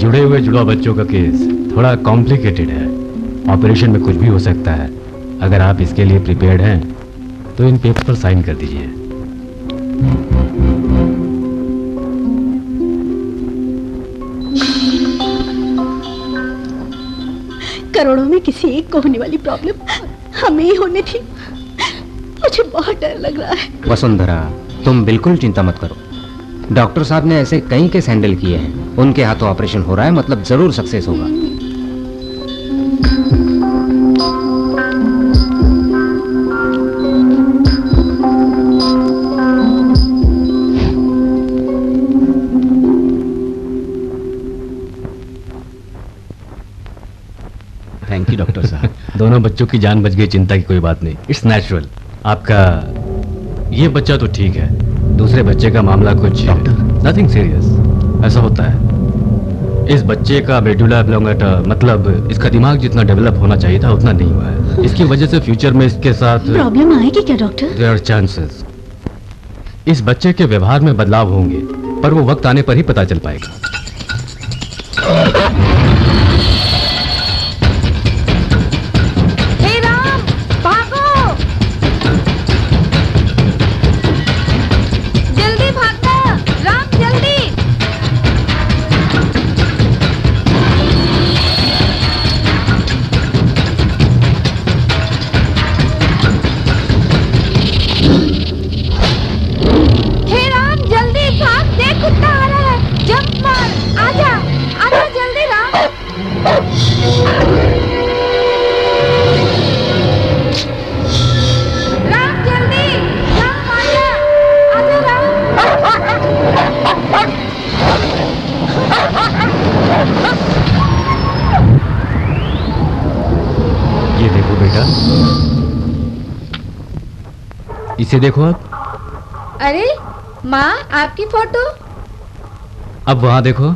जुड़े हुए जुड़वा बच्चों का केस थोड़ा कॉम्प्लिकेटेड है। ऑपरेशन में कुछ भी हो सकता है। अगर आप इसके लिए प्रिपेयर्ड हैं तो इन पेपर पर साइन कर दीजिए। करोड़ों में किसी एक को होने वाली प्रॉब्लम हमें ही होनी थी। मुझे बहुत डर लग रहा है। वसुंधरा, तुम बिल्कुल चिंता मत करो। डॉक्टर साहब ने ऐसे कई केस हैंडल किए हैं। उनके हाथों ऑपरेशन हो रहा है, मतलब जरूर सक्सेस होगा। थैंक यू डॉक्टर साहब। दोनों बच्चों की जान बच गई, चिंता की कोई बात नहीं। It's natural. आपका ये बच्चा तो ठीक है, दूसरे बच्चे का मामला कुछ नथिंग सीरियस ऐसा होता है। इस बच्चे का मेडुला ऑब्लोंगेटा मतलब इसका दिमाग जितना डेवलप होना चाहिए था उतना नहीं हुआ है। इसकी वजह से फ्यूचर में इसके साथ प्रॉब्लम आएगी क्या डॉक्टर? There are chances. इस बच्चे के व्यवहार में बदलाव होंगे, पर वो वक्त आने पर ही पता चल पाएगा। इसे देखो आप। अरे माँ, आपकी फोटो। अब वहां देखो।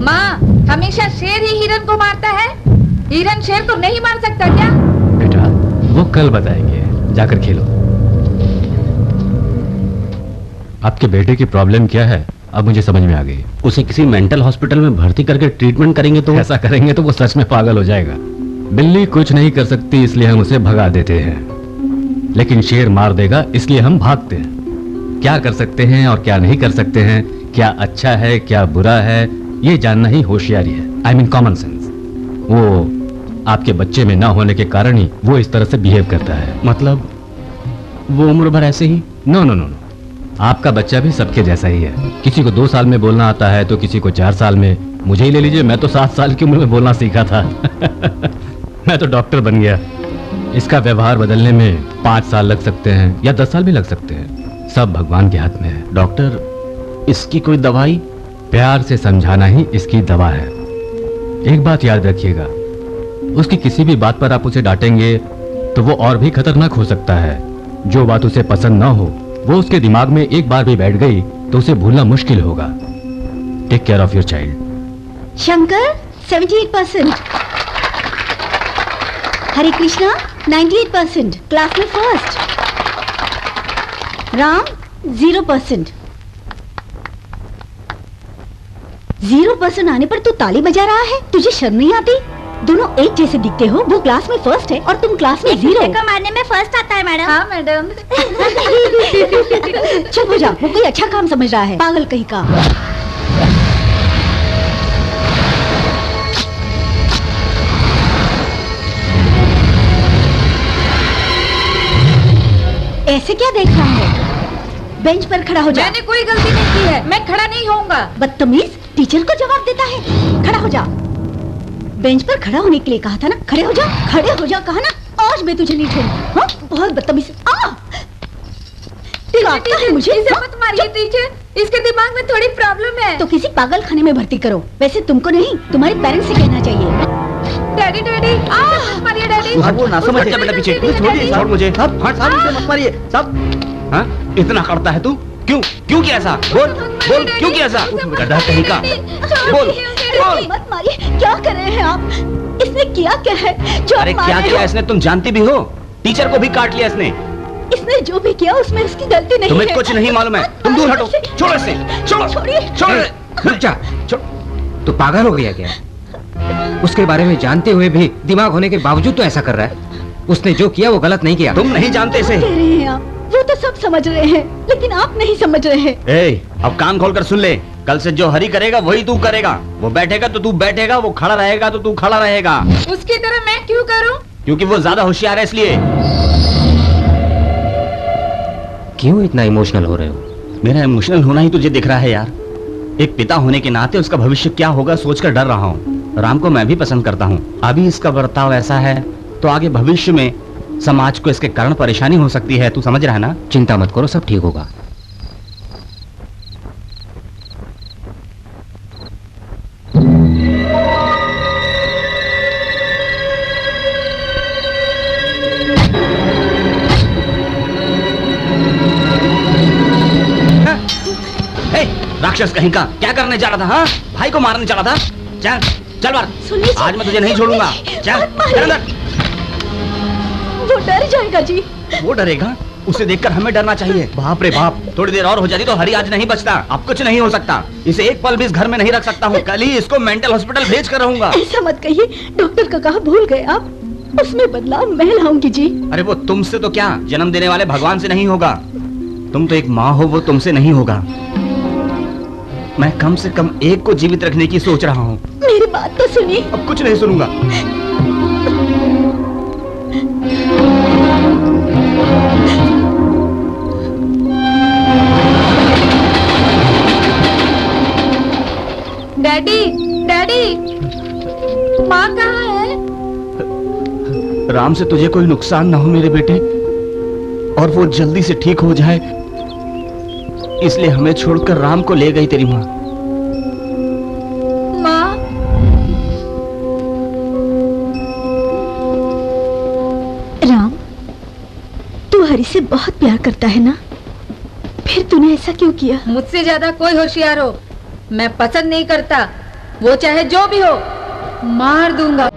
माँ, हमेशा शेर ही हिरन को मारता है, हिरन शेर को नहीं मार सकता क्या? बेटा वो कल बताएंगे, जाकर खेलो। आपके बेटे की प्रॉब्लम क्या है अब मुझे समझ में आ गई। उसे किसी मेंटल हॉस्पिटल में भर्ती करके ट्रीटमेंट करेंगे तो ऐसा करेंगे तो वो सच में पागल हो जाएगा। बिल्ली कुछ नहीं कर सकती इसलिए हम उसे भगा देते हैं, लेकिन शेर मार देगा इसलिए हम भागते हैं। क्या कर सकते हैं और क्या नहीं कर सकते हैं, क्या अच्छा है क्या बुरा है, ये जानना ही होशियारी है। I mean common sense. वो आपके बच्चे में ना होने के कारण ही वो इस तरह से बिहेव करता है। मतलब वो उम्र भर ऐसे ही? नो नो नो नो, आपका बच्चा भी सबके जैसा ही है। किसी को 2 साल में बोलना आता है तो किसी को 4 साल में। मुझे ही ले लीजिए, मैं तो 7 साल की उम्र में बोलना सीखा था। मैं तो डॉक्टर बन गया। इसका व्यवहार बदलने में 5 साल लग सकते हैं या 10 साल भी लग सकते हैं, सब भगवान के हाथ में है। डॉक्टर, इसकी कोई दवाई? प्यार से समझाना ही इसकी दवा है। एक बात याद रखिएगा, उसकी किसी भी बात पर आप उसे डांटेंगे तो वो और भी खतरनाक हो सकता है। जो बात उसे पसंद ना हो वो उसके दिमाग में एक बार भी बैठ गई तो उसे भूलना मुश्किल होगा। Take care of your child. Shankar 78%, Hare Krishna 98%, class में फर्स्ट। राम 0%। 0% आने पर तू ताली बजा रहा है, तुझे शर्म नहीं आती? दोनों एक जैसे दिखते हो, वो क्लास में फर्स्ट है और तुम क्लास में 0। को मारने में फर्स्ट आता है मैडम। हाँ मैडम। चुप हो जा, वो कोई अच्छा काम समझ रहा है, पागल कहीं का। ऐसे क्या देख रहा है? बेंच पर खड़ा हो जा। मैंने कोई गलती नहीं की है, मैं खड़ा नहीं होऊंगा। बदतमीज, टीचर को जवाब देता है। खड़ा हो जा। बेंच पर खड़ा होने के लिए कहा था ना, खड़े हो जा, खड़े हो जा कहा ना। आज मैं तुझे नहीं छोड़ूंगी। हाँ, बहुत बदतमीज। मुझे इसे मत मारिए टीचर, इसके दिमाग में थोड़ी प्रॉब्लम है। तो किसी पागल खाने में भर्ती करो। वैसे तुमको नहीं, तुम्हारे पेरेंट्स से कहना चाहिए। डैडी डैडी, मत मारिए डैडी। वो ना समझ बेटा, पीछे छोड़ मुझे। सब मत मारिए सब। हाँ, इतना करता है तू? क्यों क्यों किया ऐसा? बोल बोल, क्यों किया ऐसा? गधा कहीं का, बोल बोल। मत मारिए, क्या कर रहे हैं आप? इसने किया क्या है जो अरे आप मार क्या रहे किया हो? इसने? तुम जानती भी हो, टीचर को भी काट लिया इसने। इसने जो भी किया उसमें उसकी गलती नहीं तुम्हें है। कुछ नहीं मालूम है, तुम दूर हटो, छोड़ो इसे, छोड़ो, छोड़िए। छोड़ो। रुक जा, छोड़। तू पागल हो गया क्या? उसके बारे में जानते हुए भी दिमाग होने के बावजूद तो ऐसा कर रहा है। उसने जो किया वो गलत नहीं किया। तुम नहीं जानते इसे। कह रहे हैं आप, वो तो सब समझ रहे हैं, लेकिन आप नहीं समझ रहे हैं। ए, अब कान खोलकर सुन ले, कल से जो हरी करेगा वही तू करेगा। वो बैठेगा तो तू बैठेगा, वो खड़ा रहेगा तो तू खड़ा रहेगा। उसकी तरह मैं क्यों करूं? क्योंकि वो ज्यादा होशियार है इसलिए। क्यों इतना इमोशनल हो रहे हो? मेरा इमोशनल होना ही तुझे दिख रहा है यार। एक पिता होने के नाते उसका भविष्य क्या होगा सोचकर डर रहा हूँ। राम को मैं भी पसंद करता हूँ, अभी इसका बर्ताव ऐसा है तो आगे भविष्य में समाज को इसके कारण परेशानी हो सकती है। तू समझ रहा है ना? चिंता मत करो, सब ठीक होगा। राक्षस कहीं का, क्या करने जा रहा था? हाँ, भाई को मारने चला था। चल चल बाहर, सुनिए, आज मैं तुझे नहीं छोड़ूंगा। चल मत मारिए। चल अंदर। वो डर जाएगा जी। वो डरेगा? उसे देखकर हमें डरना चाहिए। बाप रे बाप, थोड़ी देर और हो जाती तो हरी आज नहीं बचता। अब कुछ नहीं हो सकता, इसे एक पल भी इस घर में नहीं रख सकता हूँ। कल ही इसको मेंटल हॉस्पिटल भेज कर रहूंगा। ऐसा मत कहिए, डॉक्टर का कहा भूल गए आप। उसमें बदलाव मैं लाऊंगी जी। अरे वो तुमसे तो क्या, जन्म देने वाले भगवान से नहीं होगा। तुम तो एक माँ हो, वो तुमसे नहीं होगा। मैं कम से कम एक को जीवित रखने की सोच रहा हूँ। मेरी बात तो सुनिए। अब कुछ नहीं सुनूंगा। डैडी डैडी, माँ कहाँ है? राम से तुझे कोई नुकसान ना हो मेरे बेटे, और वो जल्दी से ठीक हो जाए, इसलिए हमें छोड़कर राम को ले गई तेरी माँ। माँ, राम, तू हरी से बहुत प्यार करता है ना? फिर तूने ऐसा क्यों किया? मुझसे ज्यादा कोई होशियार हो मैं पसंद नहीं करता। वो चाहे जो भी हो, मार दूंगा।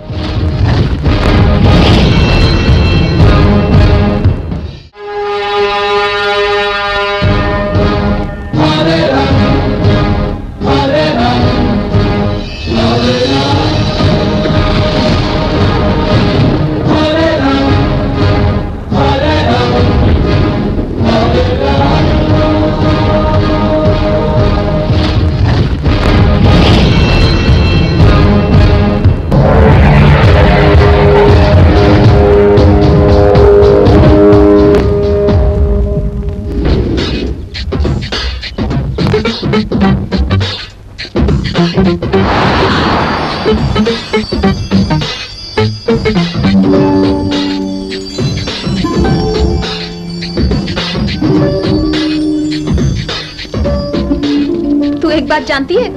तू एक बात जानती है,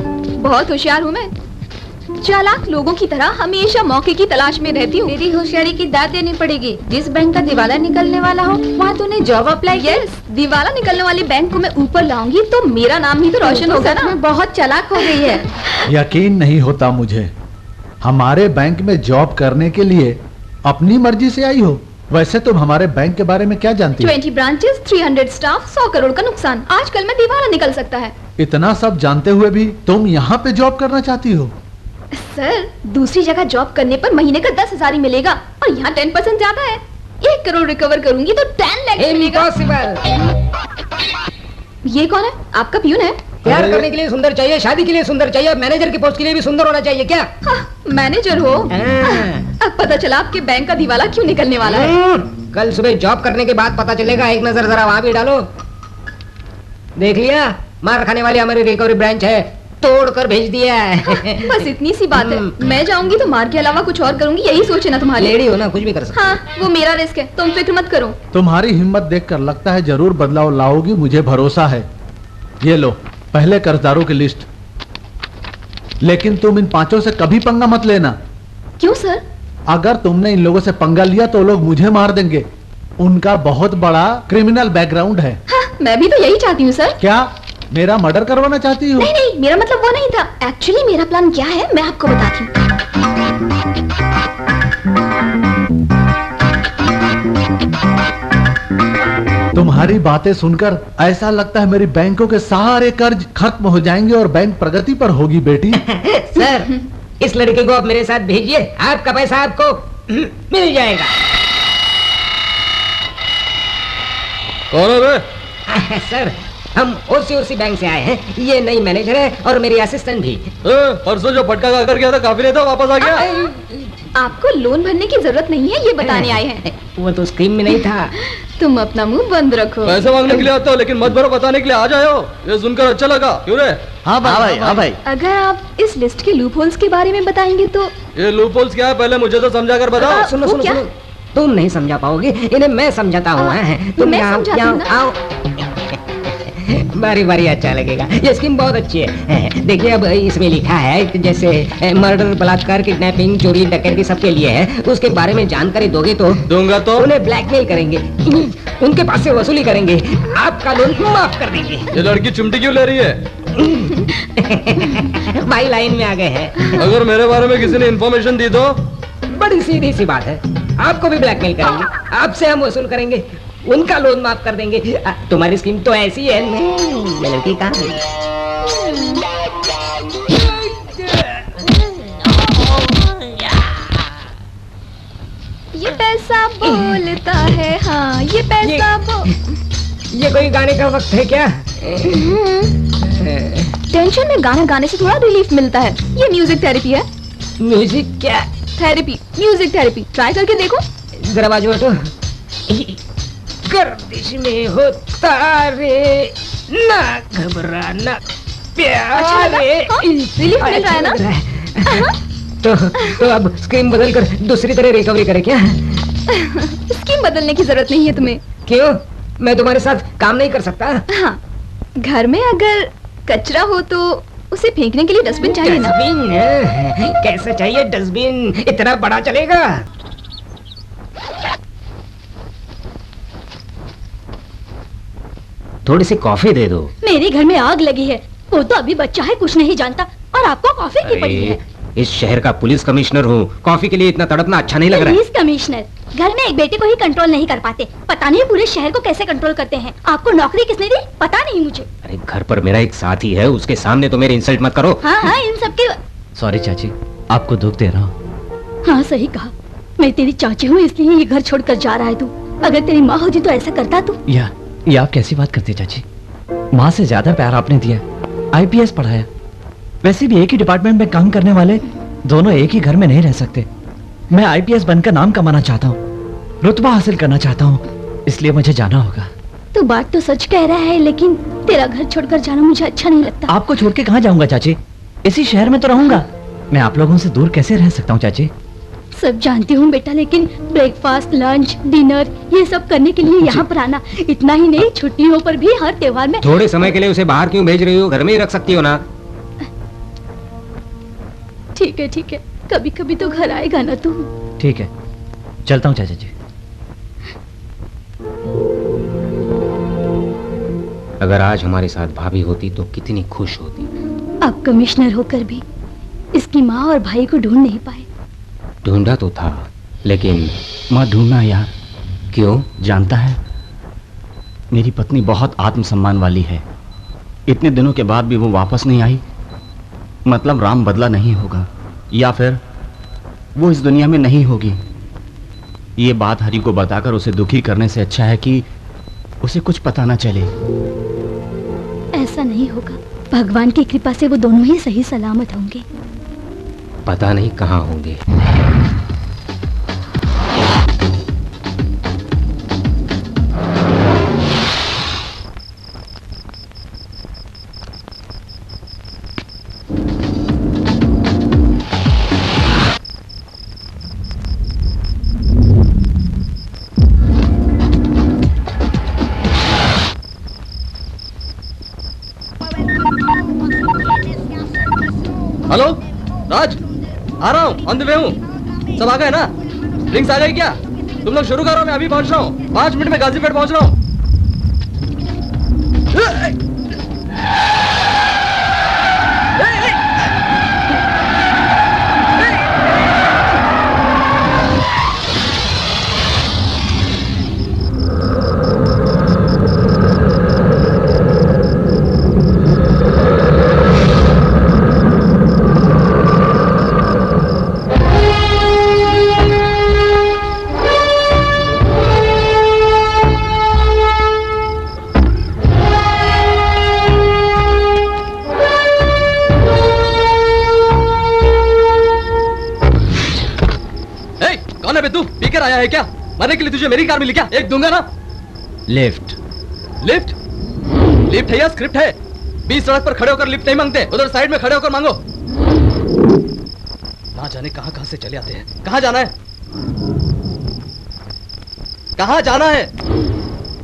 बहुत होशियार हूँ मैं। चालाक लोगों की तरह हमेशा मौके की तलाश में रहती हूँ। तेरी होशियारी की दाद देनी पड़ेगी। जिस बैंक का दिवाला निकलने वाला हो वहाँ तूने जॉब अप्लाई किया। यस, दिवाला निकलने वाले बैंक को मैं ऊपर लाऊंगी तो मेरा नाम ही तो रोशन होगा ना। बहुत चालाक हो गई है। यकीन नहीं होता मुझे, हमारे बैंक में जॉब करने के लिए अपनी मर्जी से आई हो। वैसे तुम हमारे बैंक के बारे में क्या जानती हो? 20 ब्रांचेस, 300 स्टाफ, 100 करोड़ का नुकसान। आजकल में दिवाला निकल सकता है। इतना सब जानते हुए भी तुम यहाँ पे जॉब करना चाहती हो? सर, दूसरी जगह जॉब करने पर महीने का 10,000 ही मिलेगा और यहाँ 10% ज्यादा है। 1 करोड़ रिकवर करूंगी तो 10 लाख मिलेगा। ये कौन है? आपका प्यून है? प्यार करने के लिए सुंदर चाहिए, शादी के लिए सुंदर चाहिए, मैनेजर की पोस्ट के लिए भी सुंदर होना चाहिए क्या? हाँ, मैनेजर हो? अब पता चला आपके बैंक का दिवाला क्यों निकलने वाला है। कल सुबह जॉब करने के बाद पता चलेगा। एक नजर जरा वहाँ भी डालो। देख लिया, मार खाने वाली हमारी रिकवरी ब्रांच है, तोड़ कर भेज दिया है। बस इतनी सी बात है। मैं जाऊंगी तो मार के अलावा कुछ और करूंगी, यही सोचे ना तुम्हारी। लेडी हो ना, कुछ भी कर सकते। हाँ, वो मेरा रिस्क है, तुम फिक्र मत करो। तुम्हारी हिम्मत देखकर लगता है जरूर बदलाव लाओगी, मुझे भरोसा है। ये लो पहले कर्जदारों की लिस्ट, लेकिन तुम इन 5 से कभी पंगा मत लेना। क्यों सर? अगर तुमने इन लोगों से पंगा लिया तो लोग मुझे मार देंगे। उनका बहुत बड़ा क्रिमिनल बैकग्राउंड है। हाँ, मैं भी तो यही चाहती हूँ सर। क्या मेरा मर्डर करवाना चाहती हो? नहीं नहीं, मेरा मतलब वो नहीं था। एक्चुअली मेरा प्लान क्या है मैं आपको बताती हूँ। तुम्हारी बातें सुनकर ऐसा लगता है मेरी बैंकों के सारे कर्ज खत्म हो जाएंगे और बैंक प्रगति पर होगी बेटी। सर, इस लड़के को आप मेरे साथ भेजिए, आपका पैसा आपको मिल जाएगा। कौन है बे? सर, हम ओसी बैंक से आए हैं। ये नई मैनेजर है और मेरी असिस्टेंट भी। परसों जो फटका खा कर गया था काफी था, वापस आ गया। आपको लोन भरने की जरूरत नहीं है, ये बताने आए हैं। वो तो स्कीम में नहीं था। तुम अपना मुंह बंद रखो। पैसे मांगने के लिए आता हो लेकिन मत भरो बताने के लिए आ जाओ। ये सुनकर अच्छा लगा। क्यों रे? हाँ भाई, हाँ भाई। अगर आप इस लिस्ट के लूप होल्स के बारे में बताएंगे तो। ये लूप होल्स क्या है पहले मुझे तो समझा कर बताओ। सुनो वो सुनो क्या? सुनो, तुम नहीं समझा पाओगे, इन्हें मैं समझाता हूँ। तुम मैं यहाँ समझाती हूँ ना। आओ। बारी बारी अच्छा लगेगा। ये स्कीम बहुत अच्छी है। देखिए अब इसमें लिखा है कि जैसे मर्डर, बलात्कार, किडनैपिंग, चोरी, डकैती सबके लिए है। उसके बारे में जानकारी दोगे तो दूंगा तो उन्हें ब्लैकमेल करेंगे, उनके पास से वसूली करेंगे, आपका लोन माफ कर देंगे। ये लड़की चिमटी क्यों ले रही है? भाई लाइन में आ गए हैं। अगर मेरे बारे में किसी ने इन्फॉर्मेशन दी तो? बड़ी सीधी सी बात है, आपको भी ब्लैकमेल करेंगे, आपसे हम वसूल करेंगे, उनका लोन माफ कर देंगे। तुम्हारी स्कीम तो ऐसी है। ये लड़की कहाँ गई? ये पैसा बोलता है, हाँ ये पैसा ये कोई गाने का वक्त है क्या? टेंशन में गाना गाने से थोड़ा रिलीफ मिलता है। ये म्यूजिक थेरेपी है। म्यूजिक क्या? Therapy, music therapy. ट्राई करके देखो। जरा बाजू हटो। गर्दिश में होता रे, ना घबराना प्यारे। रिलीफ मिल रहा है ना? तो अब स्कीम बदल कर दूसरी तरह रिकवरी करे क्या? स्कीम बदलने की जरूरत नहीं है तुम्हें। क्यों? मैं तुम्हारे साथ काम नहीं कर सकता? हाँ, घर में अगर कचरा हो तो उसे फेंकने के लिए डस्टबिन चाहिए ना? डस्टबिन? कैसे चाहिए डस्टबिन? इतना बड़ा चलेगा? थोड़ी सी कॉफी दे दो। मेरे घर में आग लगी है, वो तो अभी बच्चा है, कुछ नहीं जानता, और आपको कॉफी की पड़ी है। इस शहर का पुलिस कमिश्नर हूँ, कॉफी के लिए इतना तड़पना अच्छा नहीं लग रहा है। पुलिस कमिश्नर घर में एक बेटे को ही कंट्रोल नहीं कर पाते, पता नहीं पूरे शहर को कैसे कंट्रोल करते हैं। आपको नौकरी किसने दी पता नहीं मुझे। अरे घर पर मेरा एक साथी है, उसके सामने तो मेरे इंसल्ट मत करो। हाँ हाँ, इन सबके। सॉरी चाची, आपको दुख दे रहा हूँ। हाँ सही कहा, मैं तेरी चाची हूँ इसलिए ये घर छोड़कर जा रहा है तू। अगर तेरी माँ होती तो ऐसा करता तू? ये आप कैसी बात करती है चाची? माँ से ज्यादा प्यार आपने दिया, आईपीएस पढ़ाया। वैसे भी एक ही डिपार्टमेंट में काम करने वाले दोनों एक ही घर में नहीं रह सकते। मैं आईपीएस बनकर नाम कमाना चाहता हूँ, रुतबा हासिल करना चाहता हूँ, इसलिए मुझे जाना होगा। तू बात तो सच कह रहा है, लेकिन तेरा घर छोड़कर जाना मुझे अच्छा नहीं लगता। आपको छोड़ के कहाँ जाऊंगा चाची? इसी शहर में तो रहूंगा। मैं आप लोगों से दूर कैसे रह सकता हूँ चाची? सब जानती हूँ बेटा, लेकिन ब्रेकफास्ट, लंच, डिनर ये सब करने के लिए यहाँ पर आना, इतना ही नहीं छुट्टियों पर भी हर त्योहार में। थोड़े समय के लिए उसे बाहर क्यों भेज रही हो? घर में ही रख सकती हो ना। ठीक है, कभी कभी तो घर आएगा ना तू। ठीक है, चलता हूँ चाचा जी। अगर आज हमारे साथ भाभी होती तो कितनी खुश होती। अब कमिश्नर होकर भी इसकी माँ और भाई को ढूंढ नहीं पाए। ढूंढा तो था, लेकिन मत ढूंढना यार। क्यों? जानता है, मेरी पत्नी बहुत आत्मसम्मान वाली है। इतने दिनों के बाद भी वो वापस नहीं आई, मतलब राम बदला नहीं होगा, या फिर वो इस दुनिया में नहीं होगी। ये बात हरि को बताकर उसे दुखी करने से अच्छा है कि उसे कुछ पता ना चले। ऐसा नहीं होगा, भगवान की कृपा से वो दोनों ही सही सलामत होंगे। पता नहीं कहाँ होंगे। हेलो राज, आ रहा हूँ, ऑन द वे हूँ। सब आ गए ना? ड्रिंक्स आ गई क्या? तुम लोग शुरू करो, मैं अभी पहुँच रहा हूँ। 5 मिनट में गाजीपुर पहुँच रहा हूँ। आया है क्या? मरने के लिए तुझे मेरी कार मिली क्या? एक दूंगा ना। लिफ्ट लिफ्ट लिफ्ट है या स्क्रिप्ट है? बीच सड़क पर खड़े होकर लिफ्ट नहीं मांगते, उधर साइड में खड़े होकर मांगो। ना जाने कहां कहां से चले आते हैं। कहां जाना है? कहां जाना है?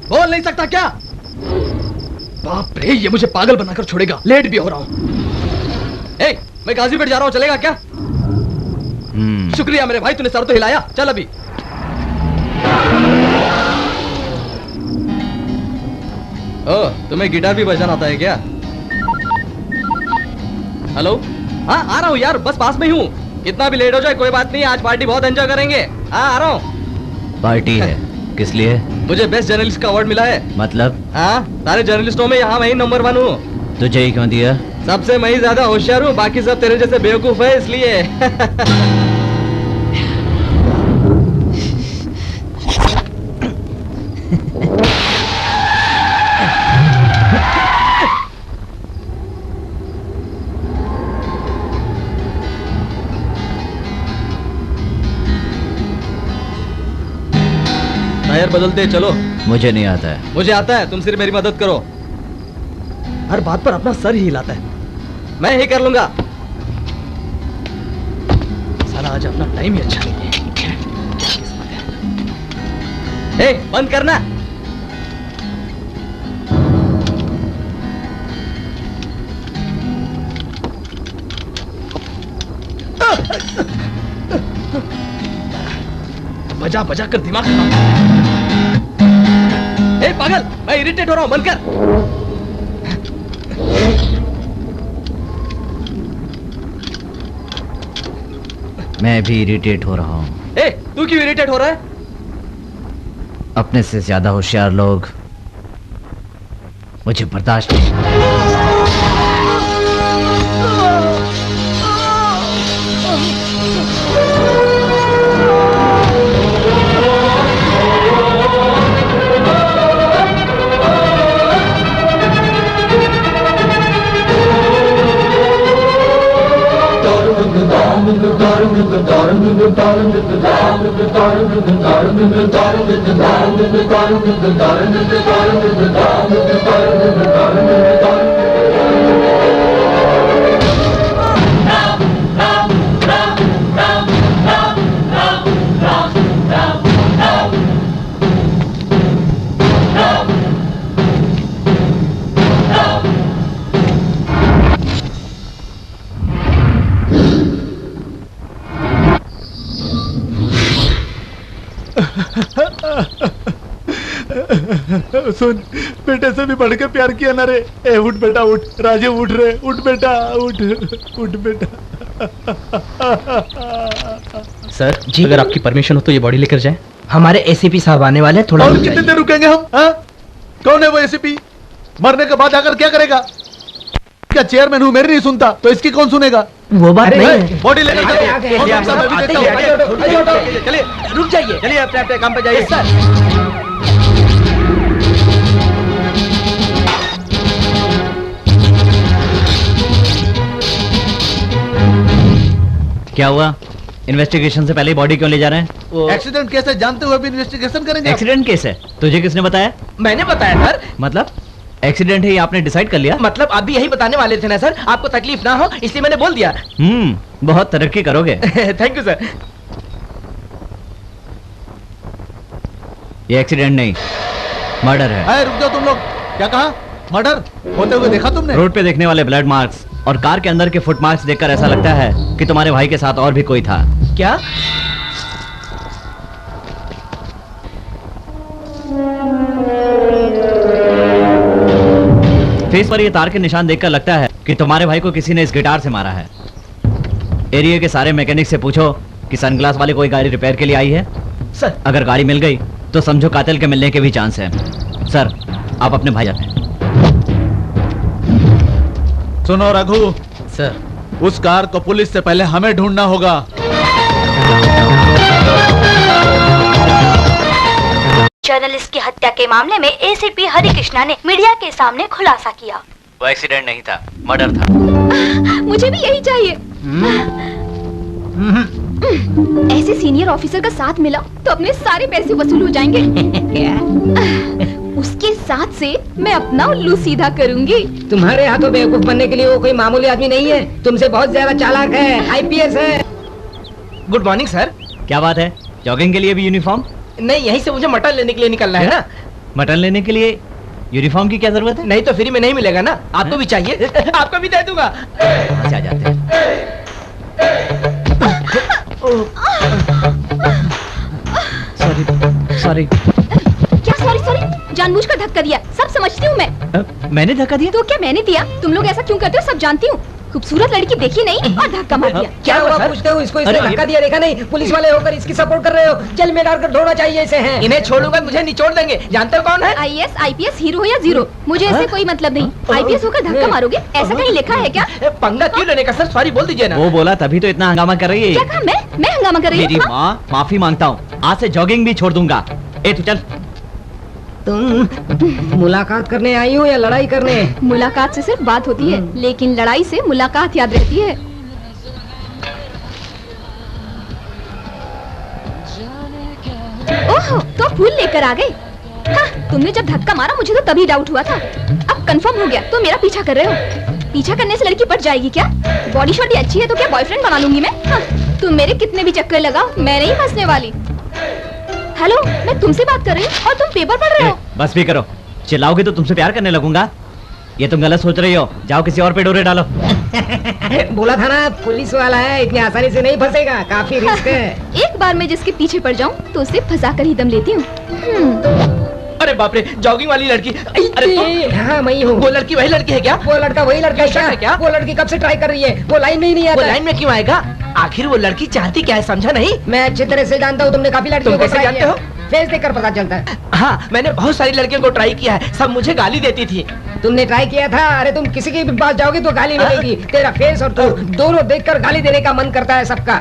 बोल नहीं सकता क्या? बाप रे, ये मुझे पागल बनाकर छोड़ेगा। लेट भी हो रहा हूं। ए, मैं गाजीपेट जा रहा हूं, चलेगा क्या? शुक्रिया मेरे भाई, तूने सर तो हिलाया। चल अभी। ओ, तुम्हें गिटार भी बजाना आता है क्या? हेलो? हाँ आ रहा हूँ यार, बस पास में ही हूँ। कितना भी लेट हो जाए कोई बात नहीं, आज पार्टी बहुत एंजॉय करेंगे। हाँ आ रहा हूँ। पार्टी है? किस लिए? मुझे बेस्ट जर्नलिस्ट का अवार्ड मिला है। मतलब? हाँ, सारे जर्नलिस्टों में यहाँ मैं ही नंबर 1 हूँ। तुझे ही क्यों दिया? सबसे मैं ही ज्यादा होशियार हूँ, बाकी सब तेरे जैसे बेवकूफ है इसलिए। टायर बदलते चलो। मुझे नहीं आता है। मुझे आता है, तुम सिर्फ मेरी मदद करो। हर बात पर अपना सर ही हिलाता है। मैं ही कर लूंगा। साला आज अपना टाइम ही अच्छा नहीं है। क्या किस्मत है। ए, बंद करना। बजा बजा कर दिमाग खराब। ए पागल, मैं इरिटेट हो रहा हूं, बंद कर। मैं भी इरिटेट हो रहा हूँ। ए, तू क्यों इरिटेट हो रहा है? अपने से ज्यादा होशियार लोग मुझे बर्दाश्त नहीं। सुन, बेटे से भी बढ़ के प्यार किया ना रे। ए उठ बेटा उठ, राजू उठ रे, उठ बेटा उठ, उठ बेटा। सर जी, अगर आपकी परमिशन हो तो ये बॉडी लेकर जाएं। हमारे एसीपी साहब आने वाले हैं, थोड़ा और कितने देर रुकेंगे हम? हाँ? कौन है वो एसीपी? मरने के बाद आकर क्या करेगा? क्या चेयरमैन हूँ, मेरी नहीं सुनता तो इसकी कौन सुनेगा? वो बात नहीं है। बॉडी लेकर चलिए, रुक जाइए। चलिए अपने अपने काम पे जाइए। क्या हुआ? इन्वेस्टिगेशन से पहले ही बॉडी क्यों ले जा रहे हैं? एक्सीडेंट केस है, जानते हुए भी इन्वेस्टिगेशन करेंगे? एक्सीडेंट केस है? तुझे किसने बताया? मैंने बताया सर। मतलब एक्सीडेंट है ये आपने डिसाइड कर लिया? मतलब आप भी यही बताने वाले थे ना सर, आपको तकलीफ ना हो इसलिए मैंने बोल दिया। बहुत तरक्की करोगे। Thank you sir. ये एक्सीडेंट नहीं, मर्डर है। अरे रुक जाओ तुम लोग, क्या कहा? मर्डर होते हुए देखा तुमने? रोड पे देखने वाले ब्लड मार्क्स और कार के अंदर के फुट मार्क्स देखकर ऐसा लगता है कि तुम्हारे भाई के साथ और भी कोई था। क्या? फेस पर ये तार के निशान देखकर लगता है कि तुम्हारे भाई को किसी ने इस गिटार से मारा है। एरिया के सारे मैकेनिक से पूछो कि सनग्लास वाले कोई गाड़ी रिपेयर के लिए आई है। सर अगर गाड़ी मिल गई तो समझो कातिल के मिलने के भी चांस है। सर आप अपने भाई जाते हैं। सुनो रघु, सर उस कार को पुलिस से पहले हमें ढूंढना होगा। जर्नलिस्ट की हत्या के मामले में एसीपी हरि कृष्णा ने मीडिया के सामने खुलासा किया। वो एक्सीडेंट नहीं था, मर्डर था। मुझे भी यही चाहिए। ऐसे सीनियर ऑफिसर का साथ मिला तो अपने सारे पैसे वसूल हो जाएंगे। उसके साथ से मैं अपना उल्लू सीधा करूंगी। तुम्हारे हाथों बेवकूफ बनने के लिए वो कोई मामूली आदमी नहीं है, तुमसे बहुत ज्यादा चालाक है, आईपीएस है। Good morning sir. क्या बात है, जॉगिंग के लिए भी यूनिफॉर्म? नहीं, यहीं से मुझे मटन लेने के लिए निकलना है ना। मटन लेने के लिए यूनिफॉर्म की क्या जरूरत है? नहीं तो फ्री में नहीं मिलेगा ना। आपको भी चाहिए? आपको भी दे दूंगा। वहाँ से आ जाते हैं। सॉरी। क्या सॉरी सॉरी? जानबूझकर धक्का दिया, सब समझती हूँ मैं। मैंने धक्का दिया? तो क्या मैंने दिया? तुम लोग ऐसा क्यों करते हो सब जानती हूँ। खूबसूरत लड़की देखी नहीं और धक्का मार दिया। क्या हुआ पूछते हो? इसको इसने धक्का दिया देखा नहीं? पुलिस वाले होकर इसकी सपोर्ट कर रहे हो, जेल में डालकर ढोना चाहिए इसे। हैं इन्हें छोड़ूंगा मुझे निचोड़ देंगे। जानते हो कौन है? आईएएस आईपीएस हीरो हो या जीरो, मुझे इससे कोई मतलब नहीं। आईपीएस होकर धक्का मारोगे, ऐसा कहीं लिखा है क्या? पंगा क्यों लेने का सर? सॉरी बोल दीजिए ना। वो बोला तभी तो इतना हंगामा कर रही है। क्या कहा? मैं हंगामा कर रही हूँ? मेरी माँ, माफी मांगता हूँ, आज से जॉगिंग भी छोड़ दूंगा। ए तू चल। तुम मुलाकात करने आई हो या लड़ाई करने? मुलाकात से सिर्फ बात होती है, लेकिन लड़ाई से मुलाकात याद रहती है। ओह, तो फूल लेकर आ गए। हाँ, तुमने जब धक्का मारा मुझे तो तभी डाउट हुआ था। अब कंफर्म हो गया, तो मेरा पीछा कर रहे हो। पीछा करने से लड़की पट जाएगी क्या? बॉडी शॉडी अच्छी है तो क्या बॉयफ्रेंड बना लूंगी मैं? हाँ, तुम मेरे कितने भी चक्कर लगाओ, मैं नहीं फंसने वाली। हेलो, मैं तुमसे बात कर रही हूँ और तुम पेपर पढ़ रहे हो। बस भी करो, चिल्लाओगे तो तुमसे प्यार करने लगूंगा। ये तुम गलत सोच रही हो, जाओ किसी और पे डोरे डालो। बोला था ना, पुलिस वाला है, इतनी आसानी से नहीं फंसेगा, काफी रिस्क है। एक बार मैं जिसके पीछे पड़ जाऊं तो उसे फंसा कर ही दम लेती हूँ। अरे बाप रे, जॉगिंग वाली लड़की। अरे तुम? हाँ मैं ही हूँ। वो लड़की वही लड़की है क्या? वो लड़का वही लड़का है क्या? वो लड़की कब से ट्राई कर रही है, वो लाइन में ही नहीं आता। वो लाइन में क्यों आएगा? आखिर वो लड़की चाहती क्या है, समझा नहीं? मैं अच्छी तरह से जानता हूँ, तुमने काफी लड़कियों को ट्राई किया। फेस देखकर पता चलता है। हाँ, मैंने बहुत सारी लड़कियों को ट्राई किया है, सब मुझे गाली देती थी। तुमने ट्राई किया था? अरे तुम किसी के भी पास जाओगे तो गाली मिलेगी। तेरा फेस और तू दोनों देखकर गाली देने का मन करता है सबका।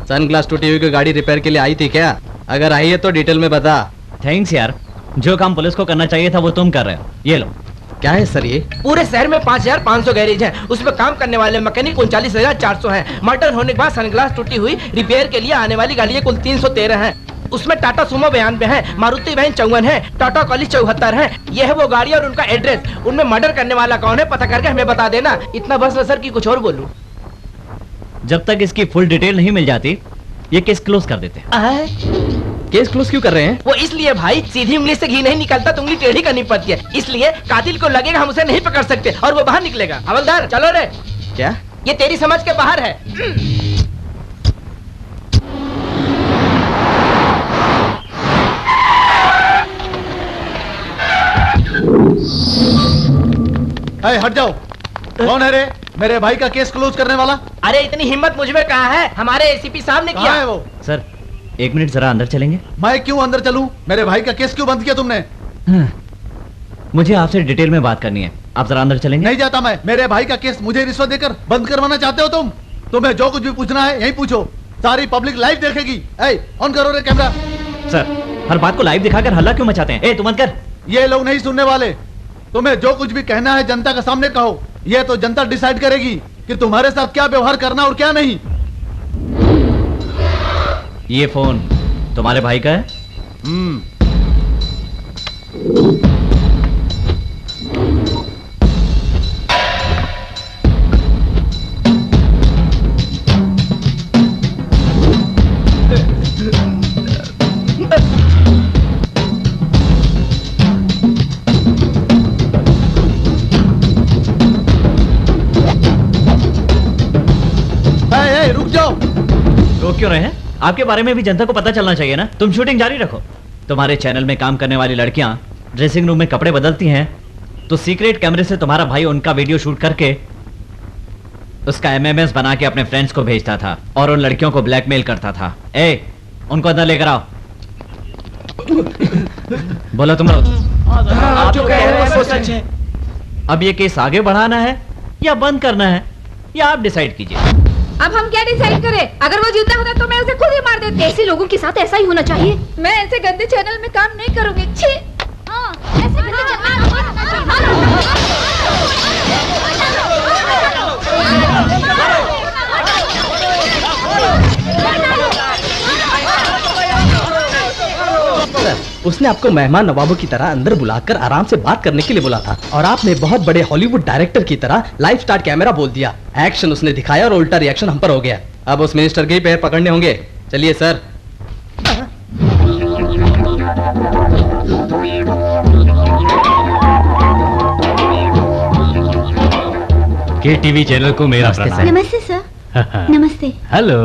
सनग्लास टूटी हुई गाड़ी रिपेयर के लिए आई थी क्या? अगर आई है तो डिटेल में बता। थैंक्स यार, जो काम पुलिस को करना चाहिए था वो तुम कर रहे हो। ये लो। क्या है सर ये? पूरे शहर में 5500 गैरेज हैं, उसमें काम करने वाले मैकेनिक 39,400 हैं। मर्डर होने के बाद सनग्लास टूटी हुई रिपेयर के लिए आने वाली गाड़ियां कुल 313 हैं। उसमें टाटा सुमो 92 है, मारुति वैन 54 है, टाटा कॉलेज 74 है। ये है वो गाड़ी और उनका एड्रेस। उनमें मर्डर करने वाला कौन है पता करके हमें बता देना। इतना बस न सर की कुछ और बोलूं? जब तक इसकी फुल डिटेल नहीं मिल जाती ये केस क्लोज कर देते हैं। केस क्लोज क्यों कर रहे हैं? वो इसलिए भाई, सीधी उंगली से घी नहीं निकलता तो उंगली टेढ़ी करनी पड़ती है। इसलिए कातिल को लगेगा हम उसे नहीं पकड़ सकते और वो बाहर निकलेगा। हवलदार चलो रे। क्या? ये तेरी समझ के बाहर है। हट जाओ। कौन है रे? मेरे भाई का केस क्लोज करने वाला? अरे इतनी हिम्मत मुझ में कहाँ है? हमारे एसीपी साहब ने किया है वो। सर 1 मिनट जरा अंदर चलेंगे? मैं क्यों अंदर चलूं? मेरे भाई का केस क्यों बंद किया तुमने? मुझे आपसे डिटेल में बात करनी है, आप जरा अंदर चलेंगे? नहीं जाता मैं। मेरे भाई का केस मुझे रिश्वत देकर बंद करवाना चाहते हो तुम? तुम्हें जो कुछ भी पूछना है यही पूछो, सारी पब्लिक लाइव देखेगी। ऑन करो रे कैमरा। सर हर बात को लाइव दिखाकर हल्ला क्यों मचाते हैं? तू मत कर। ये लोग नहीं सुनने वाले। तुम्हें जो कुछ भी कहना है जनता के सामने कहो। ये तो जनता डिसाइड करेगी कि तुम्हारे साथ क्या व्यवहार करना और क्या नहीं। ये फोन तुम्हारे भाई का है? रुक जाओ। रोक क्यों रहे हैं? आपके बारे में भी जनता को पता चलना चाहिए ना। तुम शूटिंग जारी रखो। तुम्हारे चैनल में काम करने वाली लड़कियां ड्रेसिंग रूम में कपड़े बदलती हैं तो सीक्रेट कैमरे से तुम्हारा भाई उनका वीडियो शूट करके उसका एमएमएस बना के अपने फ्रेंड्स को भेजता था और उन लड़कियों को ब्लैकमेल करता था। ए, उनको अंदर लेकर आओ। बोलो तुम लोग। आप जो कह रहे हैं वो सच है। अब ये केस आगे बढ़ाना है या बंद करना है, या आप डिसाइड कीजिए। अब हम क्या डिसाइड करें? अगर वो जीता होता तो मैं उसे खुद ही मार देती। ऐसे लोगों के साथ ऐसा ही होना चाहिए। मैं ऐसे गंदे चैनल में काम नहीं करूंगी। छी। ऐसे गंदे उसने आपको मेहमान नवाबों की तरह अंदर बुलाकर आराम से बात करने के लिए बोला था और आपने बहुत बड़े हॉलीवुड डायरेक्टर की तरह लाइव स्टार्ट कैमरा बोल दिया। एक्शन उसने दिखाया और उल्टा रिएक्शन हम पर हो गया। अब उस मिनिस्टर के ही पैर पकड़ने होंगे। चलिए सर। केटीवी चैनल को मेरा प्रणाम। नमस्ते सर। नमस्ते। हेलो।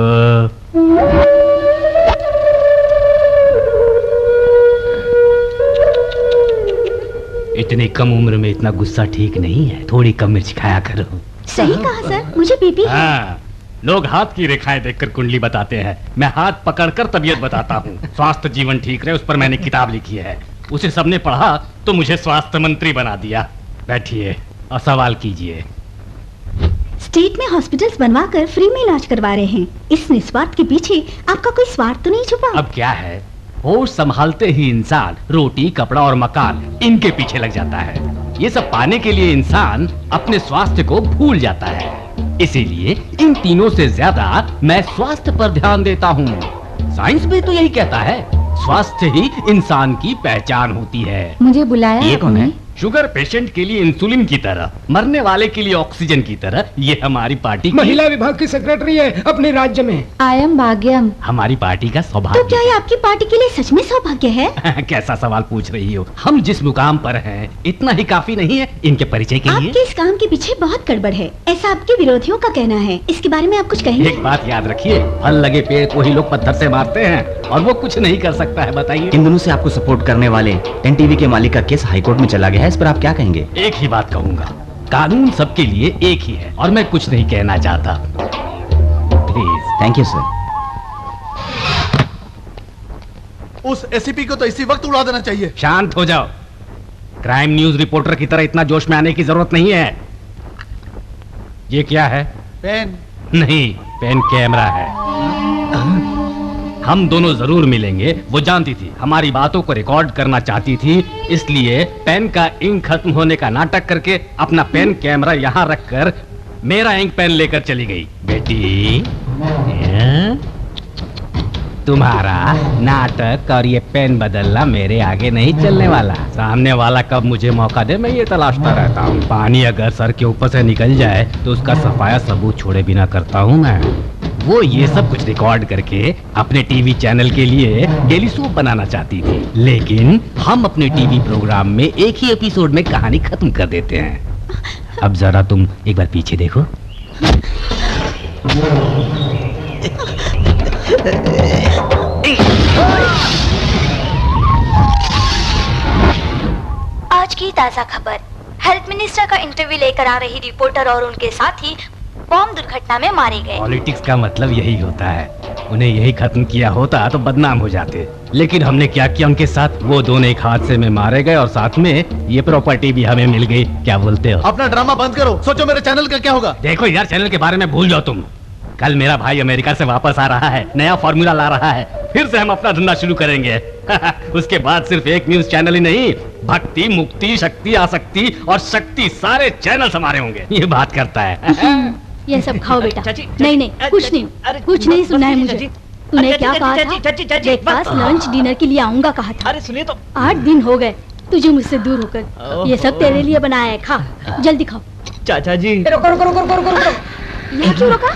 इतनी कम उम्र में इतना गुस्सा ठीक नहीं है, थोड़ी कम मिर्च खाया करो। सही कहा सर, मुझे बीपी है। हाँ, लोग हाथ की रेखाएं देखकर कुंडली बताते हैं, मैं हाथ पकड़कर तबीयत बताता हूँ। स्वास्थ्य जीवन ठीक रहे उस पर मैंने किताब लिखी है, उसे सबने पढ़ा तो मुझे स्वास्थ्य मंत्री बना दिया। बैठिए और सवाल कीजिए। स्टेट में हॉस्पिटल्स बनवाकर फ्री में इलाज करवा रहे हैं, इस निस्वार्थ के पीछे आपका कोई स्वार्थ तो नहीं छुपा? अब क्या है, होश संभालते ही इंसान रोटी, कपड़ा और मकान इनके पीछे लग जाता है। ये सब पाने के लिए इंसान अपने स्वास्थ्य को भूल जाता है। इसीलिए इन तीनों से ज्यादा मैं स्वास्थ्य पर ध्यान देता हूँ। साइंस भी तो यही कहता है, स्वास्थ्य ही इंसान की पहचान होती है। मुझे बुलाया? ये कौन है? शुगर पेशेंट के लिए इंसुलिन की तरह, मरने वाले के लिए ऑक्सीजन की तरह ये हमारी पार्टी की महिला विभाग की सेक्रेटरी है अपने राज्य में। I am Bhagyam. हमारी पार्टी का सौभाग्य। तो क्या ये आपकी पार्टी के लिए सच में सौभाग्य है? कैसा सवाल पूछ रही हो? हम जिस मुकाम पर हैं, इतना ही काफी नहीं है इनके परिचय के लिए? आपके इस काम के पीछे बहुत गड़बड़ है, ऐसा आपके विरोधियों का कहना है। इसके बारे में आप कुछ कहेंगे? एक बात याद रखिए, फल लगे पेड़ को ही लोग पत्थर से मारते हैं और वो कुछ नहीं कर सकता है। बताइए। इन दिनों से आपको सपोर्ट करने वाले एनटीवी के मालिक का केस हाईकोर्ट में चला गया है, इस पर आप क्या कहेंगे? एक ही बात कहूंगा, कानून सबके लिए एक ही है और मैं कुछ नहीं कहना चाहता। प्लीज। Thank you sir. उस एसीपी को तो इसी वक्त उड़ा देना चाहिए। शांत हो जाओ। क्राइम न्यूज रिपोर्टर की तरह इतना जोश में आने की जरूरत नहीं है। ये क्या है? पेन नहीं, पेन कैमरा है। हम दोनों जरूर मिलेंगे। वो जानती थी, हमारी बातों को रिकॉर्ड करना चाहती थी, इसलिए पेन का इंक खत्म होने का नाटक करके अपना पेन कैमरा यहाँ रखकर मेरा इंक पेन लेकर चली गई। बेटी, तुम्हारा नाटक और ये पेन बदलना मेरे आगे नहीं चलने वाला। सामने वाला कब मुझे मौका दे, मैं ये तलाशता रहता हूँ। पानी अगर सर के ऊपर से निकल जाए तो उसका सफाया सबूत छोड़े बिना करता हूँ मैं। वो ये सब कुछ रिकॉर्ड करके अपने टीवी चैनल के लिए डेली सोप बनाना चाहती थी, लेकिन हम अपने टीवी प्रोग्राम में एक ही एपिसोड में कहानी खत्म कर देते हैं। अब जरा तुम एक बार पीछे देखो। आज की ताजा खबर, हेल्थ मिनिस्टर का इंटरव्यू लेकर आ रही रिपोर्टर और उनके साथी बॉम्ब दुर्घटना में मारे गए। पॉलिटिक्स का मतलब यही होता है, उन्हें यही खत्म किया होता तो बदनाम हो जाते, लेकिन हमने क्या किया उनके साथ? वो दोनों एक हादसे में मारे गए और साथ में ये प्रॉपर्टी भी हमें मिल गई। क्या बोलते हो? अपना ड्रामा बंद करो, सोचो मेरे चैनल का क्या होगा। देखो यार, चैनल के बारे में भूल जाओ तुम। कल मेरा भाई अमेरिका से वापस आ रहा है, नया फॉर्मूला ला रहा है, फिर से हम अपना धंधा शुरू करेंगे। उसके बाद सिर्फ एक न्यूज चैनल ही नहीं, भक्ति, मुक्ति, शक्ति, आसक्ति और शक्ति सारे चैनल हमारे होंगे। ये बात करता है। ये सब खाओ बेटा। नहीं नहीं, कुछ नहीं, कुछ नहीं सुना है मुझे। तूने क्या कहा था? ब्रेकफास्ट, लंच, डिनर के लिए आऊंगा कहा था। अरे सुनिए तो। 8 दिन हो गए तुझे मुझसे दूर होकर। ये सब तेरे लिए बनाया है, खा जल्दी खाओ। चाचा जी। रुको रुको रुको रुको रुको। यहाँ क्यों रोका?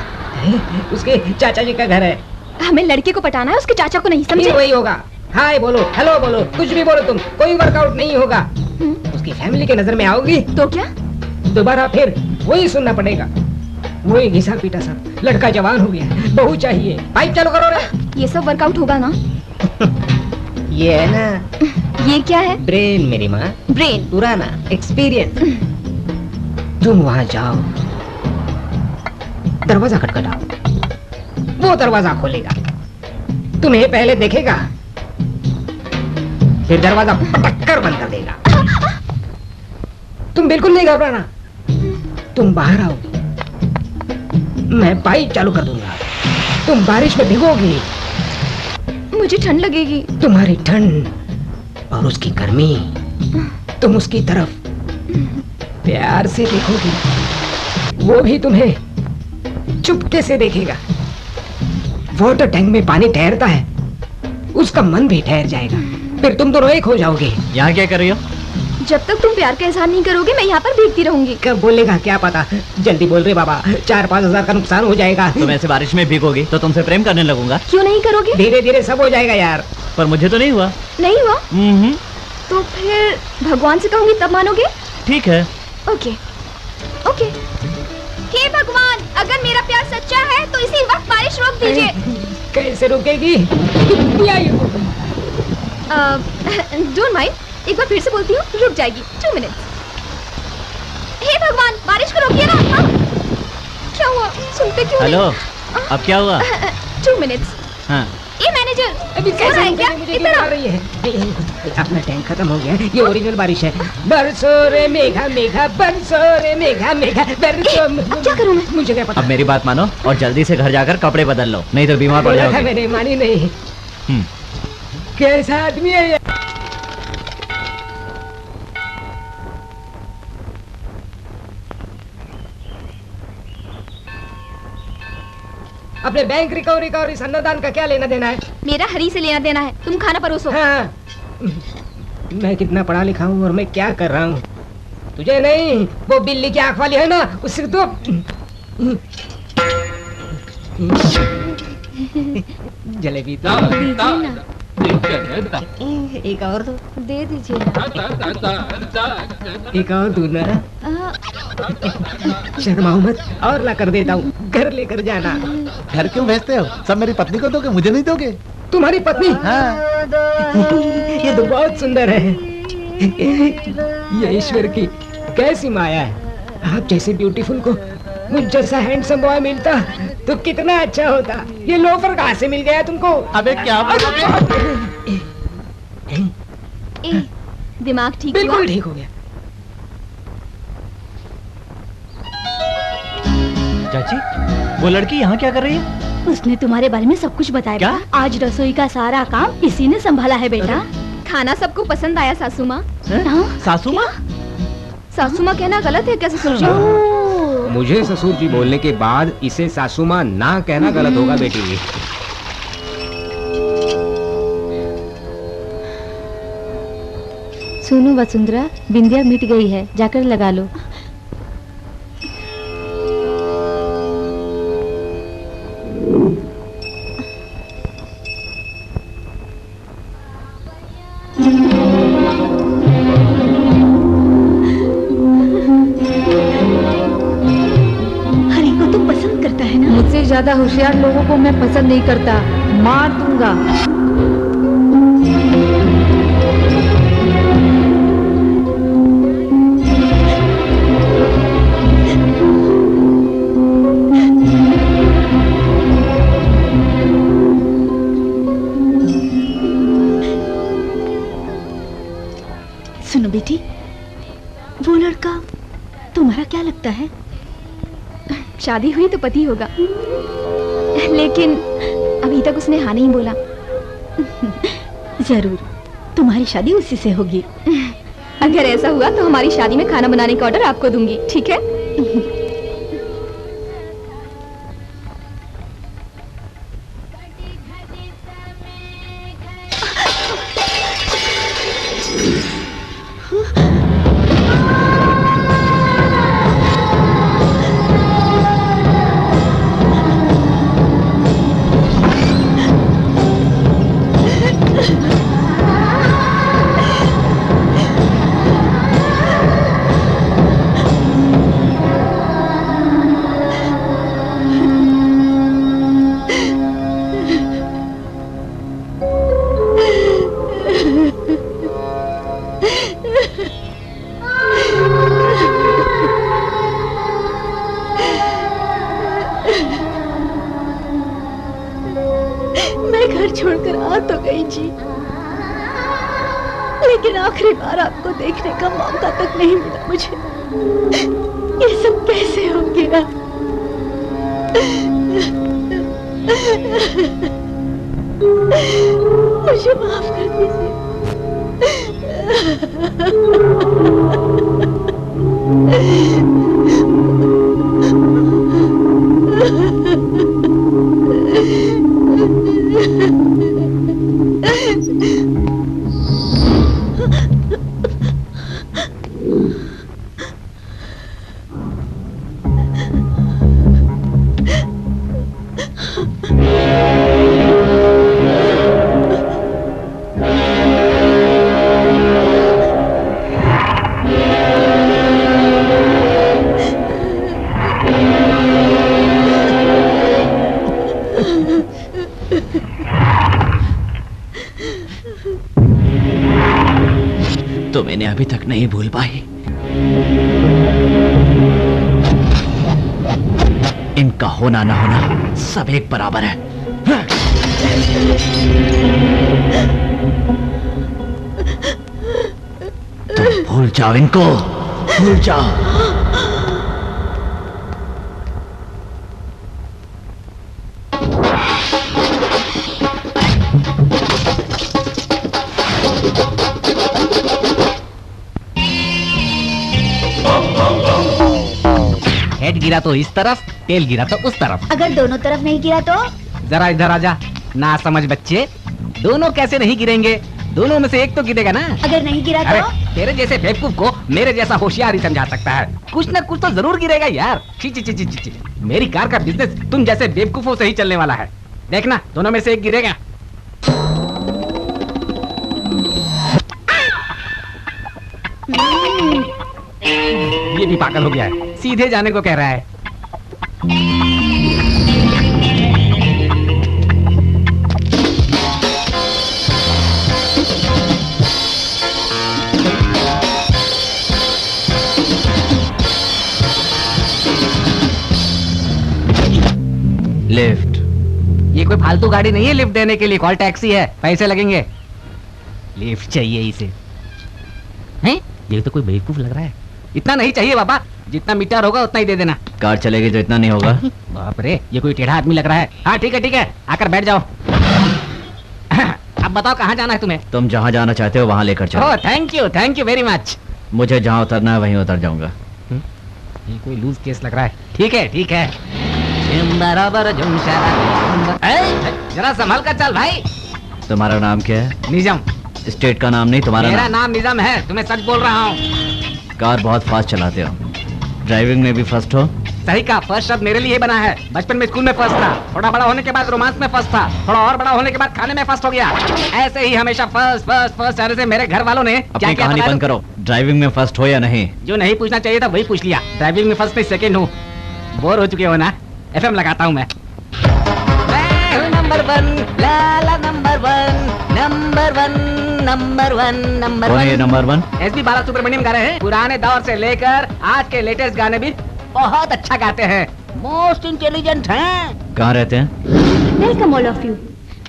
उसके चाचा जी का घर है। हमें लड़के को पटाना है, उसके चाचा को नहीं, समझे? वही होगा। हाय बोलो, हेलो बोलो, कुछ भी बोलो तुम, कोई वर्कआउट नहीं होगा। उसकी फैमिली के नजर में आओगी तो क्या दोबारा फिर वही सुनना पड़ेगा, वही घिसा पीटा सब। लड़का जवान हो गया, बहू चाहिए, पाइप चालू करो रे। ये सब वर्कआउट होगा ना? ये है ना, ये क्या है? ब्रेन मेरी माँ। ब्रेन? पुराना एक्सपीरियंस। तुम वहां जाओ, दरवाजा खटखटाओ, वो दरवाजा खोलेगा, तुम्हें पहले देखेगा, फिर दरवाजा पटक कर बंद कर देगा। तुम बिल्कुल नहीं घबराना, तुम बाहर आओ, मैं पाइप चालू कर दूंगा, तुम बारिश में भिगोगी, मुझे ठंड लगेगी। तुम्हारी ठंड और उसकी गर्मी, तुम उसकी तरफ प्यार से देखोगी, वो भी तुम्हें चुपके से देखेगा। वाटर टैंक में पानी ठहरता है, उसका मन भी ठहर जाएगा, फिर तुम दोनों एक हो जाओगे। यहाँ क्या कर रही हो? जब तक तुम प्यार का एहसान नहीं करोगे मैं यहाँ पर भीगती रहूंगी। कब बोलेगा क्या पता, जल्दी बोल रहे बाबा, 4-5 हजार का नुकसान हो जाएगा। तुम ऐसे बारिश में भीगोगी तो तुमसे प्रेम करने लगूंगा। क्यों नहीं करोगे? धीरे धीरे सब हो जाएगा यार। पर मुझे तो नहीं हुआ। नहीं हुआ? तो फिर भगवान से कहूंगी तब मानोगे? ठीक है। Okay okay. हे भगवान, अगर मेरा प्यार सच्चा है तो इसी वक्त बारिश रोक दीजिए। कैसे रुकेगी? डोंट माइंड, एक बार फिर से बोलती हूँ, रुक जाएगी। 2 मिनट्स। हे भगवान, बारिश को रोकिए ना। हाँ? क्या हुआ? सुनते क्यों नहीं? हेलो, अब क्या हुआ? 2 मिनट्स। हाँ। ये मैनेजर अभी कैसे है क्या? मुझे इधर आ रही है। अपना टैंक खत्म हो गया, ये ओरिजिनल बारिश है। बरसो रे मेघा मेघा, बरसो रे मेघा मेघा, बरसो। अब क्या करूँ मैं? मुझे क्या पता। अब मेरी बात मानो और जल्दी से घर जाकर कपड़े बदल लो, नहीं तो बीमार पड़ बोला था जाओगे। मैंने, मानी नहीं। कैसा आदमी है ये? अपने बैंक रिकवरी का और इस अन्नदान का क्या लेना देना है? मेरा हरी से लेना देना है, तुम खाना परोसो। हाँ। मैं कितना पढ़ा लिखा हूँ और मैं क्या कर रहा हूँ, तुझे नहीं, वो बिल्ली की आंख वाली है ना, उससे तो जलेबी तो एक और दो, दे दीजिए। एक और दो ना। शर्माओ मत, और ला कर देता हूँ, घर लेकर जाना। घर क्यों भेजते हो? सब मेरी पत्नी को दोगे, मुझे नहीं दोगे? तुम्हारी पत्नी? हाँ। ये तो बहुत सुंदर है। ये ईश्वर की कैसी माया है। आप जैसे ब्यूटीफुल को मुझ जैसा हैंडसम बॉय मिलता तो कितना अच्छा होता। ये लोफर कहाँ से मिल गया तुमको? अबे क्या दिमाग ठीक हुआ? बिल्कुल ठीक हो गया। चाची, वो लड़की यहाँ क्या कर रही है? उसने तुम्हारे बारे में सब कुछ बताया। क्या? आज रसोई का सारा काम इसी ने संभाला है बेटा। खाना सबको पसंद आया सासू माँ। सासू माँ? सासू माँ कहना गलत है क्या ससुर जी? मुझे ससुर जी बोलने के बाद इसे सासू माँ ना कहना गलत होगा बेटी। सुनो वसुंधरा, बिंदिया मिट गई है, जाकर लगा लो। मुझसे ज्यादा होशियार लोगों को मैं पसंद नहीं करता, मार दूंगा। सुनो बेटी, वो लड़का तुम्हारा क्या लगता है? शादी हुई तो पति होगा, लेकिन अभी तक उसने हाँ नहीं बोला। जरूर तुम्हारी शादी उसी से होगी। अगर ऐसा हुआ तो हमारी शादी में खाना बनाने का ऑर्डर आपको दूंगी, ठीक है? जी, लेकिन आखिरी बार आपको देखने का मौका तक नहीं मिला मुझे। ये सब कैसे हो गया? मुझे माफ कर दीजिए। तो मैंने अभी तक नहीं भूल पाई। इनका होना ना होना सब एक बराबर है। तुम भूल जाओ इनको, भूल जाओ। हेड गिरा तो इस तरफ, टेल गिरा तो उस तरफ। अगर दोनों तरफ नहीं गिरा तो? जरा इधर आजा। ना समझ बच्चे, दोनों कैसे नहीं गिरेंगे? दोनों में से एक तो गिरेगा ना। अगर नहीं गिरा तो? अरे तेरे जैसे बेवकूफ को मेरे जैसा होशियार ही समझा सकता है। कुछ ना कुछ तो जरूर गिरेगा यार। ची ची ची ची ची। मेरी कार का बिजनेस तुम जैसे बेवकूफों से ही चलने वाला है। देखना दोनों में से एक गिरेगा। ये भी पागल हो गया है, सीधे जाने को कह रहा है। लिफ्ट। ये कोई फालतू गाड़ी नहीं है लिफ्ट देने के लिए, कॉल टैक्सी है, पैसे लगेंगे। लिफ्ट चाहिए इसे। हैं? ये तो कोई बेवकूफ लग रहा है। इतना नहीं चाहिए बाबा, जितना मीटर होगा उतना ही दे देना। कार चलेगी तो इतना नहीं होगा। बाप रे, ये कोई टेढ़ा आदमी लग रहा है। हाँ ठीक है, आकर बैठ जाओ। अब बताओ कहाँ जाना है तुम्हें? तुम जहाँ जाना चाहते हो वहाँ लेकर चलो। Oh thank you very much. मुझे जहाँ उतरना है वहीं उतर जाऊंगा। ये कोई लूज केस लग रहा है। ठीक है। जरा संभल कर चल भाई। तुम्हारा नाम क्या है? निजाम। स्टेट का नाम नहीं, तुम्हारा मेरा नाम निजाम है, तुम्हें सच बोल रहा हूँ। कार बहुत फास्ट चलाते हो, ड्राइविंग में भी फर्स्ट हो। सही कहा, फर्स्ट शब्द मेरे लिए बना है। बचपन में स्कूल में फर्स्ट था, थोड़ा बड़ा होने के बाद रोमांस में फर्स्ट था, थोड़ा और बड़ा होने के बाद खाने में फर्स्ट हो गया। ऐसे ही हमेशा फर्स्ट आने से मेरे घर वालों ने अपनी कहानी बंद करो। ड्राइविंग में फर्स्ट हो या नहीं? जो नहीं पूछना चाहिए था वही पूछ लिया। ड्राइविंग में फर्स्ट नहीं सेकंड हूँ। बोर हो चुके हो ना? FM लगाता हूँ मैं। नंबर वन, लाला नंबर वन। एसपी बालासुब्रमण्यम गा रहे हैं। पुराने दौर से लेकर आज के लेटेस्ट गाने भी बहुत अच्छा गाते हैं। मोस्ट इंटेलिजेंट हैं। कहाँ रहते हैं? Welcome all of you.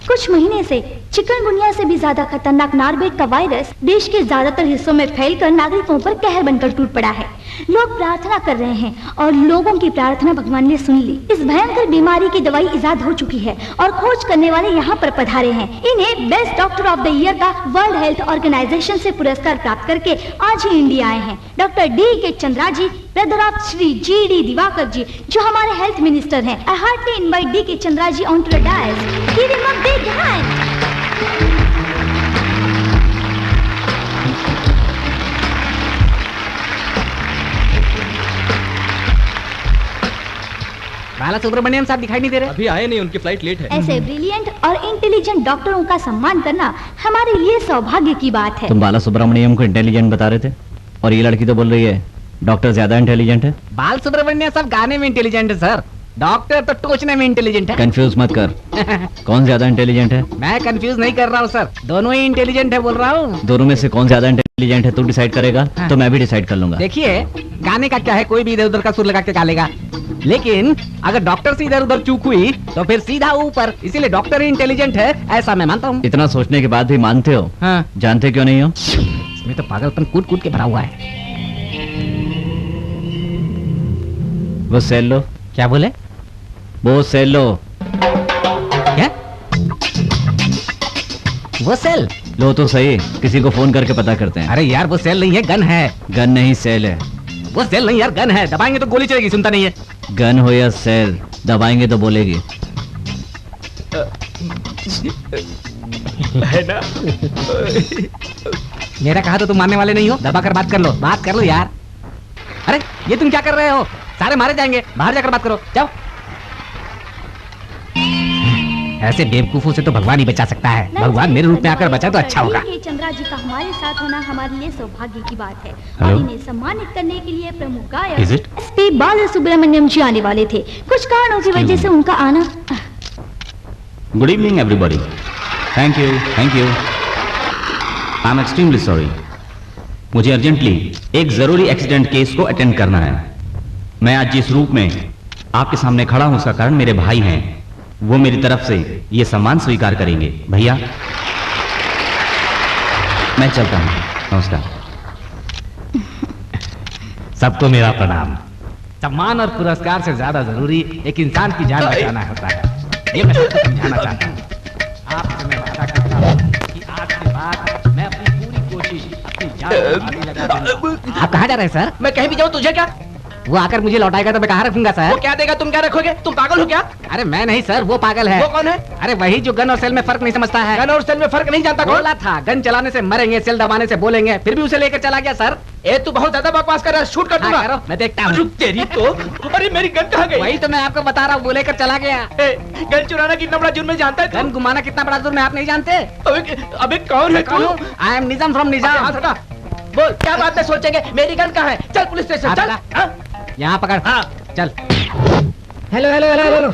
कुछ महीने से चिकनगुनिया से भी ज्यादा खतरनाक नार्वेट का वायरस देश के ज्यादातर हिस्सों में फैलकर नागरिकों पर कहर बनकर टूट पड़ा है। लोग प्रार्थना कर रहे हैं और लोगों की प्रार्थना भगवान ने सुन ली। इस भयंकर बीमारी की दवाई इजाद हो चुकी है और खोज करने वाले यहाँ पर पधारे हैं। इन्हें best doctor of the year का वर्ल्ड हेल्थ ऑर्गेनाइजेशन से पुरस्कार प्राप्त करके आज ही इंडिया आए हैं। Doctor D.K. Chandra ji, brother of Shri G.D. Diwakar ji, जो हमारे हेल्थ मिनिस्टर हैं। I heartly invite D.K. Chandra ji on to the dais. Give him a big hand. Balasubramanyam साहब दिखाई नहीं दे रहे। अभी आए नहीं, उनकी फ्लाइट लेट है। ऐसे ब्रिलियंट और इंटेलिजेंट डॉक्टरों का सम्मान करना हमारे लिए सौभाग्य की बात है। तुम बालासुब्रमण्यम को इंटेलिजेंट बता रहे थे और ये लड़की तो बोल रही है डॉक्टर ज्यादा इंटेलिजेंट है। बालासुब्रमण्यम साहब गाने में इंटेलिजेंट है सर, डॉक्टर तो टोचने में इंटेलिजेंट है। कंफ्यूज मत कर। कौन ज्यादा इंटेलिजेंट है? मैं कंफ्यूज नहीं कर रहा हूँ सर, दोनों ही इंटेलिजेंट है बोल रहा हूँ। दोनों में से कौन ज्यादा इंटेलिजेंट है तू डिसाइड करेगा। तो मैं भी डिसाइड कर लूंगा। देखिए गाने का क्या है, कोई भी इधर उधर का सुर लगा के गा लेगा। लेकिन अगर डॉक्टर से इधर उधर चूक हुई तो फिर सीधा ऊपर, इसीलिए डॉक्टर ही इंटेलिजेंट है, ऐसा मैं मानता हूँ। इतना सोचने के बाद भी मानते हो? हाँ। जानते क्यों नहीं हो? इसमें तो पागलपन कूट कूट के भरा हुआ है। वो सेल लो। क्या बोले? वो सेल लो। क्या? वो सेल? लो तो सही, किसी को फोन करके पता करते हैं। अरे यार वो सेल नहीं है, गन है। गन नहीं सेल है। वो सेल नहीं यार, गन है, दबाएंगे तो गोली चलेगी, सुनता नहीं है। गन हो या सेल, दबाएंगे तो बोलेगी। है ना? मेरा कहा तो तुम मानने वाले नहीं हो, दबा कर बात कर लो यार। अरे ये तुम क्या कर रहे हो? सारे मारे जाएंगे, बाहर जाकर बात करो, जाओ। ऐसे बेवकूफों से तो भगवान ही बचा सकता है। भगवान मेरे रूप में आकर बचा तो अच्छा होगा। चंद्रा जी का हमारे साथ होना हमारे लिए सौभाग्य की बात है। Hello? और इन्हें सम्मानित करने के लिए प्रमुख गायक Is it? एसपी बालसुब्रमण्यम जी आने वाले थे। कुछ कारणों की वजह से उनका आना। Good evening everybody. Thank you, thank you. I am extremely sorry. मुझे अर्जेंटली एक जरूरी एक्सीडेंट केस को अटेंड करना है। मैं आज जिस रूप में आपके सामने खड़ा हूं उसका कारण मेरे भाई हैं। वो मेरी तरफ से ये सम्मान स्वीकार करेंगे। भैया मैं चलता हूं, नमस्कार। सबको मेरा प्रणाम। सम्मान और पुरस्कार से ज्यादा जरूरी एक इंसान की जान बचाना होता है, ये मैं सबको समझाना चाहता हूँ। आपसे मैं वादा करता हूँ कि आज के बाद मैं अपनी पूरी कोशिश अपनी जान लगा दूंगा। आप कहाँ जा रहे हैं सर? मैं कहीं भी जाऊँ तुझे क्या? वो आकर मुझे लौटाएगा तो मैं कहाँ रखूंगा सर? वो क्या देगा, तुम क्या रखोगे? तुम पागल हो क्या? अरे मैं नहीं सर, वो पागल है। वो कौन है? अरे वही जो गन और सेल में फर्क नहीं समझता है। गन और सेल में फर्क नहीं जानता कौन? बोला था गन चलाने से मरेंगे, सेल दबाने से बोलेंगे, फिर भी उसे लेकर चला गया सर। ए तू बहुत ज्यादा बकवास कर रहा है, शूट कर दूंगा। करो, मैं देखता हूँ। रुक तेरी तो। अरे मेरी गन कहाँ गई? वही तो मैं आपको बता रहा हूँ, वो लेकर चला गया। गन चुराना कितना बड़ा जुर्म है जानता है? गन घुमाना कितना बड़ा जुर्म है आप नहीं जानते? अबे कौन है तू? आई एम निजाम फ्रॉम निजाम। बोल क्या बात है, सोचेंगे। मेरी गन कहाँ है? चल पुलिस स्टेशन चल। यहाँ पकड़। हाँ चल। हेलो हेलो हेलो हेलो,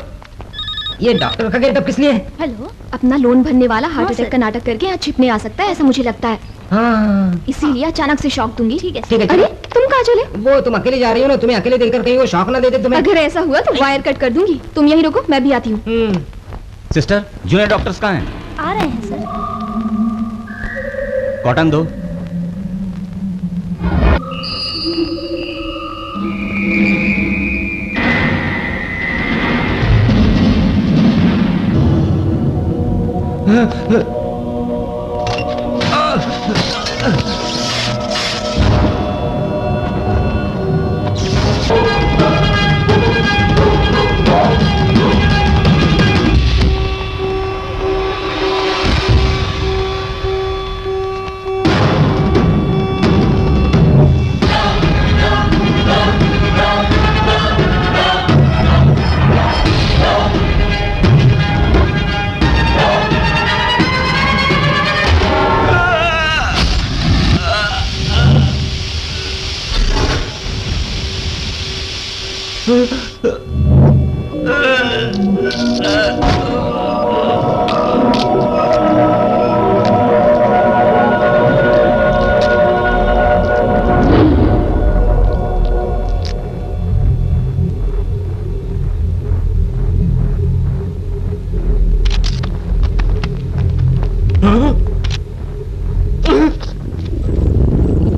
ये डॉक्टर का गेटअप किस लिए है? हेलो, अपना लोन भरने वाला हार्ट अटैक का नाटक करके यहाँ छिपने आ सकता है, ऐसा मुझे लगता है। हाँ इसीलिए अचानक से शॉक दूंगी। ठीक है। ठीक है, अरे तुम कहाँ चले? वो तुम अकेले जा रही हो ना, तुम्हें अकेले देखकर कहीं वो शॉक ना दे दे तुम्हें। अगर ऐसा हुआ तो वायर कट कर दूंगी। तुम यहीं रुको, मैं भी आती हूँ। सिस्टर, जूनियर डॉक्टर्स कहाँ हैं? आ रहे हैं सर। कॉटन दो।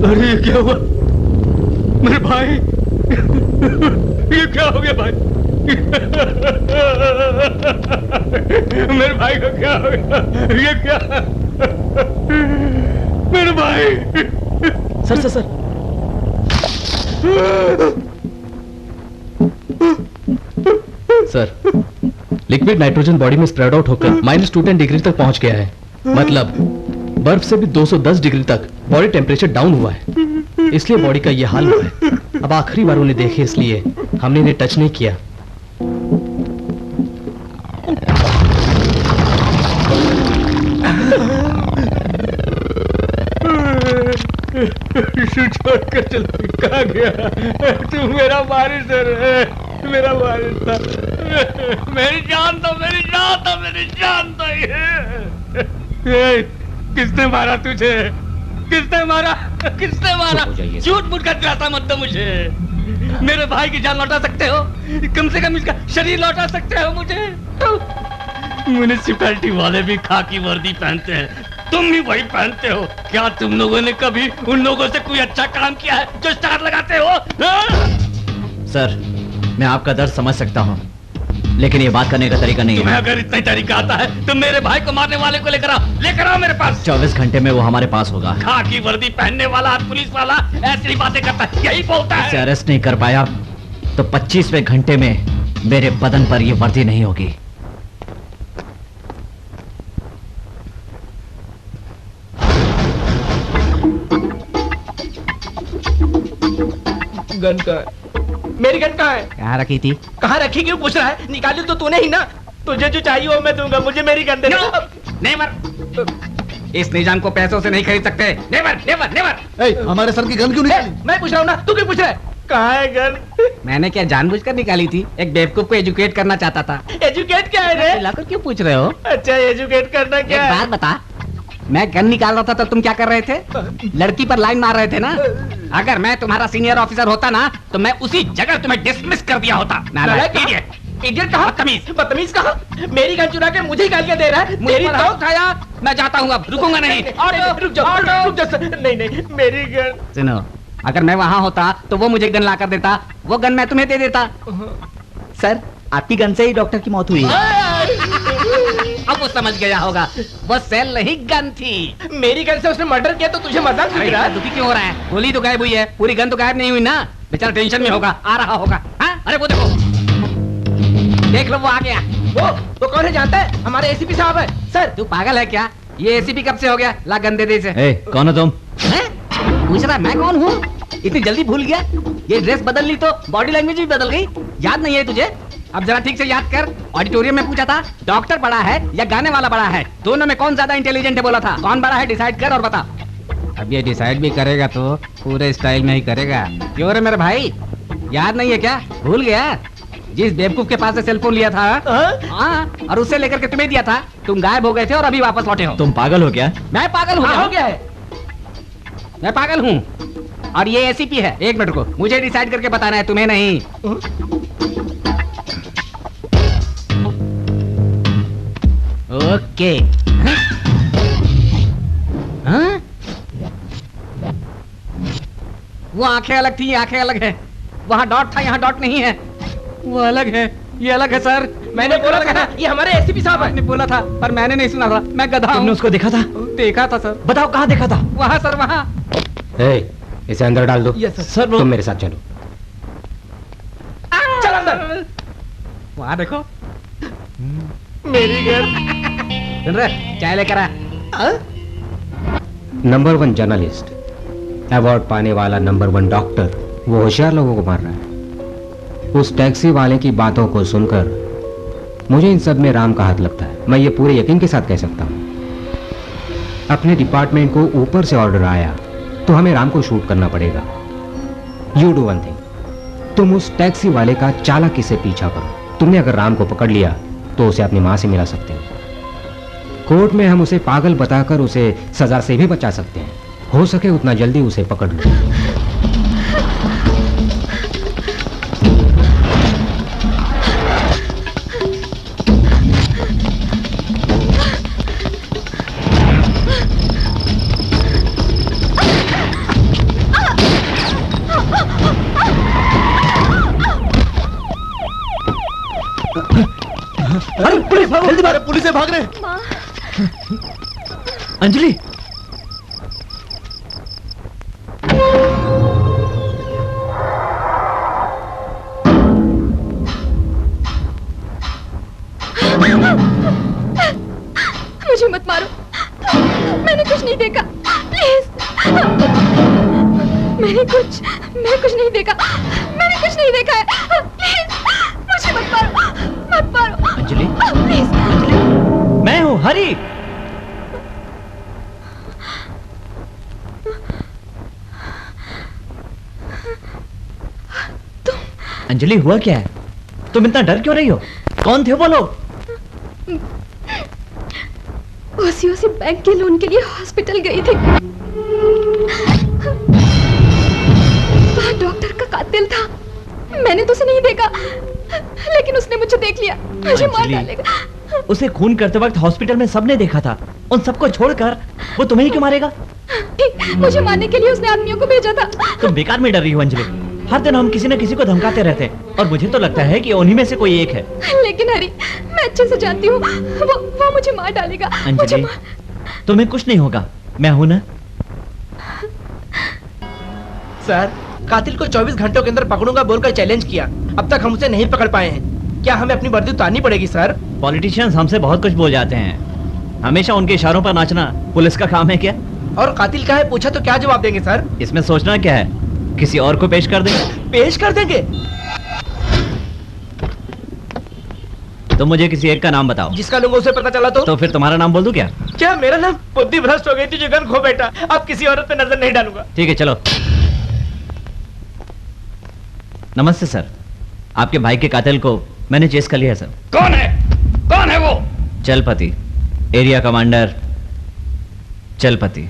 अरे ये क्या हुआ मेरे भाई? ये क्या हो गया भाई? मेरे भाई को क्या हो गया? ये क्या? मेरे भाई! Sir sir sir, sir liquid nitrogen body में स्प्रेड आउट होकर -210 डिग्री तक पहुंच गया है। मतलब बर्फ से भी 210 डिग्री तक बॉडी टेम्परेचर डाउन हुआ है, इसलिए बॉडी का यह हाल हुआ है। अब आखिरी बार उन्हें देखे इसलिए हमने इन्हें टच नहीं किया। छोड़ कर चल, कहाँ गया? तू मेरा वारिस है, मेरा वारिस था। मेरी जान तो, मेरी जान तो, मेरी जान तो ये। किसने मारा तुझे? किसने मारा? किसने मारा? झूठ मूठ का दिलासा मत दो मुझे। मेरे भाई की जान लौटा सकते हो? कम से कम इसका शरीर लौटा सकते हो मुझे? म्युनिसिपैलिटी वाले भी खाकी वर्दी पहनते हैं, तुम भी वही पहनते हो। क्या तुम लोगों ने कभी उन लोगों से कोई अच्छा काम किया है जो स्टार लगाते हो? सर, मैं आपका दर्द समझ सकता हूँ, लेकिन ये बात करने का तरीका नहीं तुम्हें है। अगर इतना ही तरीका आता है तो मेरे भाई को मारने वाले को लेकर आओ मेरे पास। 24 घंटे में वो हमारे पास होगा। खाकी वर्दी पहनने वाला पुलिस वाला ऐसी बातें करता है, यही बोलता इसे है। अरेस्ट नहीं कर पाया तो 25वें घंटे में मेरे बदन पर ये वर्दी नहीं होगी। गन का है। मेरी गन कहाँ है? कहाँ रखी थी? कहाँ रखी क्यों पूछ रहा है? निकाली तो तूने ही ना। तुझे जो चाहिए वो मैं दूंगा, मुझे मेरी गन दे। नेवर। इस निजाम को पैसों से नहीं खरीद सकते। Never never never. हमारे सर की गन क्यों निकाली? मैं पूछ रहा हूँ ना, तू क्यों पूछ रहा है? कहाँ है गन? मैंने क्या जानबूझकर निकाली थी? एक बेवकूफ को एजुकेट करना चाहता था। एजुकेट क्या है रे? चिल्लाकर क्यों पूछ रहे हो? अच्छा, एजुकेट करना क्या एक है? बात बता, मैं गन निकाल रहा था तो तुम क्या कर रहे थे? लड़की पर लाइन मार रहे थे ना? अगर मैं तुम्हारा सीनियर ऑफिसर होता ना तो मैं उसी जगह तुम्हें डिसमिस कर दिया होता। नालायक इडियट। इडियट कहाँ? बदतमीज। बदतमीज कहाँ? मेरी गन चुरा के मुझे ही गालियाँ दे रहा है। मेरी तो उठाया, मैं जाता हूँ, अब रुकूंगा नहीं। रुक जाओ सर। नहीं नहीं, मेरी गन। सुनो, अगर मैं वहाँ होता तो वो मुझे गन ला कर देता, वो गन मैं तुम्हें दे देता। सर, आपकी गन से ही डॉक्टर की मौत हुई है। अब वो समझ गया होगा, वो सेल नहीं गन थी। मेरी गन से उसने मर्डर किया तो तुझे मजाक लग रहा है? दुखी क्यों हो रहा है? गोली तो गायब हुई है, पूरी गन तो गायब नहीं हुई ना। बेचारा टेंशन में होगा, आ रहा होगा। हाँ? अरे वो देखो, देख लो वो आ गया। वो कौन है जानता है? हमारे एसीपी साहब है। सर, तू पागल है क्या? ये एसीपी कब से हो गया? ला गन दे दे इसे। ए, कौन हो तुम? पूछ रहा मैं कौन हूँ? इतनी जल्दी भूल गया? ये ड्रेस बदल ली तो बॉडी लैंग्वेज भी बदल गई। याद नहीं है तुझे? अब जरा ठीक से याद कर। ऑडिटोरियम में पूछा था, डॉक्टर बड़ा है या गाने वाला बड़ा है? दोनों में कौन ज्यादा इंटेलिजेंट है बोला था? कौन बड़ा है डिसाइड कर और बता। अब ये डिसाइड भी करेगा तो पूरे स्टाइल में ही करेगा। क्यों रे मेरे भाई, याद नहीं है क्या? भूल गया? जिस बेवकूफ के पास से सेलफोन लिया था, हाँ, और उससे लेकर के तुम्हें दिया था, तुम गायब हो गए थे और अभी वापस लौटे हो। तुम पागल हो क्या? मैं पागल हूँ? हो गया है। मैं पागल हूँ और ये एसीपी है। एक मिनट को, मुझे डिसाइड करके बताना है, तुम्हें नहीं। ओके। हाँ? वो आंखें अलग थी, आंखें अलग है। वहाँ डॉट था, यहाँ डॉट नहीं है। वो अलग है, ये अलग है सर। मैंने बोला था ना, ये हमारे एसीपी साहब है। आपने बोला था पर मैंने नहीं सुना था, मैं गधा हूँ। तुमने उसको देखा था? देखा था सर। बताओ कहाँ देखा था? वहाँ सर, वहाँ। इसे अंदर डाल दो। यस सर, वो तुम मेरे साथ चलो। चल अंदर। वहाँ देखो, मेरी गन। सुन रहे, चाय लेकर आ। नंबर 1 जर्नलिस्ट, अवार्ड पाने वाला नंबर 1 डॉक्टर, वो होशियार लोगों को मार रहा है। उस टैक्सी वाले की बातों को सुनकर मुझे इन सब में राम का हाथ लगता है। मैं ये पूरे यकीन के साथ कह सकता हूँ। अपने डिपार्टमेंट को ऊपर से ऑर्डर आया तो हमें राम को शूट करना पड़ेगा। यू डू वन थिंग, तुम उस टैक्सी वाले का चालाकी से पीछा करो। तुमने अगर राम को पकड़ लिया तो उसे अपनी मां से मिला सकते हो। कोर्ट में हम उसे पागल बताकर उसे सजा से भी बचा सकते हैं। हो सके उतना जल्दी उसे पकड़ लो। अरे पुलिस भागो, जल्दी भागो, पुलिस से भाग रहे। अंजलि, मुझे मत मारो, मैंने कुछ नहीं देखा, प्लीज। मैंने कुछ नहीं देखा, मैंने कुछ नहीं देखा है, प्लीज मुझे मत मारो, मत मारो। अंजलि, प्लीज। अंजलि, मैं हूँ हरी। अंजलि, हुआ क्या है? तुम इतना डर क्यों रही हो? कौन थे वो लोग? ओसी बैंक के लोन के लिए हॉस्पिटल गई थी। वहाँ डॉक्टर का कातिल था। मैंने तो उसे नहीं देखा, लेकिन उसने मुझे देख लिया, मुझे मार अंजलि, डालेगा। उसे खून करते वक्त हॉस्पिटल में सबने देखा था। उन सबको छोड़कर वो तुम्हें ही क्यों मारेगा? मुझे मारने के लिए उसने आदमियों को भेजा था। तुम बेकार में डर रही हो अंजलि। हर दिन हम किसी न किसी को धमकाते रहते हैं और मुझे तो लगता है कि उन्हीं में से कोई एक है। लेकिन हरी, मैं अच्छे से जानती हूँ वो मुझे मार डालेगा। अंजलि, तुम्हें कुछ नहीं होगा, मैं हूं ना। सर, कातिल को 24 घंटों के अंदर पकड़ूंगा बोलकर चैलेंज किया। अब तक हम उसे नहीं पकड़ पाए हैं। क्या हमें अपनी वर्दी उतारनी पड़ेगी सर? पॉलिटिशियंस हमसे बहुत कुछ बोल जाते हैं। हमेशा उनके इशारों पर नाचना पुलिस का काम है क्या? और कातिल का है पूछा तो क्या जवाब देंगे सर? इसमें सोचना क्या है, किसी और को पेश कर देंगे। पेश कर देंगे? तो मुझे किसी एक का नाम बताओ। जिसका लूंगा उसे पता चला तो फिर तुम्हारा नाम बोल दूं क्या? क्या मेरा नाम? बुद्धि भ्रष्ट हो गई थी जुगन खो बेटा। अब किसी औरत पे नजर नहीं डालूंगा। ठीक है, चलो। नमस्ते सर, आपके भाई के कातिल को मैंने चेस कर लिया सर। कौन है? कौन है वो? Chalapati, area commander Chalapati.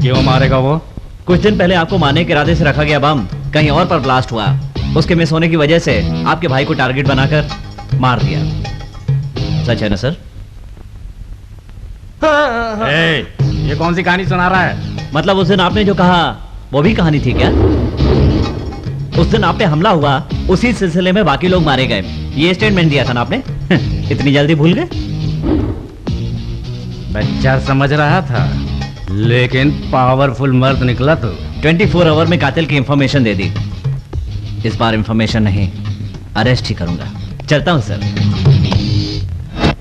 क्यों मारेगा वो? कुछ दिन पहले आपको मारने के इरादे से रखा गया बम कहीं और पर ब्लास्ट हुआ। उसके मिस होने की वजह से आपके भाई को टारगेट बनाकर मार दिया। सच है ना सर? ये कौन सी कहानी सुना रहा है? मतलब उस दिन आपने जो कहा वो भी कहानी थी क्या? उस दिन आप पे हमला हुआ, उसी सिलसिले में बाकी लोग मारे गए, ये स्टेटमेंट दिया था ना आपने। इतनी जल्दी भूल गए? बच्चा समझ रहा था, लेकिन पावरफुल मर्द निकला तो 24 आवर में कातिल की इंफॉर्मेशन दे दी। इस बार इंफॉर्मेशन नहीं, अरेस्ट ही करूंगा। चलता हूं सर।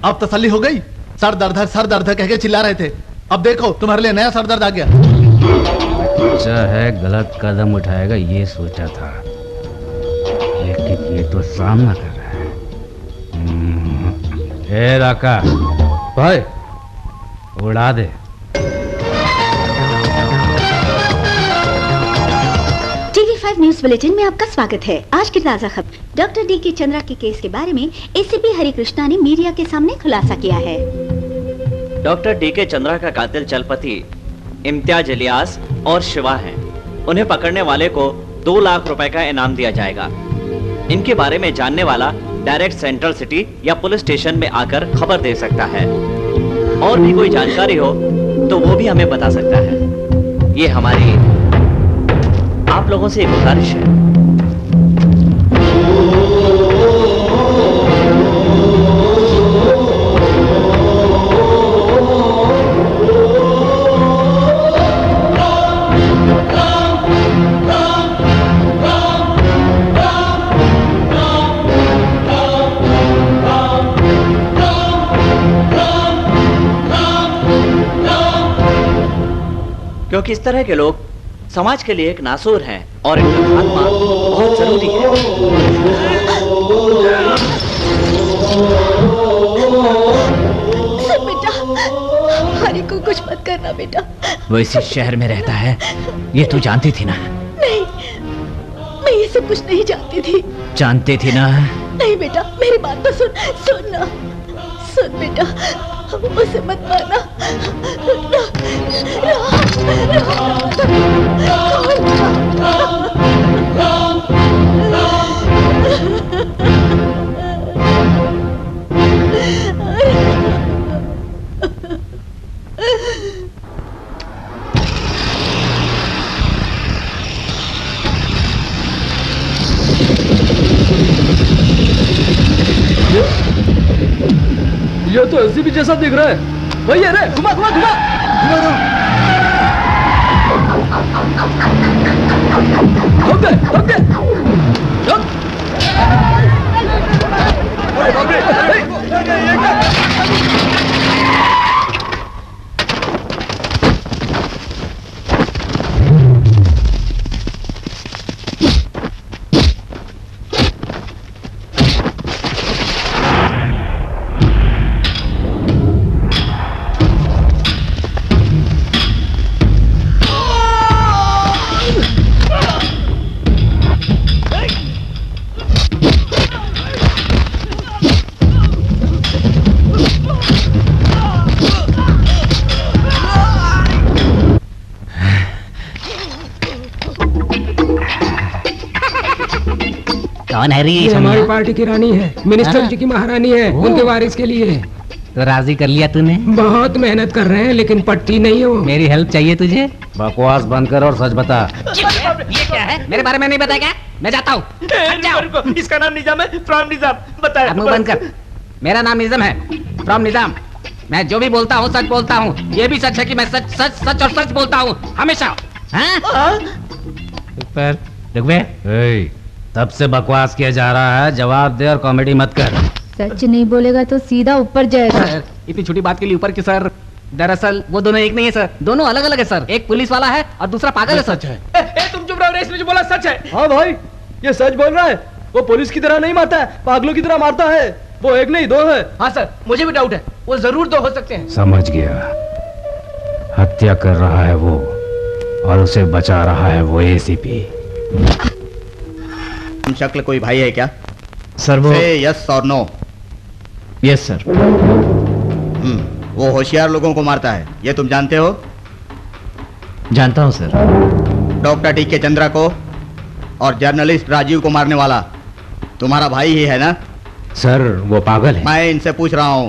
अब तसल्ली हो गई? सर दर्द कह के चिल्ला रहे थे, अब देखो तुम्हारे लिए नया सर दर्द आ गया। चाहे गलत कदम उठाएगा ये सोचा था, लेकिन ये तो सामना कर रहा है। ए राका भाई, उड़ा दे। TV5 न्यूज बुलेटिन में आपका स्वागत है। आज की ताजा खबर, डॉक्टर D.K. चंद्रा के केस के बारे में एसीपी हरि कृष्णा ने मीडिया के सामने खुलासा किया है। Doctor D.K. चंद्रा का कातिल चलपति इम्तियाज इलियास और शिवा हैं। उन्हें पकड़ने वाले को 2 लाख रुपए का इनाम दिया जाएगा। इनके बारे में जानने वाला डायरेक्ट सेंट्रल सिटी या पुलिस स्टेशन में आकर खबर दे सकता है। और भी कोई जानकारी हो तो वो भी हमें बता सकता है। ये हमारी आप लोगों से एक गुजारिश है। क्योंकि इस तरह के लोग समाज के लिए एक नासूर हैं और इनका खात्मा बहुत जरूरी है। बेटा, हरी को कुछ मत करना बेटा। वो इसी शहर में रहता है, ये तू जानती थी ना? नहीं, मैं ये सब कुछ नहीं जानती थी। जानती थी ना? नहीं बेटा, मेरी बात तो सुन ना। सुन बेटा, उसे मत मारना। ये तो एलसीबी जैसा दिख रहा है। वही है रे, घुमा घुमा घुमा घुमा। रुक दे, रुक दे, रुक। अरे बाप रे, कौन है रे ये हमारी पार्टी की रानी है, मिनिस्टर जी की महारानी है, उनके वारिस के लिए। तो राजी कर लिया तूने? बहुत मेहनत कर रहे हैं लेकिन पटती नहीं है वो। मेरी हेल्प चाहिए तुझे? बकवास बंद कर और सच बता। ये क्या है? मेरे बारे में नहीं बताया क्या? मैं जाता हूँ। इसका नाम निजाम है, फ्रॉम निजाम। बताया। मुंह बंद कर। मेरा नाम निजाम है, फ्रॉम निजाम। मैं जो भी बोलता हूँ सच बोलता हूँ। ये भी सच है कि मैं सच सच सच और सच बोलता हूँ हमेशा। सबसे बकवास किया जा रहा है, जवाब दे और कॉमेडी मत कर। सच नहीं बोलेगा तो सीधा ऊपर जाएगा। इतनी छोटी बात के लिए ऊपर की सर? दरअसल वो दोनों एक नहीं है सर, दोनों अलग अलग है सर। एक पुलिस वाला है और दूसरा पागल है। सच है। तुम चुप रहो, इसने जो बोला सच है। हाँ भाई, ये सच बोल रहा है। वो पुलिस की तरह नहीं मारता है, पागलों की तरह मारता है। वो एक नहीं दो है। हाँ सर, मुझे भी डाउट है, वो जरूर दो हो सकते हैं। समझ गया, हत्या कर रहा है वो और उसे बचा रहा है वो एसीपी। शक्ल कोई भाई है क्या? सर वो यस और नो। Yes sir. वो होशियार लोगों को मारता है, ये तुम जानते हो? जानता हूं सर। Doctor TK. चंद्रा को और जर्नलिस्ट राजीव को मारने वाला तुम्हारा भाई ही है ना? सर वो पागल है। मैं इनसे पूछ रहा हूं,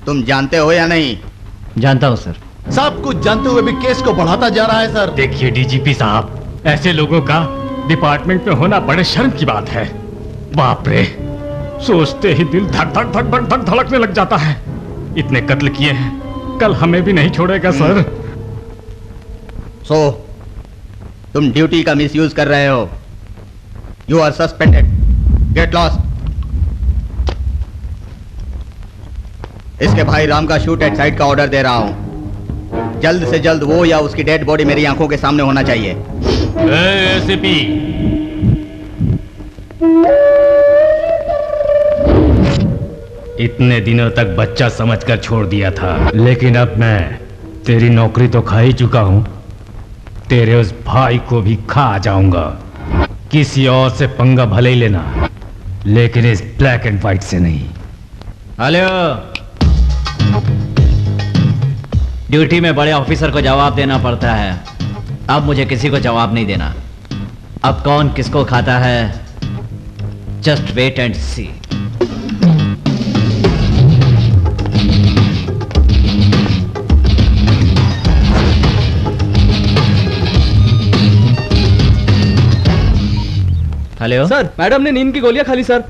तुम जानते हो या नहीं? जानता हूं सर। सब कुछ जानते हुए भी केस को बढ़ाता जा रहा है सर। देखिए डीजीपी साहब, ऐसे लोगों का डिपार्टमेंट में होना बड़े शर्म की बात है। बाप रे, सोचते ही दिल धक धक धक धक धक धड़कने लग जाता है। इतने कत्ल किए हैं, कल हमें भी नहीं छोड़ेगा सर। तुम ड्यूटी का मिसयूज कर रहे हो। You are suspended, get lost. इसके भाई राम का शूट एट साइड का ऑर्डर दे रहा हूं। जल्द से जल्द वो या उसकी डेड बॉडी मेरी आंखों के सामने होना चाहिए। एसीपी, इतने दिनों तक बच्चा समझकर छोड़ दिया था, लेकिन अब मैं तेरी नौकरी तो खा ही चुका हूं, तेरे उस भाई को भी खा जाऊंगा। किसी और से पंगा भले ही लेना, लेकिन इस ब्लैक एंड व्हाइट से नहीं। हेलो, ड्यूटी में बड़े ऑफिसर को जवाब देना पड़ता है। अब मुझे किसी को जवाब नहीं देना। अब कौन किसको खाता है, just wait and see. Hello sir, madam ने नींद की गोलियां खा ली सर।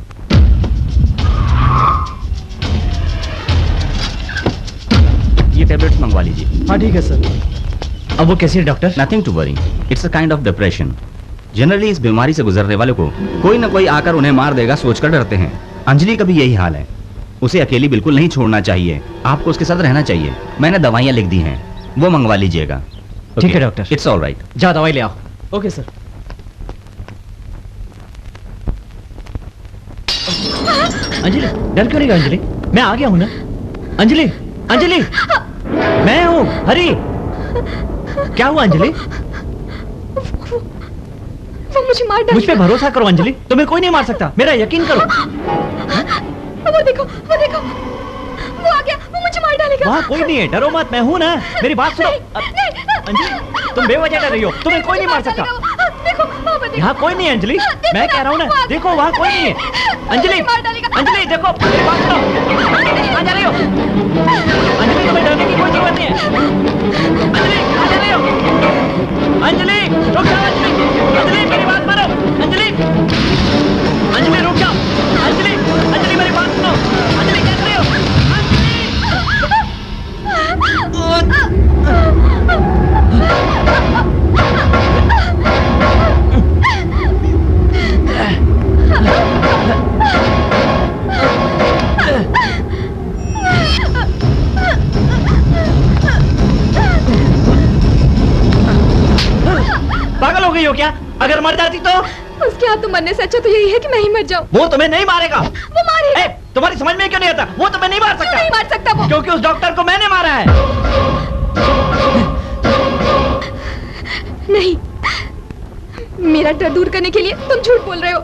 ये टेबलेट्स मंगवा लीजिए। हाँ ठीक है सर। अब वो कैसी है doctor? Nothing to worry, it's a kind of depression. Generally इस बीमारी से गुजरने वाले को कोई ना कोई आकर उन्हें मार देगा सोचकर डरते हैं। अंजलि का भी यही हाल है। उसे अकेली बिल्कुल नहीं छोड़ना चाहिए, आपको उसके साथ रहना चाहिए। मैंने दवाइयाँ लिख दी हैं, वो मंगवा लीजिएगा। ठीक है डॉक्टर। It's all right. जा दवाई ले आओ। Okay sir. अंजलि, डर क्यों नहीं गया अंजलि? मैं आ गया हूं ना। अंजलि, अंजलि, मैं हूं हरी। क्या हुआ अंजलि? वो मुझे मार डालेगा। मुझ पे भरोसा करो अंजलि, तुम्हें कोई नहीं मार सकता, मेरा यकीन करो। वो देखो, वो देखो, वो आ गया, वो मुझे मार डालेगा। वहाँ कोई नहीं है, डरो मत, मैं हूं ना। मेरी बात सुनो। अंजलि, तुम बेवजह डर रही हो, तुम्हें कोई नहीं मार सकता। यहाँ कोई नहीं है अंजलि, मैं कह रहा हूँ ना, देखो वहाँ कोई नहीं है। अंजलि, अंजलि देखो, मेरी बात सुनो। कहाँ जा रही हो? अंजलि, तुम्हें डरने की कोई जरूरत नहीं है। अंजलि, कहाँ जा रही हो? अंजलि, रुक जाओ अंजलि। अंजलि, मेरी बात मानो। अंजलि, अंजलि रुक जाओ। अंजलि, अंजलि मेरी बात सुनो। अंजलि क्या कर रही हो? पागल हो गई हो क्या? अगर मर जाती तो? उसके हाथ तो मरने से अच्छा तो यही है कि मैं ही मर जाऊं। वो तुम्हें नहीं मारेगा। वो मारेगा। तुम्हारी समझ में क्यों नहीं आता? वो तुम्हें नहीं मार सकता। नहीं मार सकता वो। क्योंकि उस डॉक्टर को मैंने मारा है। नहीं, मेरा डर दूर करने के लिए तुम झूठ बोल रहे हो।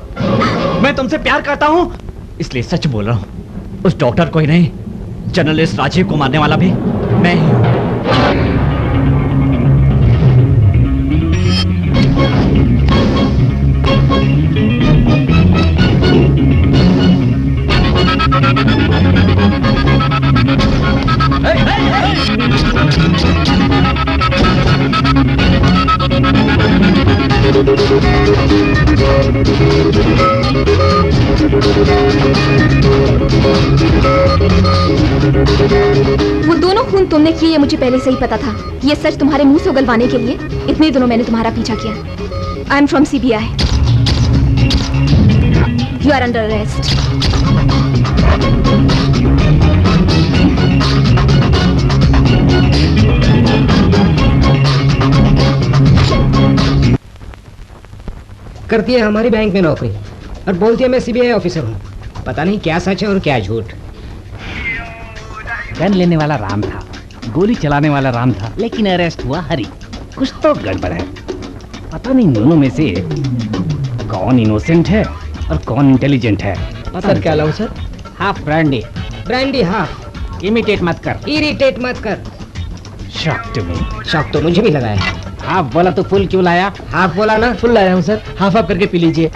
मैं तुमसे प्यार करता हूँ, इसलिए सच बोल रहा हूँ। उस डॉक्टर को ही नहीं, जर्नलिस्ट राजीव को मारने वाला भी मैं ही हूँ। वो दोनों खून तुमने किए ये मुझे पहले से ही पता था। ये सच तुम्हारे मुंह से उगलवाने के लिए इतने दिनों मैंने तुम्हारा पीछा किया। I am from CBI। You are under arrest. करती है हमारी बैंक में नौकरी और बोलती है मैं CBI ऑफिसर हूँ। पता नहीं क्या सच है और क्या झूठ। गन लेने वाला राम था, गोली चलाने वाला राम था, लेकिन अरेस्ट हुआ हरी। कुछ तो गड़बड़ है। पता नहीं दोनों में से कौन इनोसेंट है और कौन इंटेलिजेंट है। सर क्या लाऊं sir? Half brandy. Brandy half. Imitate मत कर। इरिटेट मत कर। Shock to me. शॉक तो मुझे भी लगा है। हाफ बोला तो फुल क्यों लाया? हाफ बोला ना? फुल लाया हूँ सर। हाफ आप करके पी लीजिए।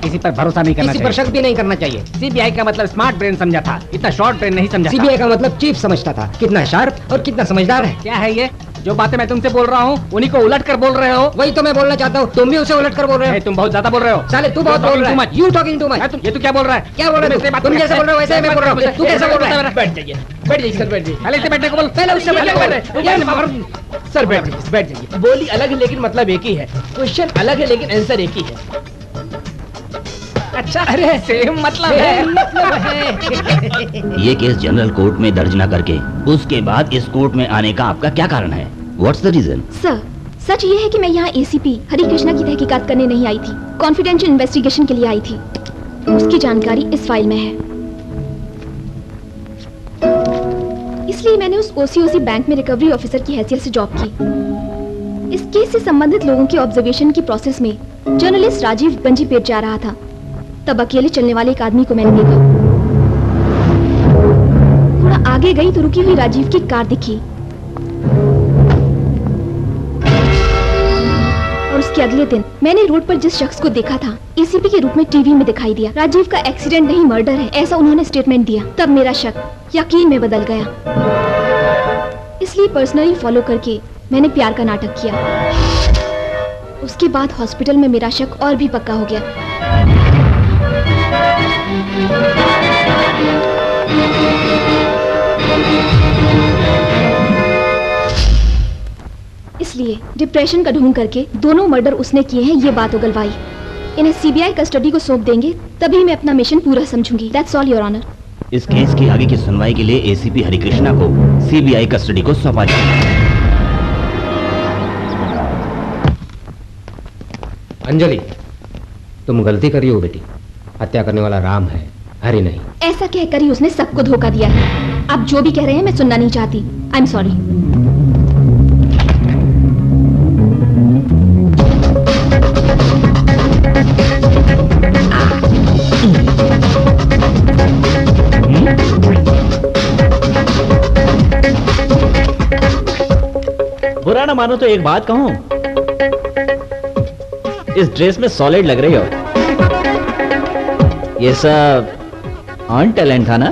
किसी पर भरोसा नहीं करना किसी चाहिए। पर शक भी नहीं करना चाहिए। CBI का मतलब स्मार्ट ब्रेन समझा था, इतना शॉर्ट ब्रेन नहीं समझा। CBI का मतलब चीफ समझता था। कितना शार्प और कितना समझदार है। क्या है ये? जो बातें मैं तुमसे बोल रहा हूँ उन्हीं को उलट कर बोल रहे हो। वही तो मैं बोलना चाहता हूँ। तुम भी उसे उलट कर बोल रहे हो। तुम बहुत ज्यादा बोल रहे हो। साले तू बहुत बोल रहा है। You talking too much. ये तू क्या बोल रहा है? क्या बोल रहा है? तुम जैसे बोल रहे हो वैसे मैं बोल रहा हूँ। तू कैसे बोल रहा है? बैठ जाइए, बैठ जाइए सर, बैठ जाइए। पहले से बैठने को बोल। पहले उससे बैठने को बोल। सर बैठ जाइए, बैठ जाइए। बोली अलग है लेकिन मतलब एक ही है। क्वेश्चन अलग है लेकिन आंसर एक ही है। अच्छा, अरे सेम मतलब है। ये केस जनरल कोर्ट में दर्ज न करके उसके बाद इस कोर्ट में आने का आपका क्या कारण है? What's the reason? सर, सच ये है कि मैं यहाँ ACP हरी कृष्णा की तहकीकात करने नहीं आई थी। कॉन्फिडेंशियल इन्वेस्टिगेशन के लिए आई थी। उसकी जानकारी इस फाइल में है। इसलिए मैंने उस OCOC बैंक में रिकवरी ऑफिसर की हैसियत से जॉब की। इस केस से संबंधित लोगों के ऑब्जर्वेशन की प्रोसेस में जर्नलिस्ट राजीव गंजीपेट जा रहा था। तब अकेले चलने वाले एक आदमी को मैंने देखा। थोड़ा आगे गई तो रुकी हुई राजीव की कार दिखी और उसके अगले दिन मैंने रोड पर जिस शख्स को देखा था ACP के रूप में टीवी में दिखाई दिया। राजीव का एक्सीडेंट नहीं मर्डर है, ऐसा उन्होंने स्टेटमेंट दिया। तब मेरा शक यकीन में बदल गया। इसलिए पर्सनली फॉलो करके मैंने प्यार का नाटक किया। उसके बाद हॉस्पिटल में मेरा शक और भी पक्का हो गया। इसलिए डिप्रेशन का ढूंढ करके दोनों मर्डर उसने किए हैं ये बात उगलवाई। इन्हें CBI कस्टडी को सौंप देंगे तभी मैं अपना मिशन पूरा समझूंगी। That's all your honour. इस केस की आगे की सुनवाई के लिए ACP हरिकृष्णा को CBI कस्टडी को सौंपा जाए। अंजलि, तुम गलती करी हो बेटी। हत्या करने वाला राम है, हरी नहीं। ऐसा कहकर ही उसने सबको धोखा दिया है। आप जो भी कह रहे हैं मैं सुनना नहीं चाहती। I am sorry. बुरा ना मानो तो एक बात कहूं, इस ड्रेस में सॉलिड लग रही हो। ये सब ऑन टैलेंट था ना?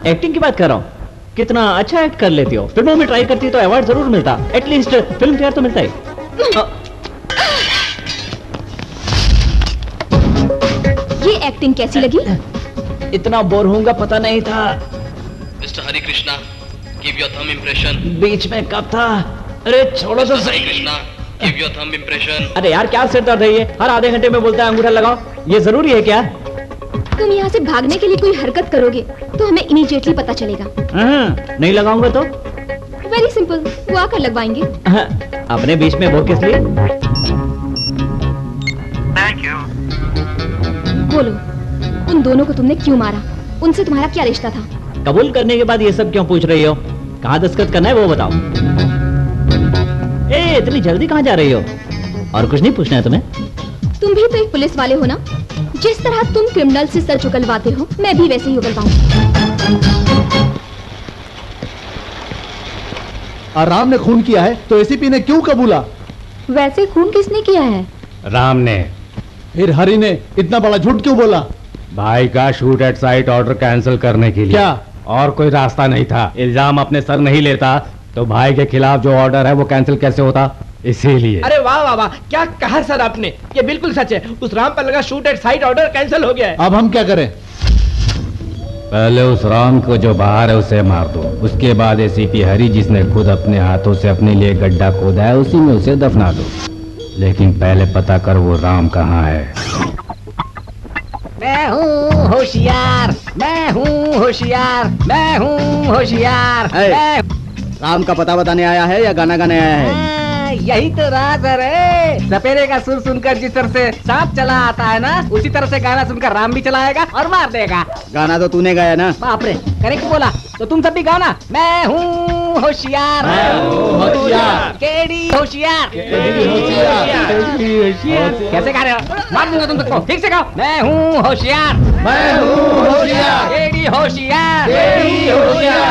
एक्टिंग की बात कर रहा हूँ। कितना अच्छा एक्ट कर लेती हो। फिल्मों में ट्राई करती तो अवार्ड जरूर मिलता। एटलीस्ट फिल्म फेयर तो मिलता ही। ये एक्टिंग कैसी लगी? इतना बोर होऊंगा पता नहीं था। Mister Hari Krishna, give your thumb impression. बीच में कब था? अरे छोड़ो तो सही। Krishna, give your thumb impression. अरे यार क्या सिर दर्द है ये? हर आधे घंटे में बोलता है अंगूठा लगाओ। ये जरूरी है क्या? तुम यहाँ से भागने के लिए कोई हरकत करोगे तो हमें इमीडिएटली पता चलेगा। नहीं लगाऊंगा तो? वेरी सिंपल, वो आकर लगवाएंगे। अपने बीच में वो किस लिए? बोलो, उन दोनों को तुमने क्यों मारा? उनसे तुम्हारा क्या रिश्ता था? कबूल करने के बाद ये सब क्यों पूछ रही हो? कहाँ दस्तखत करना है वो बताओ। इतनी जल्दी कहाँ जा रही हो? और कुछ नहीं पूछना है तुम्हें? तुम भी तो एक पुलिस वाले हो ना? जिस तरह तुम क्रिमिनल से सच उगलवाते हो मैं भी वैसे ही उगलवाऊं। राम ने खून किया है तो ACP ने क्यों कबूला? वैसे खून किसने किया है? राम ने। फिर हरि ने इतना बड़ा झूठ क्यों बोला? भाई का shoot eight site order cancel करने के लिए। क्या और कोई रास्ता नहीं था? इल्जाम अपने सर नहीं लेता तो भाई के खिलाफ जो ऑर्डर है वो कैंसिल कैसे होता? इसीलिए। अरे वाह वाह वाह, क्या कहा सर आपने, ये बिल्कुल सच है। उस राम पर लगा shoot at site order cancel हो गया है। अब हम क्या करें? पहले उस राम को जो बाहर है उसे मार दो, उसके बाद एसीपी हरी जिसने खुद अपने हाथों से अपने लिए गड्ढा खोदा है उसी में उसे दफना दो। लेकिन पहले पता कर वो राम कहाँ है। मैं हूँ होशियार, मैं हूँ होशियार, मैं हूँ होशियार। राम का पता बताने आया है या गाना गाने आया है? यही तो राज है। सपेरे का सुर सुनकर जिस तरह से सांप चला आता है ना, उसी तरह से गाना सुनकर राम भी चलाएगा और मार देगा। गाना तो तूने गाया ना? बाप रे, करेक्ट बोला। तो तुम सब भी गाना, मैं हूँ होशियार, केडी होशियार। कैसे गा रहे हो? मार दूंगा तुम सबको। ठीक से गाओ, मैं हूँ होशियार, मैं हूँ होशियार, केडी होशियार,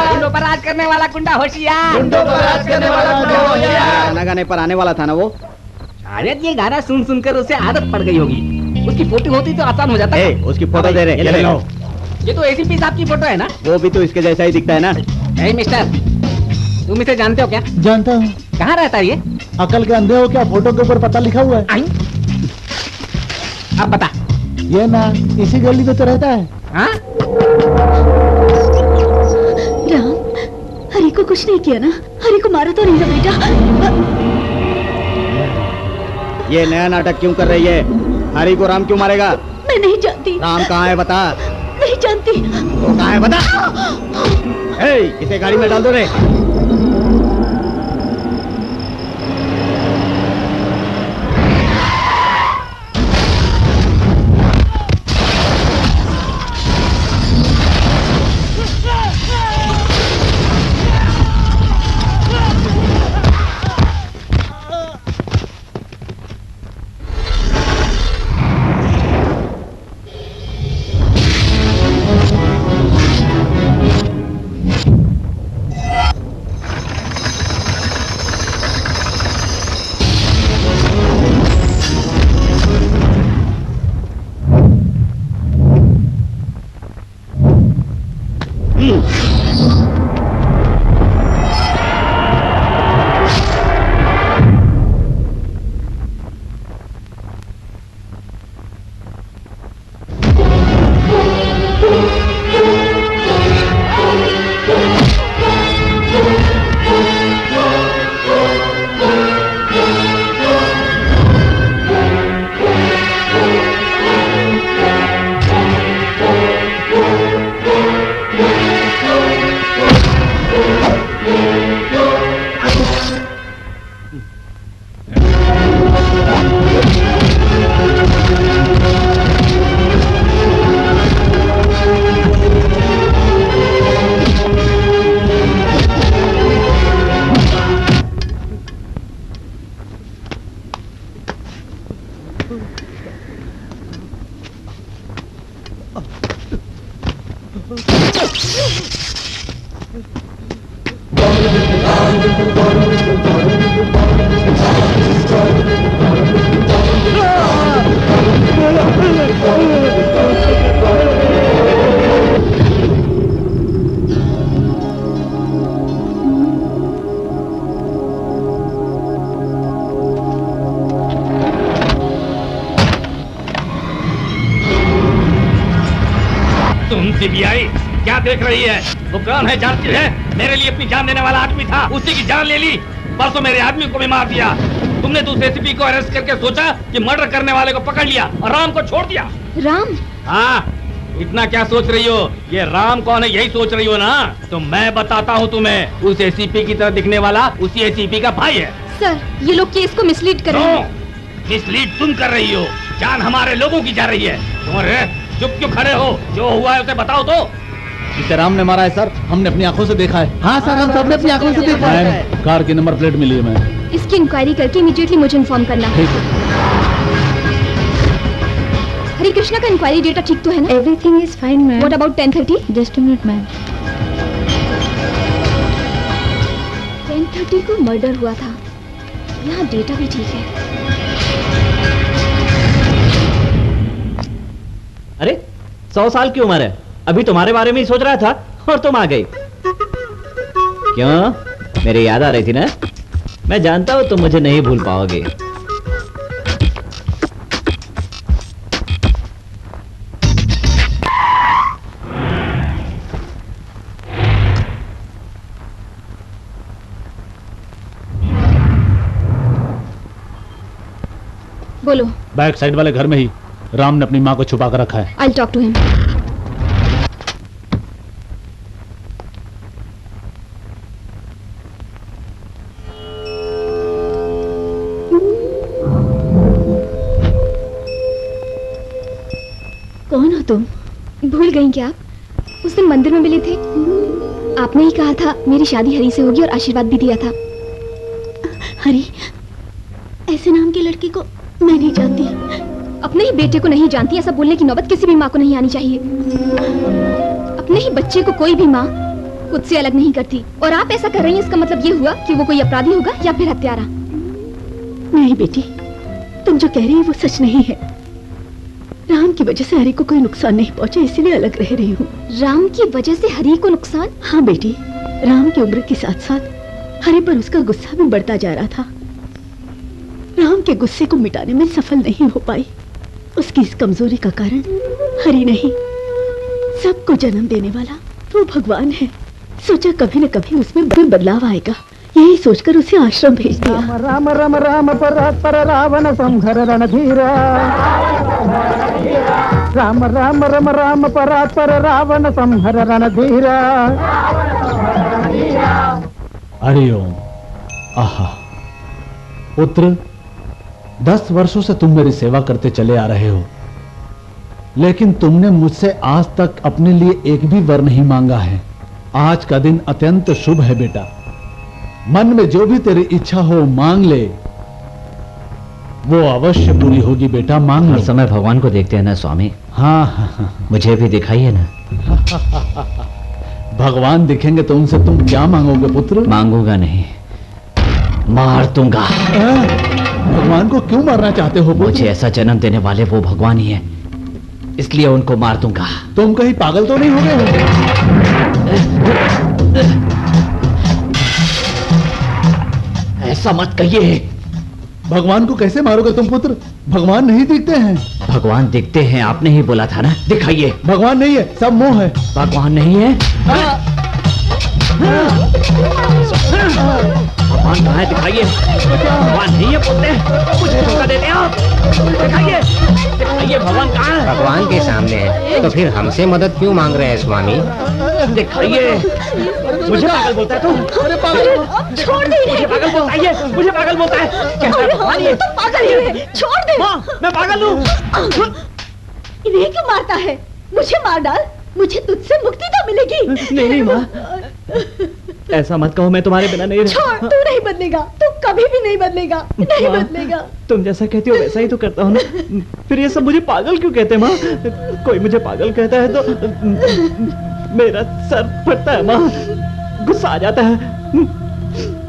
गुंडों पर राज करने वाला गुंडा होशियार, गुंडों पर राज करने वाला गुंडा होशियार। गाना गाने पर आने वाला था ना वो। शायद ये गाना सुन सुनकर उसे आदत पड़ गई होगी। उसकी फोटो होती तो आसान हो जाता। उसकी फोटो दे रहे, ले लो। ये तो एसीपी साहब की फोटो है ना? वो भी तो इसके जैसा ही दिखता है ना। हे मिस्टर, तुम इसे जानते हो क्या? जानता हूँ। कहाँ रहता है ये? अकल के अंधे हो क्या? फोटो के ऊपर पता लिखा हुआ है। अब बता। ये ना इसी गली में तो रहता है। हाँ? राम, हरी को कुछ नहीं किया ना? हरी को मारा तो नहीं ना बेटा? ये नया नाटक क्यों कर रही है? हरी को राम क्यों मारेगा? मैं नहीं जानती। राम कहाँ है बता। नहीं जानती। तो कहाँ है बता। इसे गाड़ी में डाल दो रे। सीबीआई क्या देख रही है? वो कौन है जानती है? मेरे लिए अपनी जान देने वाला आदमी था, उसी की जान ले ली। परसों मेरे आदमी को भी मार दिया। तुमने तो उस एसीपी को अरेस्ट करके सोचा कि मर्डर करने वाले को पकड़ लिया और राम को छोड़ दिया। राम? हाँ, इतना क्या सोच रही हो? ये राम कौन है यही सोच रही हो ना? तो मैं बताता हूँ तुम्हें। उस एसीपी की तरह दिखने वाला उसी एसीपी का भाई है। सर, ये लोग केस को मिसलीड कर रहे हैं। मिसलीड तुम कर रही हो, जान हमारे लोगों की जा रही है। तुम चुप क्यों खड़े हो? जो हुआ है उसे बताओ तो। इसे राम ने मारा है सर, हमने अपनी आंखों से देखा है। हाँ सर, हम सबने अपनी आंखों से देखा है। कार की नंबर प्लेट मिली है। मैं इसकी इंक्वायरी करके इमीडिएटली मुझे इन्फॉर्म करना। ठीक है। हरे कृष्णा का इंक्वायरी डेटा ठीक तो है ना? Everything is fine ma'am. What about 10:30? Just a minute ma'am. 10:30 को मर्डर हुआ था। यहाँ डेटा भी ठीक है। अरे 100 साल की उम्र है, अभी तुम्हारे बारे में ही सोच रहा था और तुम आ गई। क्यों? मेरी याद आ रही थी ना? मैं जानता हूँ तुम मुझे नहीं भूल पाओगे। बोलो। बैक साइड वाले घर में ही राम ने अपनी माँ को छुपा कर रखा है। I'll talk to him. कौन हो तुम? भूल गई क्या आप? उस दिन मंदिर में मिले थे। आपने ही कहा था मेरी शादी हरी से होगी और आशीर्वाद भी दिया था। हरी? ऐसे नाम की लड़की को मैं नहीं जानती। अपने ही बेटे को नहीं जानती, ऐसा बोलने की नौबत किसी भी माँ को नहीं आनी चाहिए। अपने ही बच्चे को कोई भी माँ खुद से अलग नहीं करती, और आप ऐसा कर रही हैं, इसका मतलब ये हुआ कि वो कोई अपराधी होगा या फिर हत्यारा। नहीं बेटी, तुम जो कह रही है वो सच नहीं है। राम की वजह से हरी को कोई नुकसान नहीं पहुंचा, इसीलिए अलग रह रही हूँ। राम की वजह से हरी को नुकसान? हाँ बेटी, राम की उम्र के साथ साथ हरी पर उसका गुस्सा भी बढ़ता जा रहा था। राम के गुस्से को मिटाने में सफल नहीं हो पाई। उसकी इस कमजोरी का कारण हरी नहीं, सबको जन्म देने वाला वो भगवान है। सोचा कभी न कभी उसमें बदलाव आएगा, यही सोचकर उसे आश्रम भेज दिया। राम राम राम पर रावण संहर रणधीरा। राम राम राम राम पर रावण संहर रणधीरा। हरिओम। आहा पुत्र, 10 वर्षों से तुम मेरी सेवा करते चले आ रहे हो, लेकिन तुमने मुझसे आज तक अपने लिए एक भी वर नहीं मांगा है। आज का दिन अत्यंत शुभ है बेटा। मन में जो भी तेरी इच्छा हो मांग ले, वो अवश्य पूरी होगी बेटा। मांग हर समय भगवान को देखते हैं ना स्वामी। हाँ, मुझे भी दिखाइए ना। भगवान दिखेंगे तो उनसे तुम क्या मांगोगे पुत्र? मांगूंगा नहीं, मार दूंगा। भगवान को क्यों मारना चाहते हो? मुझे ऐसा जन्म देने वाले वो भगवान ही है, इसलिए उनको मार दूंगा। तुम कहीं पागल तो नहीं हो गए हो? ऐसा मत कहिए। भगवान को कैसे मारोगे तुम पुत्र? भगवान नहीं दिखते हैं। भगवान दिखते हैं, आपने ही बोला था ना। दिखाइए। भगवान नहीं है, सब मोह है। भगवान नहीं है? भगवान कहाँ है? दिखाइए। भगवान नहीं है बोलते हैं, मुझे धोखा देते हैं आप। दिखाइए, दिखाइए भगवान कहाँ है? भगवान के सामने है तो फिर हमसे मदद क्यों मांग रहे हैं स्वामी? दिखाइए। मुझे पागल बोलता है तू? अरे पागल, छोड़ दे। मुझे पागल बोलता है, मुझे पागल बोलता है। कहता है भगवान ये। तुम पागल ही है, छोड़ दे। माँ, मैं पागल हूँ। इन्हें क्यों मारता है? मुझे मार डाल, मुझे तुझसे मुक्ति तो मिलेगी। नहीं माँ, ऐसा मत कहो, मैं तुम्हारे बिना नहीं रह। छोड़, तू नहीं बदलेगा, तू कभी भी नहीं बदलेगा, नहीं बदलेगा। तुम जैसा कहती हो वैसा ही तो करता हूँ ना। फिर ये सब मुझे पागल क्यों कहते हैं माँ? कोई मुझे पागल कहता है तो मेरा सर फटता है माँ, गुस्सा आ जाता है,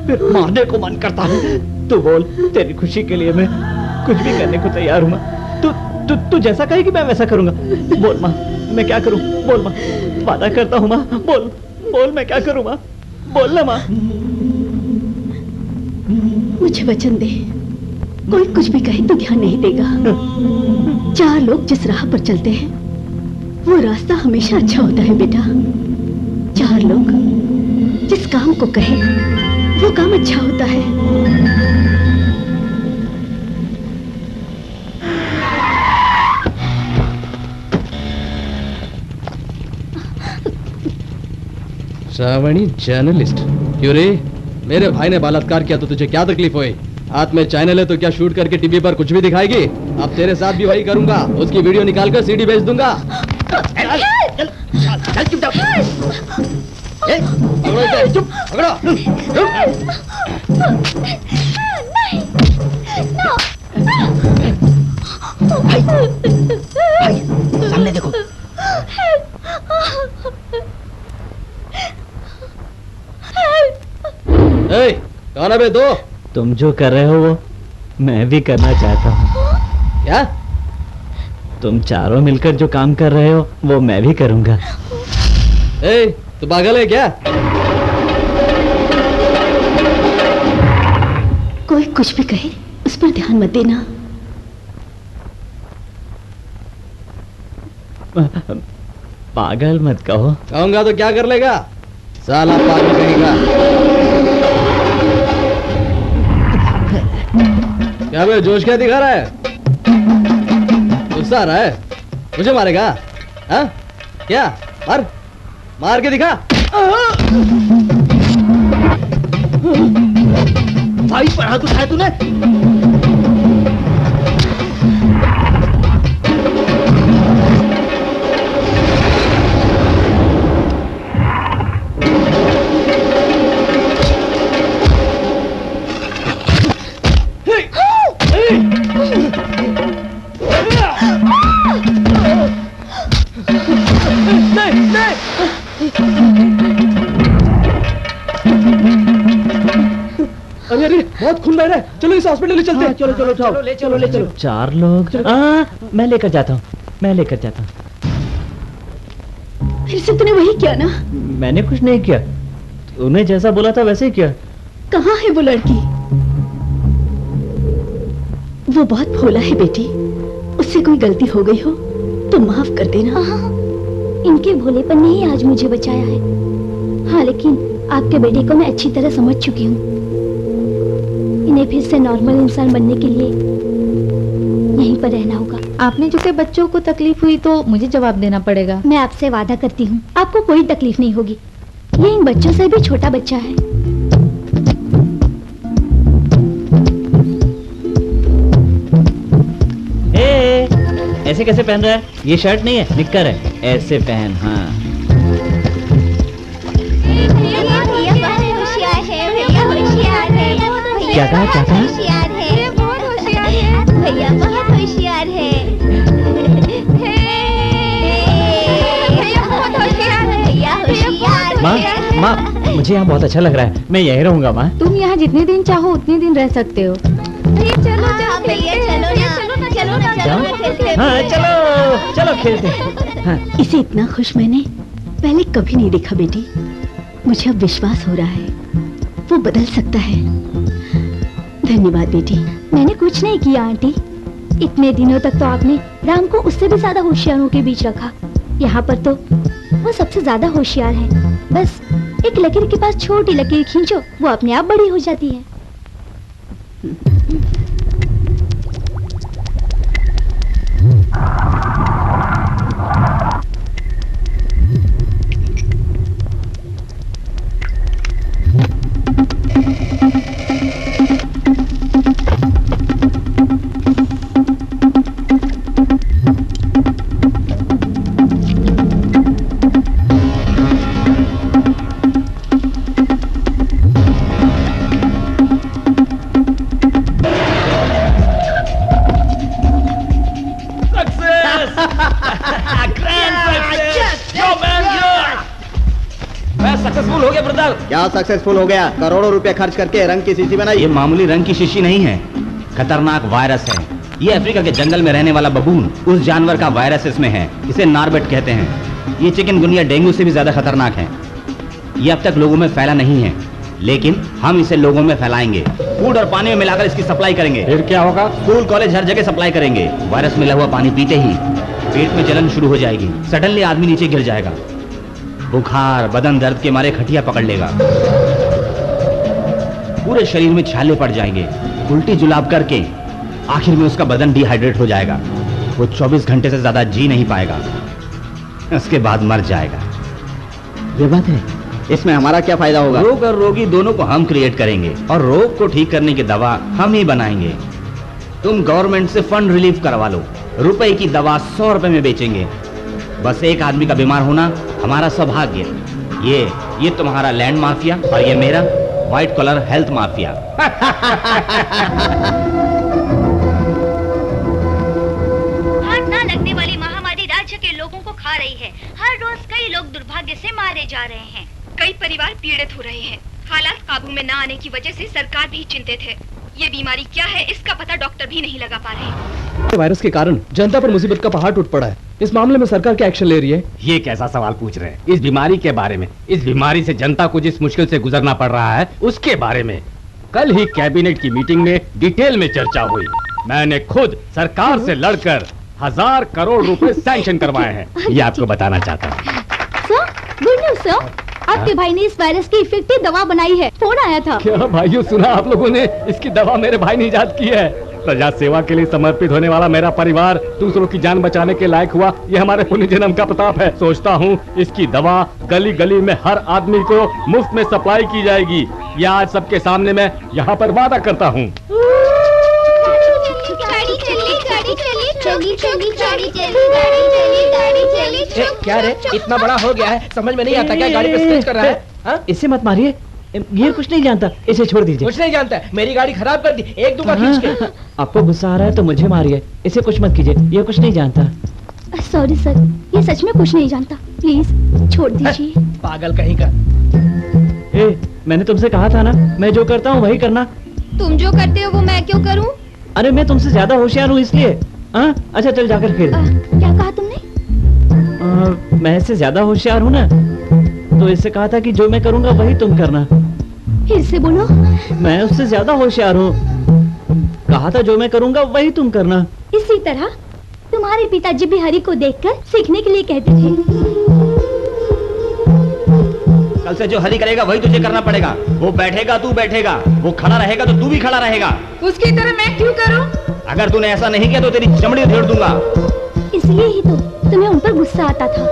फिर मारने को मन करता है। तू बोल, तेरी खुशी के लिए मैं कुछ भी करने को तैयार हूँ माँ। तू जैसा कहेगी मैं वैसा करूँगा। बोल माँ, मैं क्या करूँ? बोल माँ, वादा करता हूँ माँ। बोल बोल, मैं क्या करूँ माँ? बोल ना माँ। मुझे वचन दे, कोई कुछ भी कहे तो ध्यान नहीं देगा। 4 लोग जिस राह पर चलते हैं वो रास्ता हमेशा अच्छा होता है बेटा। 4 लोग जिस काम को कहे वो काम अच्छा होता है। श्रावणी जर्नलिस्ट। क्यों रे, मेरे भाई ने बलात्कार किया तो तुझे क्या तकलीफ हुई? हाथ में चैनल है तो क्या शूट करके टीवी पर कुछ भी दिखाएगी? अब तेरे साथ भी वही करूंगा, उसकी वीडियो निकालकर सीडी भेज दूंगा। चल चुप पकड़ो इसे, चुप पकड़ो। भाई, सामने देखो। कौन है बे दो? तुम जो कर रहे हो वो मैं भी करना चाहता हूँ। क्या? तुम चारों मिलकर जो काम कर रहे हो वो मैं भी करूँगा। तू पागल है क्या? कुछ भी कहे उस पर ध्यान मत देना। पागल मत कहो। कहूंगा तो क्या कर लेगा साला पागल कहेगा। क्या बे जोश क्या दिखा रहा है? गुस्सा आ रहा है? मुझे मारेगा? हाँ? क्या? मार के दिखा। भाई पर हाथ उठाया तूने? अरे बहुत खून बह रहा है, चलो इस हॉस्पिटल ले चलते हैं। चलो चलो चलो ले चलो ले चलो। 4 लोग। मैं लेकर जाता हूँ, मैं लेकर जाता हूँ। फिर से तूने वही किया ना? मैंने कुछ नहीं किया, तूने जैसा बोला था वैसे ही किया। कहाँ है वो लड़की? वो बहुत भोला है बेटी, उससे कोई गलती हो गई हो तो माफ कर देना। इनके भोलेपन ने ही आज मुझे बचाया है। हाँ, लेकिन आपके बेटे को मैं अच्छी तरह समझ चुकी हूँ। इन्हें फिर से नॉर्मल इंसान बनने के लिए यहीं पर रहना होगा। आपने जो कि बच्चों को तकलीफ हुई तो मुझे जवाब देना पड़ेगा। मैं आपसे वादा करती हूँ आपको कोई तकलीफ नहीं होगी। ये इन बच्चों से भी छोटा बच्चा है। ऐसे कैसे पहन रहा है? ये शर्ट नहीं है, निक्कर है। ऐसे पहन। हाँ क्या कहा? क्या कहा? होशियार है, बहुत होशियार है भैया, बहुत होशियार है भैया, बहुत होशियार है भैया, होशियार। माँ मुझे यहाँ बहुत अच्छा लग रहा है, मैं यहीं रहूंगा। माँ तुम यहाँ जितने दिन चाहो उतने दिन रह सकते हो। चलो भैया, चलो ना खेलते। हाँ चलो चलो खेलते। हाँ। इसे इतना खुश मैंने पहले कभी नहीं देखा बेटी। मुझे अब विश्वास हो रहा है वो बदल सकता है। धन्यवाद बेटी। मैंने कुछ नहीं किया आंटी। इतने दिनों तक तो आपने राम को उससे भी ज्यादा होशियारों के बीच रखा। यहाँ पर तो वो सबसे ज्यादा होशियार है। बस एक लकीर के पास छोटी लकीर खींचो, वो अपने आप बड़ी हो जाती है। क्या सक्सेसफुल हो गया? करोड़ों रुपए खर्च करके रंग की शीशी बनाई। ये मामूली रंग की शीशी नहीं है, खतरनाक वायरस है। ये अफ्रीका के जंगल में रहने वाला बबून, उस जानवर का वायरस इसमें है। इसे नारबेट कहते हैं। ये चिकनगुनिया डेंगू से भी ज्यादा खतरनाक है। ये अब तक लोगों में फैला नहीं है, लेकिन हम इसे लोगों में फैलाएंगे। फूड और पानी में मिलाकर इसकी सप्लाई करेंगे। फिर क्या होगा? स्कूल कॉलेज हर जगह सप्लाई करेंगे। वायरस मिला हुआ पानी पीते ही पेट में जलन शुरू हो जाएगी। सडनली आदमी नीचे गिर जाएगा। बुखार, बदन दर्द के मारे खटिया पकड़ लेगा। पूरे शरीर में छाले पड़ जाएंगे। उल्टी जुलाब करके आखिर में उसका बदन डिहाइड्रेट हो जाएगा। वो 24 घंटे से ज्यादा जी नहीं पाएगा। उसके बाद मर जाएगा। ये बात है। इसमें हमारा क्या फायदा होगा? रोग और रोगी दोनों को हम क्रिएट करेंगे और रोग को ठीक करने की दवा हम ही बनाएंगे। तुम गवर्नमेंट से फंड रिलीफ करवा लो। रुपए की दवा 100 रुपए में बेचेंगे। बस एक आदमी का बीमार होना हमारा सौभाग्य। ये तुम्हारा लैंड माफिया और ये मेरा व्हाइट कॉलर हेल्थ माफिया। हाथ ना लगने वाली महामारी राज्य के लोगों को खा रही है। हर रोज कई लोग दुर्भाग्य से मारे जा रहे हैं। कई परिवार पीड़ित हो रहे हैं। हालात काबू में न आने की वजह से सरकार भी चिंतित है। ये बीमारी क्या है इसका पता डॉक्टर भी नहीं लगा पा रहे। वायरस के कारण जनता पर मुसीबत का पहाड़ टूट पड़ा है। इस मामले में सरकार क्या एक्शन ले रही है? ये कैसा सवाल पूछ रहे हैं? इस बीमारी के बारे में, इस बीमारी से जनता को जिस मुश्किल से गुजरना पड़ रहा है उसके बारे में। कल ही कैबिनेट की मीटिंग में डिटेल में चर्चा हुई। मैंने खुद सरकार से लड़कर 1000 करोड़ रुपए सैंक्शन करवाए हैं। ये आपको बताना चाहता हूँ। सर, गुड न्यूज़ सर, आपके भाई ने इस वायरस की इफेक्टिव दवा बनाई है। फोन आया था। क्या भाइयों, सुना आप लोगों ने? इसकी दवा मेरे भाई ने इजाद की है। प्रजा सेवा के लिए समर्पित होने वाला मेरा परिवार दूसरों की जान बचाने के लायक हुआ, ये हमारे पुण्य जन्म का प्रताप है। सोचता हूँ इसकी दवा गली गली में हर आदमी को मुफ्त में सप्लाई की जाएगी। ये आज सबके सामने मैं यहाँ पर वादा करता हूँ। क्या रे, इतना बड़ा हो गया है, समझ में नहीं आता क्या गाड़ी पे स्क्रैच कर रहा है? हाँ? इससे मत मारिए, गियर कुछ नहीं जानता, इसे छोड़ दीजिए। कुछ नहीं जानता है, मेरी गाड़ी खराब कर दी, एक दूंगा खींच के। आपको गुस्सा आ रहा है तो मुझे मारिए, इसे कुछ मत कीजिए, ये कुछ नहीं जानता। सॉरी सर, ये सच में कुछ नहीं जानता, प्लीज छोड़ दीजिए। पागल कहीं का। मैंने तुमसे कहा था ना, मैं जो करता हूँ वही करना। तुम जो करते हो वो मैं क्यों करूँ? अरे मैं तुमसे ज्यादा होशियार हूँ इसलिए। अच्छा चल जाकर खेल। क्या कहा तुमने? मैं इससे ज्यादा होशियार हूँ ना, तो इससे कहा था कि जो मैं करूँगा वही तुम करना। फिर से बोलो। मैं उससे ज्यादा होशियार हूँ, कहा था जो मैं करूँगा वही तुम करना। इसी तरह तुम्हारे पिताजी भी हरि को देखकर सीखने के लिए कहते थे। कल से जो हरि करेगा वही तुझे करना पड़ेगा। वो बैठेगा तू बैठेगा, वो खड़ा रहेगा तो तू भी खड़ा रहेगा। उसकी तरह मैं क्यों करूं? अगर तूने ऐसा नहीं किया तो तेरी चमड़ी उधेड़ दूंगा। इसलिए ही तो तुम्हें उन पर गुस्सा आता था,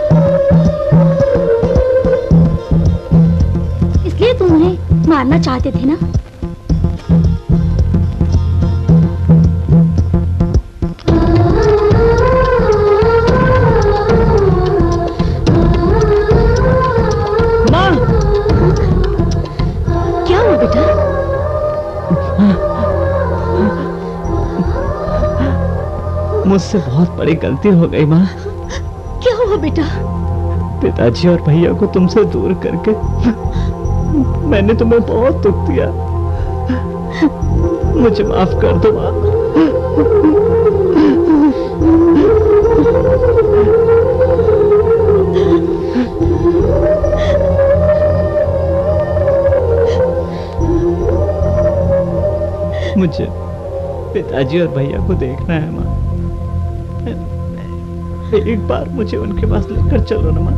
इसलिए तुम उन्हें मारना चाहते थे ना? क्या हुआ बेटा? मुझसे बहुत बड़ी गलती हो गई माँ। क्या हुआ बेटा? पिताजी और भैया को तुमसे दूर करके मैंने तुम्हें बहुत दुख दिया, मुझे माफ कर दो माँ। मुझे पिताजी और भैया को देखना है माँ। एक बार मुझे उनके पास लेकर चलो ना माँ।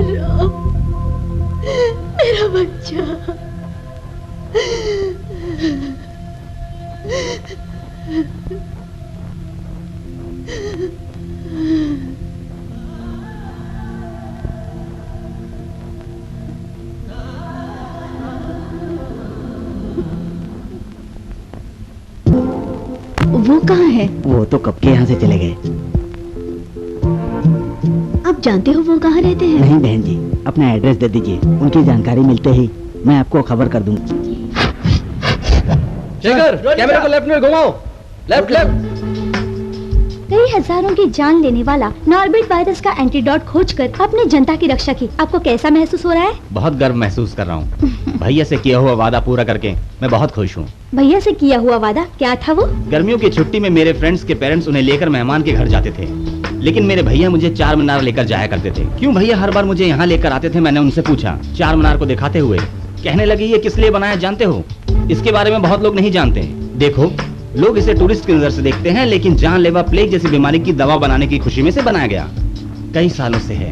राम, मेरा बच्चा। वो कहाँ है? वो तो कब के यहाँ से चले गए। आप जानते हो वो कहाँ रहते हैं? नहीं बहन जी, अपना एड्रेस दे दीजिए, उनकी जानकारी मिलते ही मैं आपको खबर कर दूंगा। शेखर, कैमरे को लेफ्ट में घुमाओ। Left left. कई हजारों की जान लेने वाला नॉर्बिट वायरस का एंटीडोट खोजकर अपने जनता की रक्षा की। आपको कैसा महसूस हो रहा है? बहुत गर्व महसूस कर रहा हूँ। भैया से किया हुआ वादा पूरा करके मैं बहुत खुश हूँ। भैया से किया हुआ वादा क्या था वो? गर्मियों की छुट्टी में मेरे फ्रेंड्स के पेरेंट्स उन्हें लेकर मेहमान के घर जाते थे, लेकिन मेरे भैया मुझे चार मीनार लेकर जाया करते थे। क्यों भैया हर बार मुझे यहाँ लेकर आते थे? मैंने उनसे पूछा। चार मीनार को दिखाते हुए कहने लगी, ये किस लिए बनाया जानते हो? इसके बारे में बहुत लोग नहीं जानते। देखो, लोग इसे टूरिस्ट की नजर से देखते हैं, लेकिन जानलेवा प्लेग जैसी बीमारी की दवा बनाने की खुशी में से बनाया गया। कई सालों से है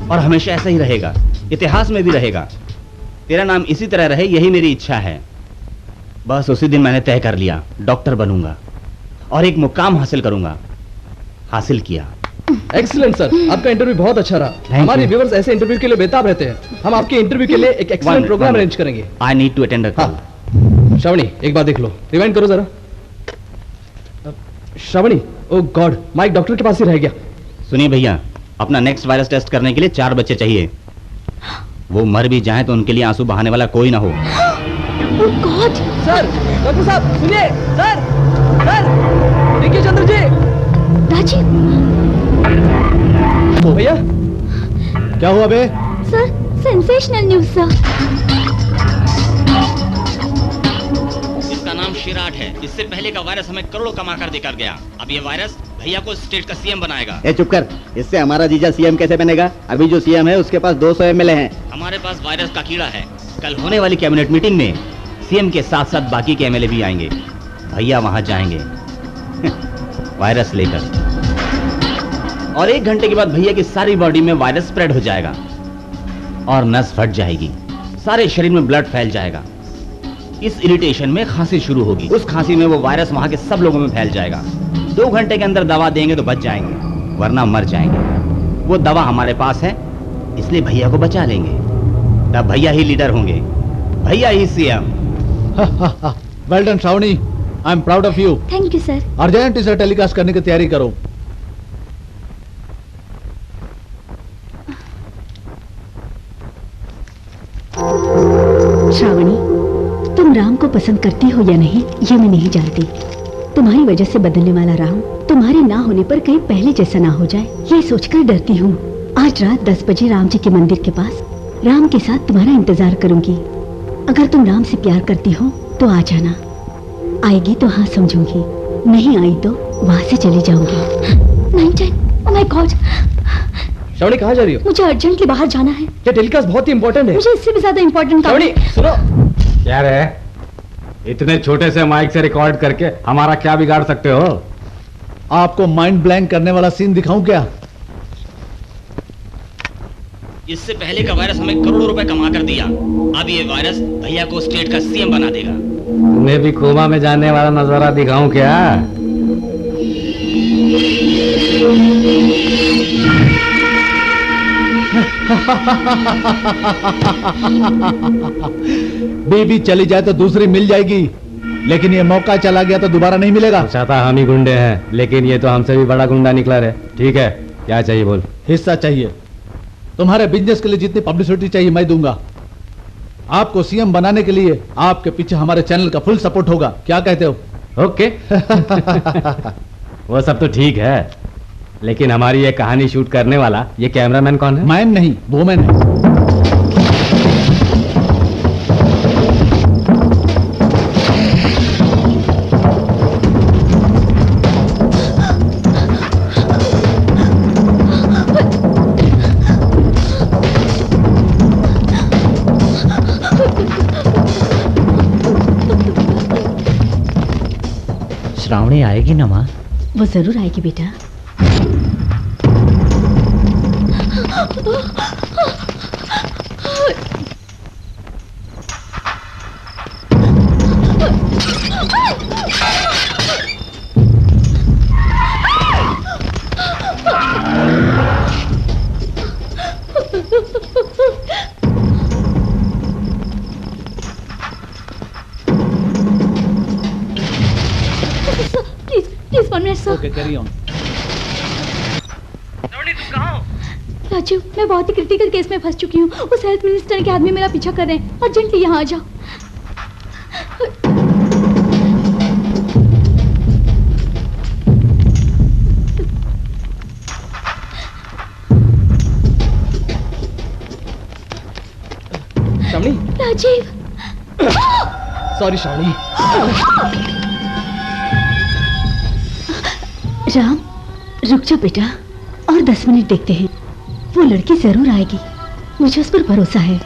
और हमेशा ऐसा ही रहेगा, इतिहास में भी रहेगा। तेरा नाम इसी तरह रहे, यही मेरी इच्छा है। बस उसी दिन मैंने तय कर लिया, डॉक्टर बनूंगा और एक मुकाम हासिल करूंगा। हासिल किया। एक्सीलेंट सर, आपका इंटरव्यू बहुत अच्छा रहा। हमारे व्यूअर्स ऐसे इंटरव्यू के लिए बेताब रहते हैं। हम आपके इंटरव्यू के लिए एक एक्सीलेंट प्रोग्राम अरेंज करेंगे। I need to attend a call. Shravani, एक बार देख लो, रिवाइंड करो जरा। Shravani, oh god, Mike doctor के पास ही रह गया। सुनिए भैया, अपना नेक्स्ट वायरस टेस्ट करने के लिए 4 बच्चे चाहिए। वो मर भी जाएं तो उनके लिए आंसू बहाने वाला कोई ना हो। ओह गॉड! सर, डॉक्टर साहब सुनिए। सर, देखिए चंद्र जी। राजीव। तो भैया क्या हुआ बे? Sir, sensational news sir. इसका नाम शिराट है। इससे पहले का वायरस हमें करोड़ों कमा कर देकर गया। अब ये वायरस भैया को स्टेट का सीएम बनाएगा। ए चुप कर, इससे हमारा जीजा सीएम कैसे बनेगा? अभी जो सीएम है उसके पास 200 एमएलए हैं। हमारे पास वायरस का कीड़ा है, कल होने वाली कैबिनेट मीटिंग में सीएम के साथ साथ बाकी के एमएलए भी आएंगे। भैया वहां जाएंगे वायरस लेकर, और 1 घंटे के बाद भैया की सारी बॉडी में वायरस स्प्रेड हो जाएगा और नस फट जाएगी, सारे शरीर में ब्लड फैल जाएगा। इस इरिटेशन में खांसी शुरू होगी, उस खांसी में वो वायरस वहां के सब लोगों में फैल जाएगा। 2 घंटे के अंदर दवा देंगे तो बच जाएंगे, वरना मर जाएंगे। वो दवा हमारे पास है, इसलिए भैया को बचा लेंगे। तब भैया ही लीडर होंगे, भैया ही CM. Well done Shravani, I am proud of you. Thank you sir. Urgent इसे टेलीकास्ट करने की तैयारी करो। श्रावणी, तुम राम को पसंद करती हो या नहीं ये मैं नहीं जानती। तुम्हारी वजह से बदलने वाला राम तुम्हारे ना होने पर कहीं पहले जैसा ना हो जाए, ये सोचकर डरती हूँ। आज रात 10 बजे राम जी के मंदिर के पास राम के साथ तुम्हारा इंतजार करूंगी। अगर तुम राम से प्यार करती हो तो आ जाना, आएगी तो हाँ समझूंगी, नहीं आई तो वहां से चली जाऊंगी। 9-10, ओह माय गॉड। श्रावणी कहाँ जा रही हो? मुझे अर्जेंटली बाहर जाना है। ये टेलीकास्ट बहुत ही इंपॉर्टेंट है। मुझे इससे भी ज्यादा इंपॉर्टेंट काम है। श्रावणी सुनो। क्या रे, इतने छोटे से माइक से रिकॉर्ड करके हमारा क्या बिगाड़ सकते हो? आपको माइंड ब्लैंक करने वाला सीन दिखाऊं क्या? इससे पहले का वायरस हमें करोड़ों रुपए कमा कर दिया, अब ये वायरस भैया को स्टेट का सीएम बना देगा। तुम्हें भी कोमा में जाने वाला नजारा दिखाऊं क्या? बेबी चली जाए तो दूसरी मिल जाएगी, लेकिन ये मौका चला गया तो दोबारा नहीं मिलेगा। चाहता हम ही गुंडे हैं, लेकिन ये तो हमसे भी बड़ा गुंडा निकला रे। ठीक है, क्या चाहिए बोल। हिस्सा चाहिए। तुम्हारे बिजनेस के लिए जितनी पब्लिसिटी चाहिए मैं दूंगा। आपको सीएम बनाने के लिए आपके पीछे हमारे चैनल का फुल सपोर्ट होगा। क्या कहते हो? ओके। वो सब तो ठीक है, लेकिन हमारी ये कहानी शूट करने वाला ये कैमरामैन कौन है? मैन नहीं, वोमैन है। श्रावणी आएगी ना माँ? वो जरूर आएगी बेटा। Please 1 minute sir. Okay, carry on. Raju, मैं बहुत ही क्रिटिकल केस में फंस चुकी हूँ। उस हेल्थ मिनिस्टर के आदमी मेरा पीछा कर रहे हैं। अर्जेंटली यहाँ आ जाओ। श्रावणी। राजीव। सॉरी श्रावणी। राम, रुक जा बेटा, और 10 मिनट देखते हैं। वो लड़की जरूर आएगी, मुझे उस पर भरोसा है।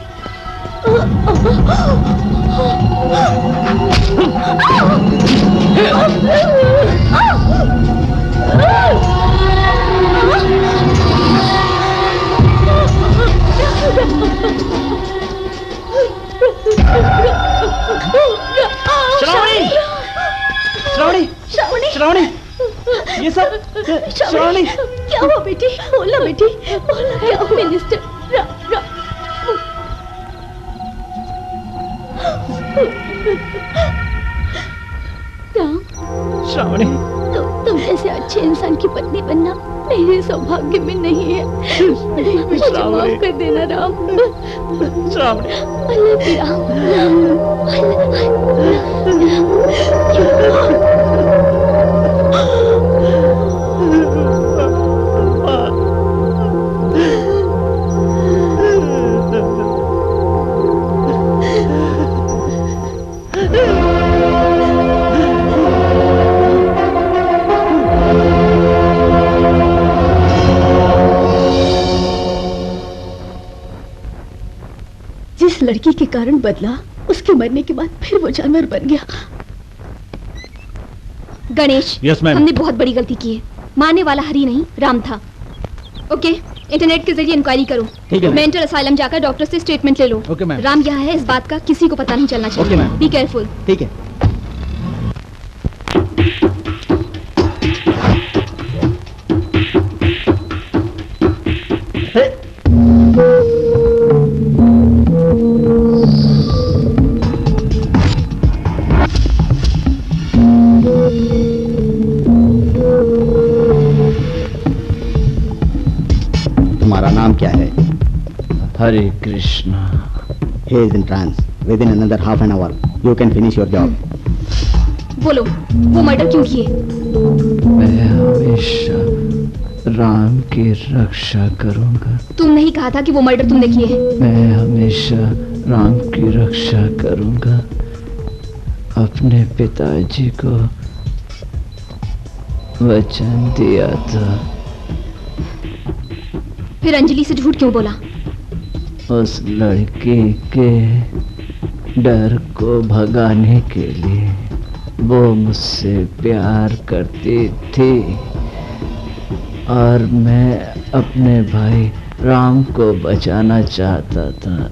श्रावणी, श्रावणी, श्रावणी, श्रावणी, ये सब श्रावणी। क्या हुआ बेटी? बोला बेटी, बोला क्या हुआ? मिनिस्टर राम। श्रावणी, तुम जैसे अच्छे इंसान की पत्नी बनना मेरे सौभाग्य में नहीं है। मुझे माफ कर देना राम। श्रावणी, जिस जिस लड़की के कारण बदला, उसके मरने के बाद फिर वो जानवर बन गया। Ganesh, Yes, ma'am. हमने बहुत बड़ी गलती की है। मारने वाला हरी नहीं, राम था। ओके, इंटरनेट के जरिए इंक्वायरी करो। ठीक है। मेंटल असाइलम जाकर डॉक्टर से स्टेटमेंट ले लो। Okay, ma'am. राम यहाँ है, इस बात का किसी को पता नहीं चलना चाहिए। Okay, ma'am. Be careful. ठीक है। तुम्हारा नाम क्या है? हरे Krishna. He is in trance. Within another half an hour, you can finish your job. बोलो, वो मर्डर क्यों किए? मैं हमेशा राम की रक्षा करूंगा। तुमने ही कहा था कि वो मर्डर तुमने किए हैं। मैं हमेशा राम की रक्षा करूंगा। अपने पिताजी को वचन दिया था। फिर अंजलि से झूठ क्यों बोला? उस लड़की के डर को भगाने के लिए। वो मुझसे प्यार करती थी और मैं अपने भाई राम को बचाना चाहता था,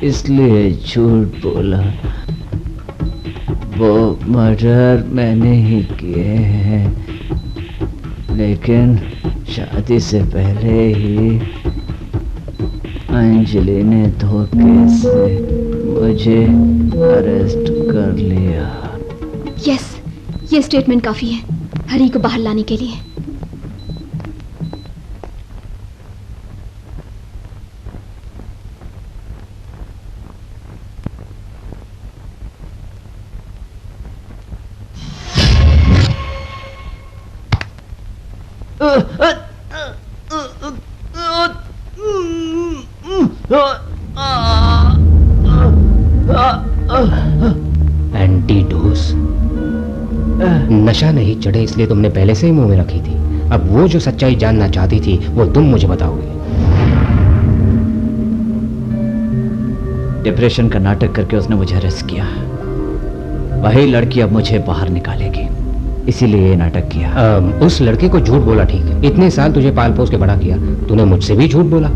इसलिए झूठ बोला। वो मर्डर मैंने ही किए हैं, लेकिन शादी से पहले ही अंजलि ने धोखे से मुझे अरेस्ट कर लिया। यस, ये स्टेटमेंट काफी है हरी को बाहर लाने के लिए। एंटीडोज। नशा नहीं चढ़े इसलिए तुमने पहले से ही मुंह में रखी थी। अब वो जो सच्चाई जानना चाहती थी वो तुम मुझे बताओगे। डिप्रेशन का नाटक करके उसने मुझे अरेस्ट किया। वही लड़की अब मुझे बाहर निकालेगी, इसीलिए ये नाटक किया। उस लड़के को झूठ बोला ठीक है। इतने साल तुझे पाल पोस के बड़ा किया, तूने मुझसे भी झूठ बोला।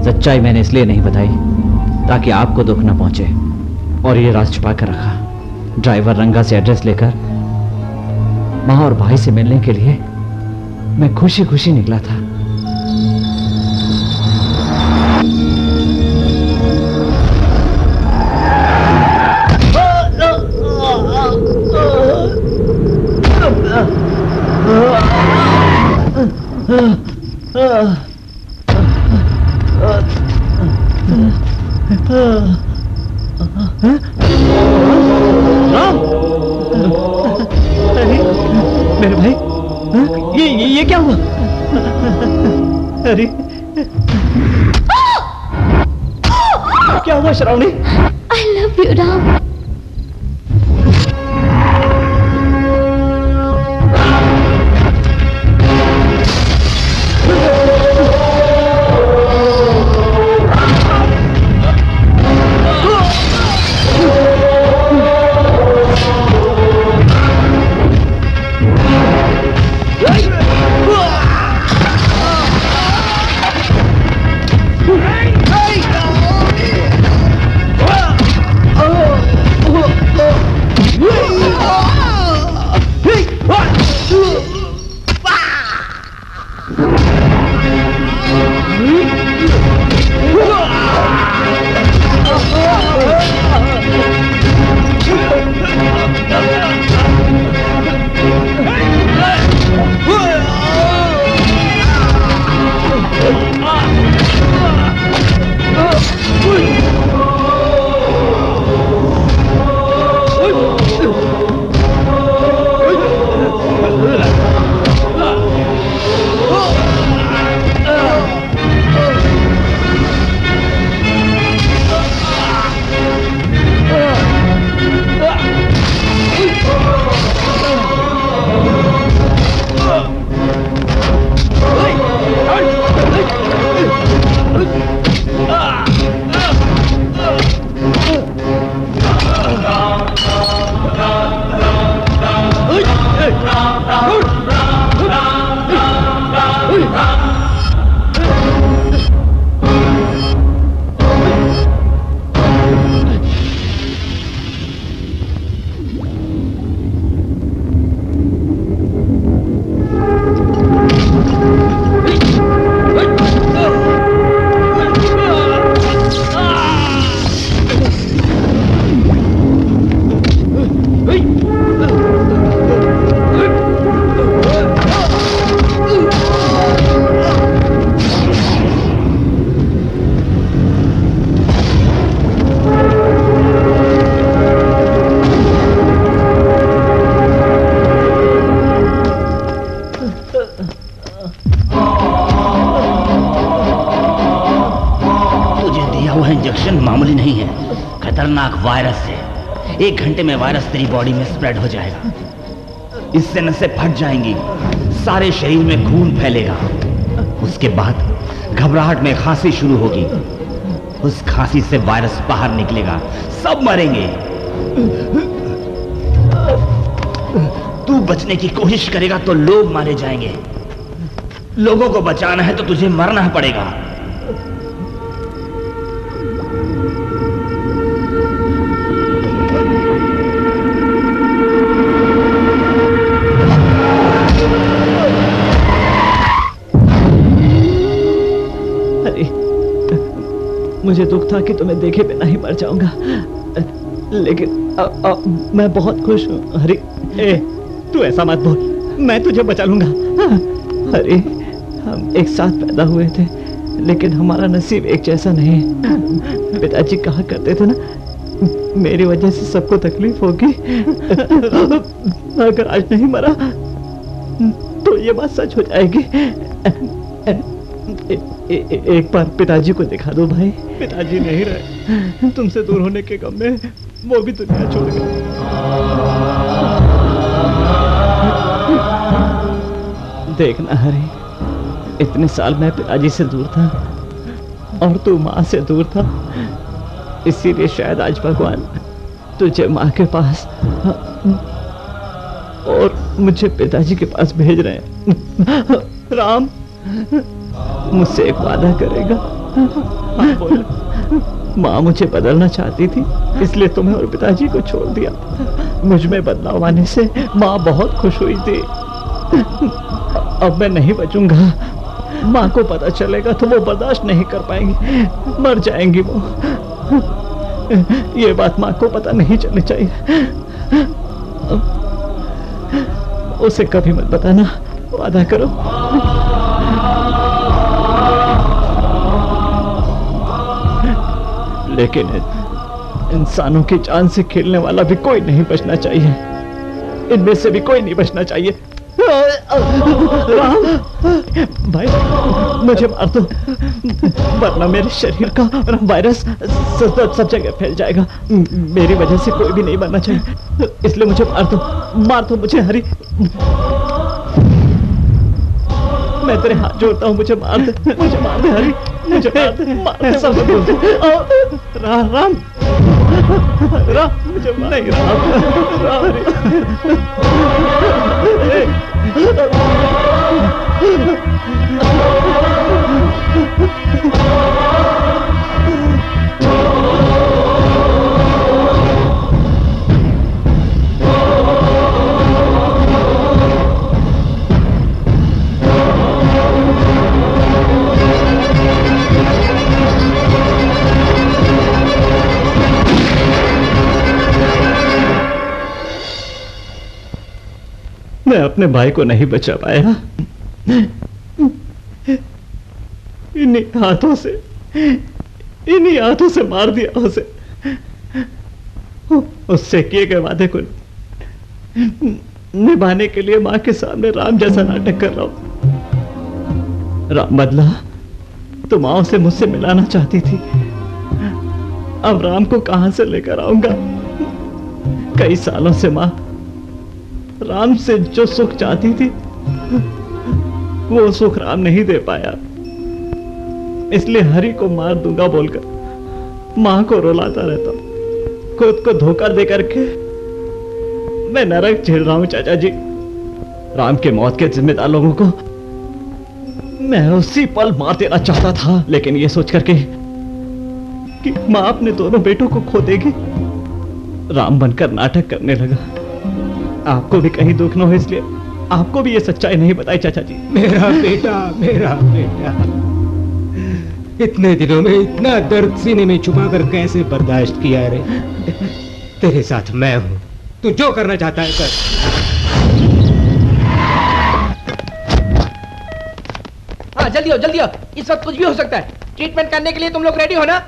सच्चाई मैंने इसलिए नहीं बताई ताकि आपको दुख न पहुंचे, और ये राज छुपा कर रखा। ड्राइवर रंगा से एड्रेस लेकर माँ और भाई से मिलने के लिए मैं खुशी खुशी निकला था। राम! अरे मेरे भाई, ये क्या हुआ? अरे क्या हुआ Shravani? I love you, Ram. खतरनाक वायरस है। 1 घंटे में वायरस तेरी बॉडी में स्प्रेड हो जाएगा। इससे नसें फट जाएंगी, सारे शरीर में खून फैलेगा। उसके बाद घबराहट में खांसी शुरू होगी। उस खांसी से वायरस बाहर निकलेगा, सब मरेंगे। तू बचने की कोशिश करेगा तो लोग मारे जाएंगे। लोगों को बचाना है तो तुझे मरना पड़ेगा। अरे, मुझे दुख था कि तुम्हें देखे बिना ही मर जाऊंगा, लेकिन मैं बहुत खुश हूँ। हरी, तू ऐसा मत बोल, मैं तुझे बचा लूंगा। हरी, हम एक साथ पैदा हुए थे, लेकिन हमारा नसीब एक जैसा नहीं है। पिताजी कहा करते थे ना, मेरी वजह से सबको तकलीफ होगी। अगर आज नहीं मरा तो ये बात सच हो जाएगी। एक बार पिताजी को दिखा दो भाई। पिताजी नहीं रहे, तुमसे दूर होने के गम में वो भी दुनिया छोड़ गए। देखना हरी, इतने साल मैं पिताजी से दूर था और तू माँ से दूर था, इसीलिए शायद आज भगवान तुझे माँ के पास और मुझे पिताजी के पास भेज रहे हैं। राम, मुझसे एक वादा करेगा? माँ मुझे बदलना चाहती थी, इसलिए तुम्हें और पिताजी को छोड़ दिया। मुझ में बदलाव आने से माँ बहुत खुश हुई थी। अब मैं नहीं बचूंगा। माँ को पता चलेगा तो वो बर्दाश्त नहीं कर पाएंगी, मर जाएंगी वो। ये बात माँ को पता नहीं चलनी चाहिए। उसे कभी मत बताना, वादा करो। लेकिन इंसानों की जान से खेलने वाला भी कोई नहीं बचना चाहिए। इनमें से भी कोई नहीं बचना चाहिए। राम, भाई मुझे मार दो, वरना मेरे शरीर का वायरस सब जगह फैल जाएगा। मेरी वजह से कोई भी नहीं मरना चाहिए, इसलिए मुझे मार दो मुझे। हरी, मैं तेरे हाथ जोड़ता हूँ, मुझे मार दे हरी, मुझे मार दे सब बोल दे। राम, मुझे नहीं, राम मैं अपने भाई को नहीं बचा पाया। इन्हीं हाथों से मार दिया उसे। उससे किए गए वादे को निभाने के लिए मां के सामने राम जैसा नाटक कर रहा हूं। राम बदला तो मां उसे मुझसे मिलाना चाहती थी, अब राम को कहां से लेकर आऊंगा? कई सालों से मां राम से जो सुख चाहती थी वो सुख राम नहीं दे पाया, इसलिए हरि को मार दूंगा बोलकर मां को रुलाता रहता हूं। खुद को धोखा दे करके मैं नरक झेल रहा हूं चाचा जी। राम के मौत के जिम्मेदार लोगों को मैं उसी पल मार देना चाहता था, लेकिन ये सोच करके कि मां अपने दोनों बेटों को खो देगी, राम बनकर नाटक करने लगा। आपको भी कहीं दुख न हो इसलिए आपको भी ये सच्चाई नहीं बताई चाचा जी। मेरा बेटा इतने दिनों में इतना दर्द सीने में छुपा कर कैसे बर्दाश्त किया रे? तेरे साथ मैं हूं, तू जो करना चाहता है कर। हाँ जल्दी हो, इस वक्त कुछ भी हो सकता है। ट्रीटमेंट करने के लिए तुम लोग रेडी हो ना?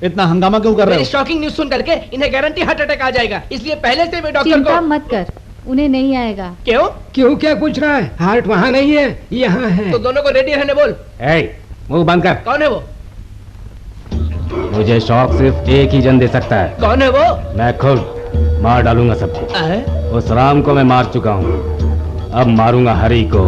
इतना हंगामा क्यों कर रहे हो? शॉकिंग न्यूज सुन करके इन्हें गारंटी हार्ट अटैक आ जाएगा, इसलिए पहले से मैं डॉक्टर को। चिंता मत कर, उन्हें नहीं आएगा। क्यों क्या पूछ रहा है? हार्ट वहाँ नहीं है, यहाँ है। तो दोनों को रेडी रहने बोल। मुंह बंद कर। कौन है वो? तुझे शौक सिर्फ एक ही जन दे सकता है। कौन है वो? मैं खुद मार डालूंगा सबको। उस राम को मैं मार चुका हूँ, अब मारूंगा हरी को।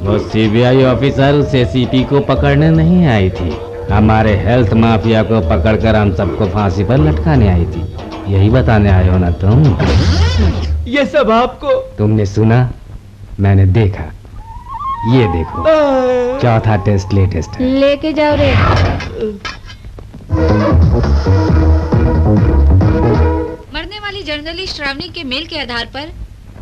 वो सीबीआई ऑफिसर उस एसीपी को पकड़ने नहीं आई थी, हमारे हेल्थ माफिया को पकड़कर हम सबको फांसी पर लटकाने आई थी। यही बताने आए हो ना तुम? ये सब आपको? तुमने सुना, मैंने देखा। ये देखो, चौथा टेस्ट लेटेस्ट है। लेके जाओ रे। मरने वाली जर्नलिस्ट श्रावणी के मेल के आधार पर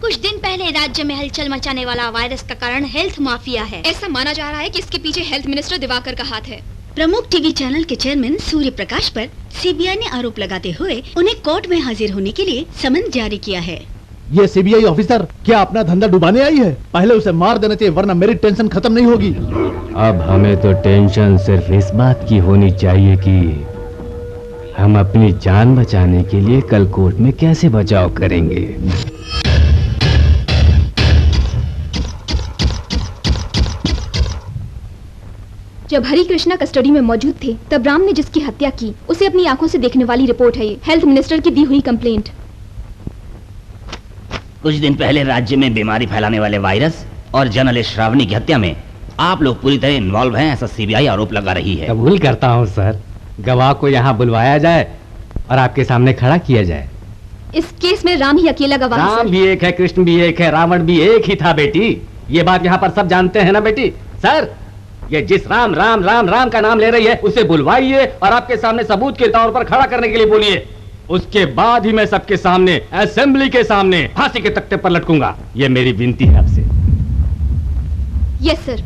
कुछ दिन पहले राज्य में हलचल मचाने वाला वायरस का कारण हेल्थ माफिया है। ऐसा माना जा रहा है कि इसके पीछे हेल्थ मिनिस्टर दिवाकर का हाथ है। प्रमुख टीवी चैनल के चेयरमैन सूर्य प्रकाश पर सीबीआई ने आरोप लगाते हुए उन्हें कोर्ट में हाजिर होने के लिए समन जारी किया है। ये सीबीआई ऑफिसर क्या अपना धंधा डुबाने आई है? पहले उसे मार देना चाहिए, वरना मेरी टेंशन खत्म नहीं होगी। अब हमें तो टेंशन सिर्फ इस बात की होनी चाहिए कि हम अपनी जान बचाने के लिए कल कोर्ट में कैसे बचाव करेंगे। जब हरि कृष्णा कस्टडी में मौजूद थे, तब राम ने जिसकी हत्या की उसे अपनी आंखों से देखने वाली रिपोर्ट है ये, हेल्थ मिनिस्टर की दी हुई कंप्लेंट। कुछ दिन पहले राज्य में बीमारी फैलाने वाले वायरस और जर्नलिस्ट श्रावणी की हत्या में आप लोग पूरी तरह इन्वॉल्व हैं, ऐसा सीबीआई आरोप लगा रही है। कबूल करता हूँ सर, गवाह को यहाँ बुलवाया जाए और आपके सामने खड़ा किया जाए। इस केस में राम ही अकेला गवाह है। राम भी एक है, कृष्ण भी एक है, रावण भी एक ही था बेटी। ये बात यहाँ पर सब जानते हैं ना बेटी? सर, ये जिस राम राम राम राम का नाम ले रही है उसे बुलवाइए और आपके सामने सबूत के तौर पर खड़ा करने के लिए बोलिए। उसके बाद ही मैं सबके सामने, असेंबली के सामने फांसी के तख्ते पर लटकूंगा। ये मेरी विनती है आपसे। यस सर,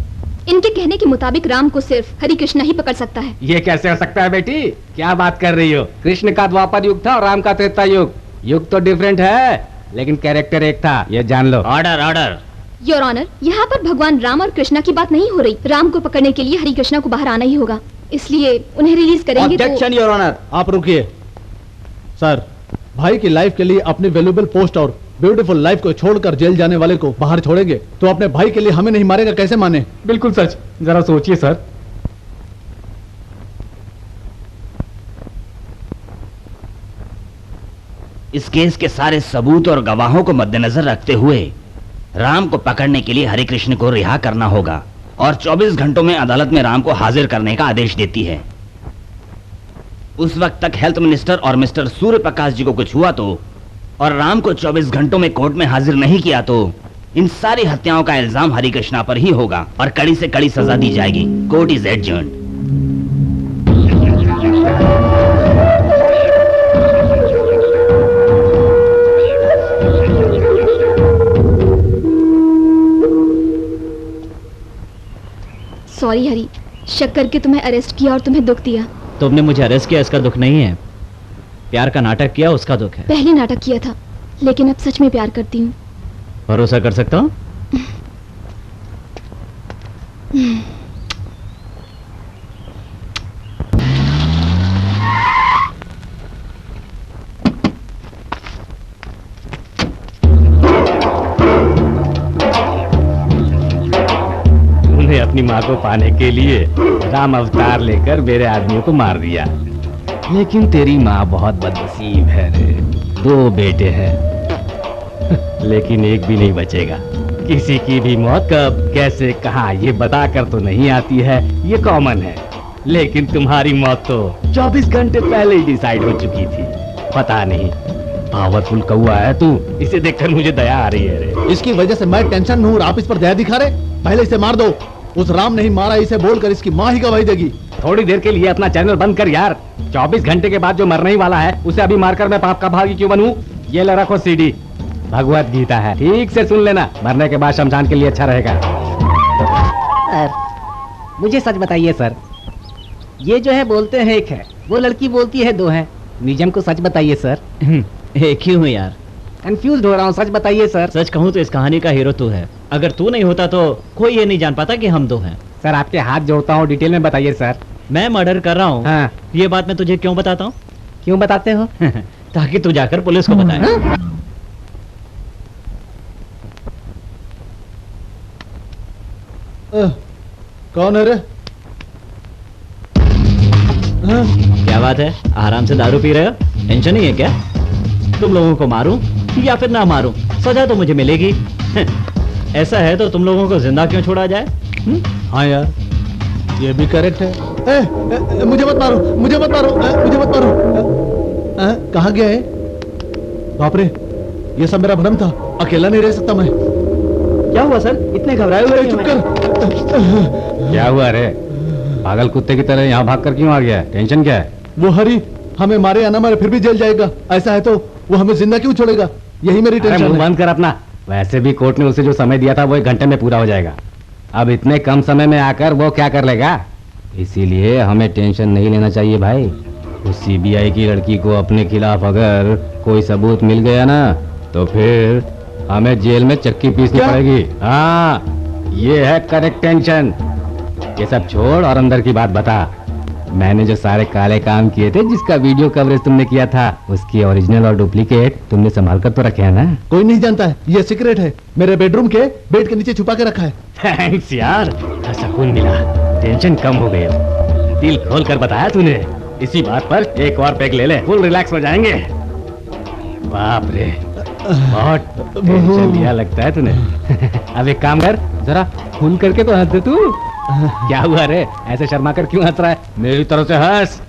इनके कहने के मुताबिक राम को सिर्फ हरि कृष्णा ही पकड़ सकता है। ये कैसे हो सकता है बेटी? क्या बात कर रही हो? कृष्ण का द्वापर युग था और राम का त्रेता युग। युग तो डिफरेंट है, लेकिन कैरेक्टर एक था, ये जान लो। Order order. योर ऑनर, यहाँ पर भगवान राम और कृष्णा की बात नहीं हो रही। राम को पकड़ने के लिए हरि कृष्णा को बाहर आना ही होगा, इसलिए उन्हें रिलीज करेंगे। Objection your honour. आप रुकिए सर, भाई की लाइफ के लिए अपनी वैल्यूएबल पोस्ट और ब्यूटीफुल लाइफ को छोड़कर जेल जाने वाले को बाहर छोड़ेंगे तो अपने भाई के लिए हमें नहीं मारेगा, कैसे माने? बिल्कुल सच, जरा सोचिए सर। इस केस के सारे सबूत और गवाहों को मद्देनजर रखते हुए राम को पकड़ने के लिए हरि कृष्ण को रिहा करना होगा और 24 घंटों में अदालत में राम को हाजिर करने का आदेश देती है। उस वक्त तक हेल्थ मिनिस्टर और मिस्टर सूर्य प्रकाश जी को कुछ हुआ तो और राम को 24 घंटों में कोर्ट में हाजिर नहीं किया तो इन सारी हत्याओं का इल्जाम हरि कृष्णा पर ही होगा और कड़ी से कड़ी सजा दी जाएगी। Court is adjourned. सॉरी हरी, शक करके तुम्हें अरेस्ट किया और तुम्हें दुख दिया। तुमने मुझे अरेस्ट किया, इसका दुख नहीं है। प्यार का नाटक किया, उसका दुख है। पहले नाटक किया था, लेकिन अब सच में प्यार करती हूँ। भरोसा कर सकता हूँ? अपनी माँ को पाने के लिए राम अवतार लेकर मेरे आदमियों को मार दिया, लेकिन तेरी माँ बहुत बदनसीब है रे। 2 बेटे हैं लेकिन एक भी नहीं बचेगा। किसी की भी मौत कब, कैसे, कहाँ ये बताकर तो नहीं आती है, ये कॉमन है। लेकिन तुम्हारी मौत तो 24 घंटे पहले ही डिसाइड हो चुकी थी। पता नहीं, पावरफुल कौआ है तू, इसे देखकर मुझे दया आ रही है रे। इसकी वजह से मैं टेंशन में हूँ, आप इस पर दया दिखा रहे? पहले इसे मार दो। उस राम नहीं मारा इसे बोलकर इसकी माँ ही गवाही देगी। थोड़ी देर के लिए अपना चैनल बंद कर यार। 24 घंटे के बाद जो मरने ही वाला है उसे अभी मारकर मैं पाप का भागी क्यों बनूं? ये ले रखो सीडी, भगवत गीता है, ठीक से सुन लेना। मरने के बाद शमशान के लिए अच्छा रहेगा। सर, मुझे सच बताइए सर, ये जो है बोलते हैं एक है, वो लड़की बोलती है 2 है। निजम को सच बताइए सर। एक ही हूँ यार, कंफ्यूज हो रहा हूँ, सच बताइए सर। सच कहूँ तो इस कहानी का हीरो तू है। अगर तू नहीं होता तो कोई ये नहीं जान पाता कि हम 2 हैं। सर आपके हाथ जोड़ता हूँ, डिटेल में बताइए सर। मैं मर्डर कर रहा हूँ। हाँ। ये बात मैं तुझे क्यों बताता हूँ? क्यों बताते हो? ताकि तू जाकर पुलिस को बताए। कौन है रे? क्या बात है, आराम से दारू पी रहे हो? टेंशन नहीं है क्या? तुम लोगों को मारूं या फिर ना मारूं, सजा तो मुझे मिलेगी। ऐसा है तो तुम लोगों को जिंदा क्यों छोड़ा जाए? हाँ यार, ये भी करेक्ट है। मुझे मत मारो, मुझे मत मारो, मुझे मत मारो। कहाँ गया है? बाप रे, ये सब मेरा भ्रम था, अकेला नहीं रह सकता मैं। क्या हुआ सर, इतने घबराए हुए? चुप कर। क्या हुआ रे? पागल कुत्ते की तरह यहाँ भाग कर क्यों आ गया? टेंशन क्या है? वो हरी हमें मारे या ना मारे फिर भी जेल जाएगा। ऐसा है तो वो हमें जिंदा क्यों छोड़ेगा? यही मेरी टेंशन है। बंद कर अपना। वैसे भी कोर्ट ने उसे जो समय दिया था वो 1 घंटे में पूरा हो जाएगा। अब इतने कम समय में आकर वो क्या कर लेगा? इसीलिए हमें टेंशन नहीं लेना चाहिए भाई। उस सीबीआई की लड़की को अपने खिलाफ अगर कोई सबूत मिल गया ना तो फिर हमें जेल में चक्की पीसनी पड़ेगी। हाँ, ये है करेक्ट टेंशन। ये सब छोड़ और अंदर की बात बता। मैंने जो सारे काले काम किए थे, जिसका वीडियो कवरेज तुमने किया था, उसकी ओरिजिनल और डुप्लीकेट तुमने संभाल कर तो रखे है ना? कोई नहीं जानता है, ये सीक्रेट है। मेरे बेडरूम के बेड के नीचे छुपा के रखा है। थैंक्स यार, सुकून मिला, टेंशन कम हो गई। दिल खोल कर बताया तूने। इसी बात पर एक और पैक ले ले, फुल रिलैक्स हो जाएंगे। बाप रे, बहुत टेंशन लिया लगता है तूने। अब एक काम कर, जरा खुल करके तो हंस दे तू। क्या हुआ रे, ऐसे शर्मा कर क्यों हंस रहा है? मेरी तरफ से हंस।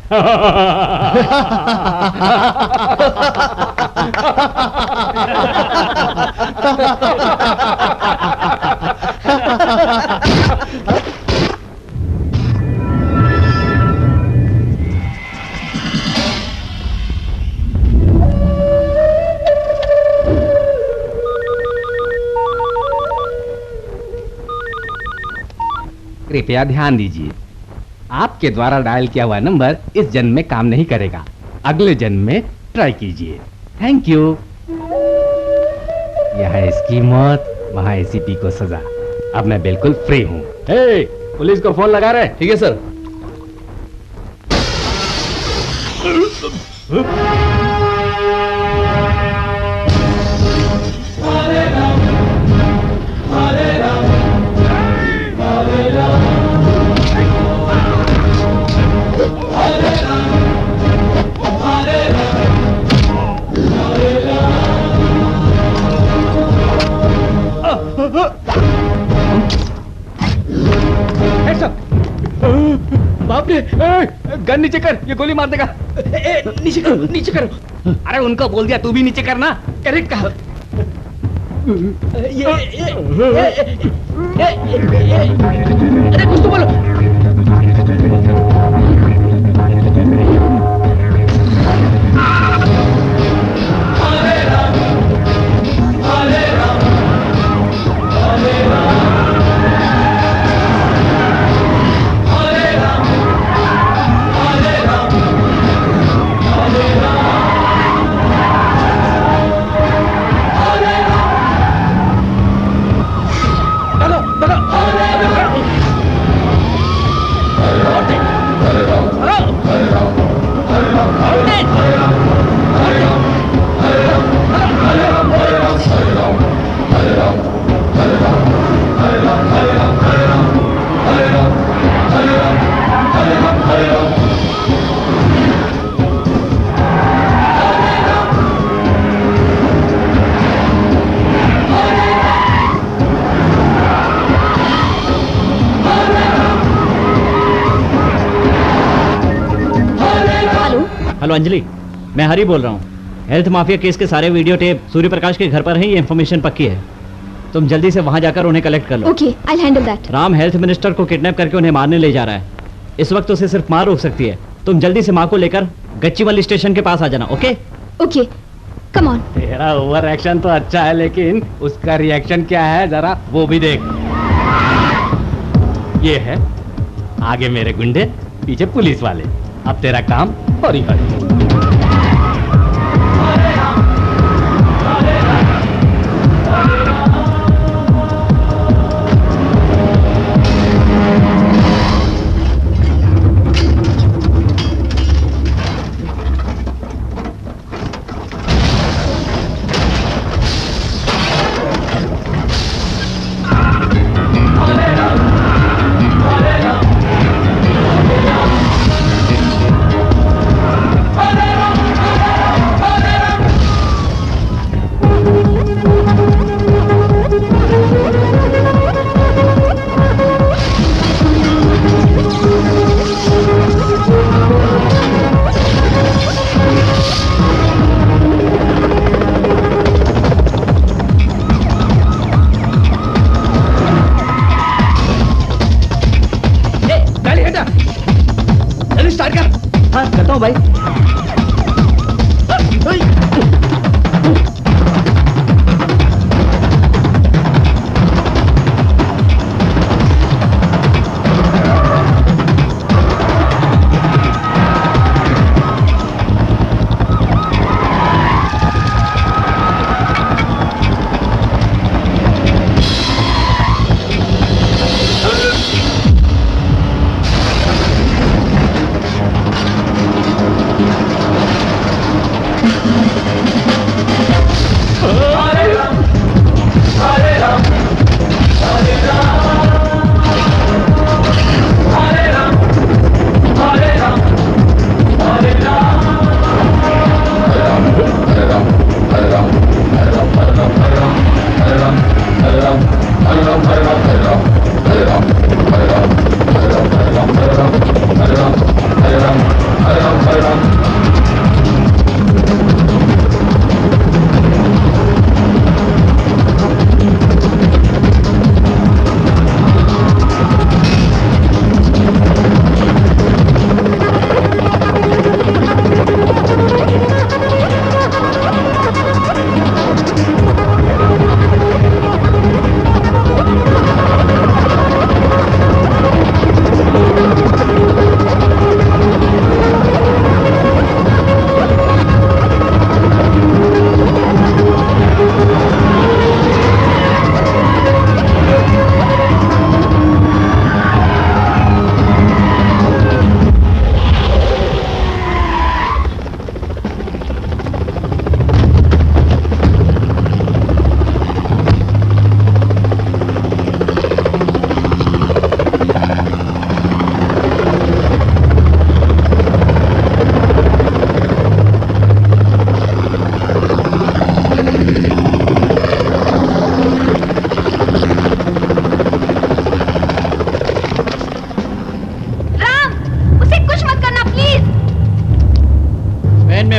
कृपया ध्यान दीजिए, आपके द्वारा डायल किया हुआ नंबर इस जन्म में काम नहीं करेगा। अगले जन्म में ट्राई कीजिए। Thank you. यहाँ इसकी मौत, वहाँ एसीपी को सजा। अब मैं बिल्कुल फ्री हूँ। हे, पुलिस को फोन लगा रहे? ठीक है सर। बाप रे, गन नीचे कर, ये गोली मार देगा। नीचे करो, नीचे करो। अरे उनको बोल दिया, तू भी नीचे करना। करेक्ट कहा। अरे कुछ तो बोलो। हेलो अंजलि, मैं हरी बोल रहा हूँ। हेल्थ माफिया केस के सारे वीडियो टेप सूर्य प्रकाश के घर पर है, ये इन्फॉर्मेशन पक्की है। तुम जल्दी से वहां जाकर उन्हें कलेक्ट कर लो। Okay, I will handle that. Ram health minister को किडनैप करके उन्हें मारने ले जा रहा है। इस वक्त उसे सिर्फ मां रोक सकती है। तुम जल्दी से मां को लेकर गच्चीवाली स्टेशन के पास आ जाना। Okay okay, come on. तेरा ओवर एक्शन तो अच्छा है, लेकिन उसका रिएक्शन क्या है जरा वो भी देख। ये है आगे मेरे गुंडे, पीछे पुलिस वाले। अब तेरा काम हरी हरी। हूँ भाई।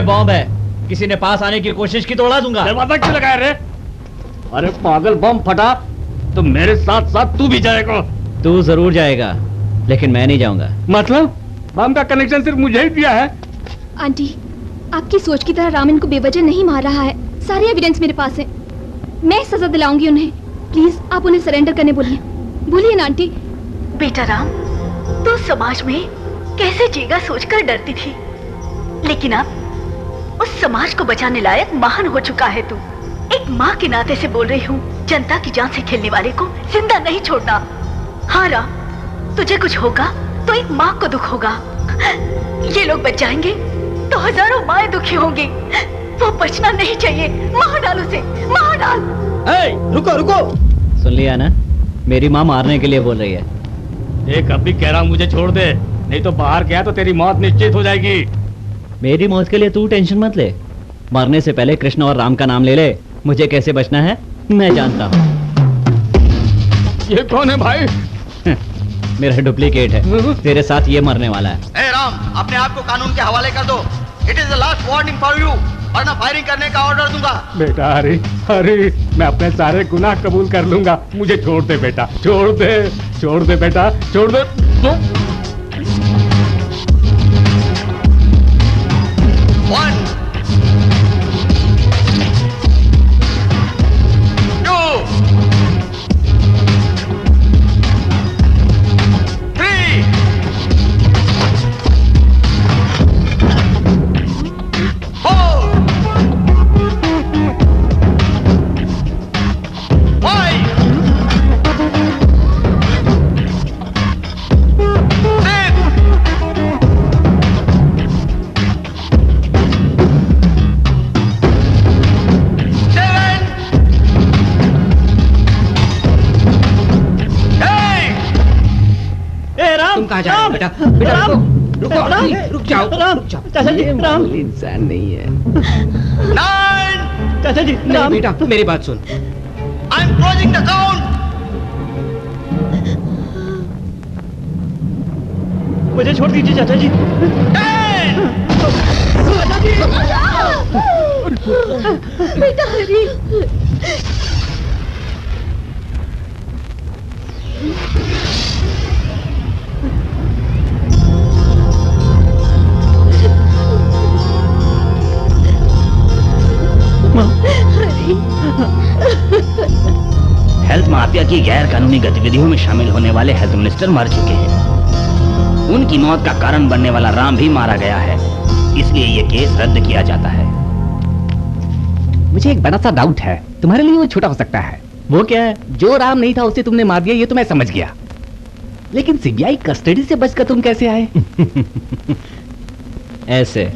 बॉम्ब है, किसी ने पास आने की कोशिश की तो उड़ा दूंगा। दरवाजा क्यों लगाया रे? अरे पागल, बॉम्ब फटा तो मेरे साथ साथ तू भी जाएगा। तू जरूर जाएगा, लेकिन मैं नहीं जाऊंगा। मतलब बम का कनेक्शन सिर्फ मुझे ही दिया है? आंटी, आपकी सोच की तरह राम इनको बेवजह नहीं मार रहा है। सारे एविडेंस मेरे पास है, मैं सजा दिलाऊंगी उन्हें। प्लीज आप उन्हें सरेंडर करने बोलिए। बोलिए ना आंटी। बेटा राम, तू समाज में कैसे जीगा सोचकर डरती थी, लेकिन अब उस समाज को बचाने लायक महान हो चुका है तू। एक माँ के नाते से बोल रही हूँ, जनता की जान से खेलने वाले को जिंदा नहीं छोड़ना। हाँ राम, तुझे कुछ होगा तो एक माँ को दुख होगा। ये लोग बच जाएंगे तो हजारों माएं दुखी होंगी। वो बचना नहीं चाहिए। मार डाल उसे, मार डाल। रुको रुको, सुन लिया ना, मेरी माँ मारने के लिए बोल रही है। देख अब भी कह रहा हूँ मुझे छोड़ दे, नहीं तो बाहर गया तो तेरी मौत निश्चित हो जाएगी। मेरी मौत के लिए तू टेंशन मत ले, मरने से पहले कृष्ण और राम का नाम ले ले। मुझे कैसे बचना है मैं जानता हूँ। ये कौन है भाई? मेरा डुप्लीकेट है, तेरे साथ ये मरने वाला है। ए राम, अपने आप को कानून के हवाले कर दो। It is the last warning for you, वरना फायरिंग करने का ऑर्डर दूंगा। बेटा हरी, हरी, मैं अपने सारे गुनाह कबूल कर लूंगा। मुझे छोड़ दे बेटा, छोड़ दे, छोड़ दे बेटा, छोड़ दे। कहाँ जा रहे हो बेटा? बेटा रुको, रुक जाओ, रुक जाओ। चाचा जी, राम इंसान नहीं है। चाचा जी, नहीं बेटा, मेरी बात सुन। I am closing the count. मुझे छोड़ दीजिए चाचा जी। बेटा हरी, माफिया की गैर कानूनी गतिविधियों में शामिल होने वाले हेल्थ मिनिस्टर मर चुके हैं। उनकी मौत का कारण बनने वाला राम भी मारा गया है, इसलिए ये केस रद्द किया जाता है। मुझे एक बड़ा सा डाउट है, तुम्हारे लिए वो छोटा हो सकता है। वो क्या है? जो राम नहीं था उसे तुमने मार दिया, ये तो मैं समझ गया, लेकिन सीबीआई कस्टडी से बचकर तुम कैसे आए? ऐसे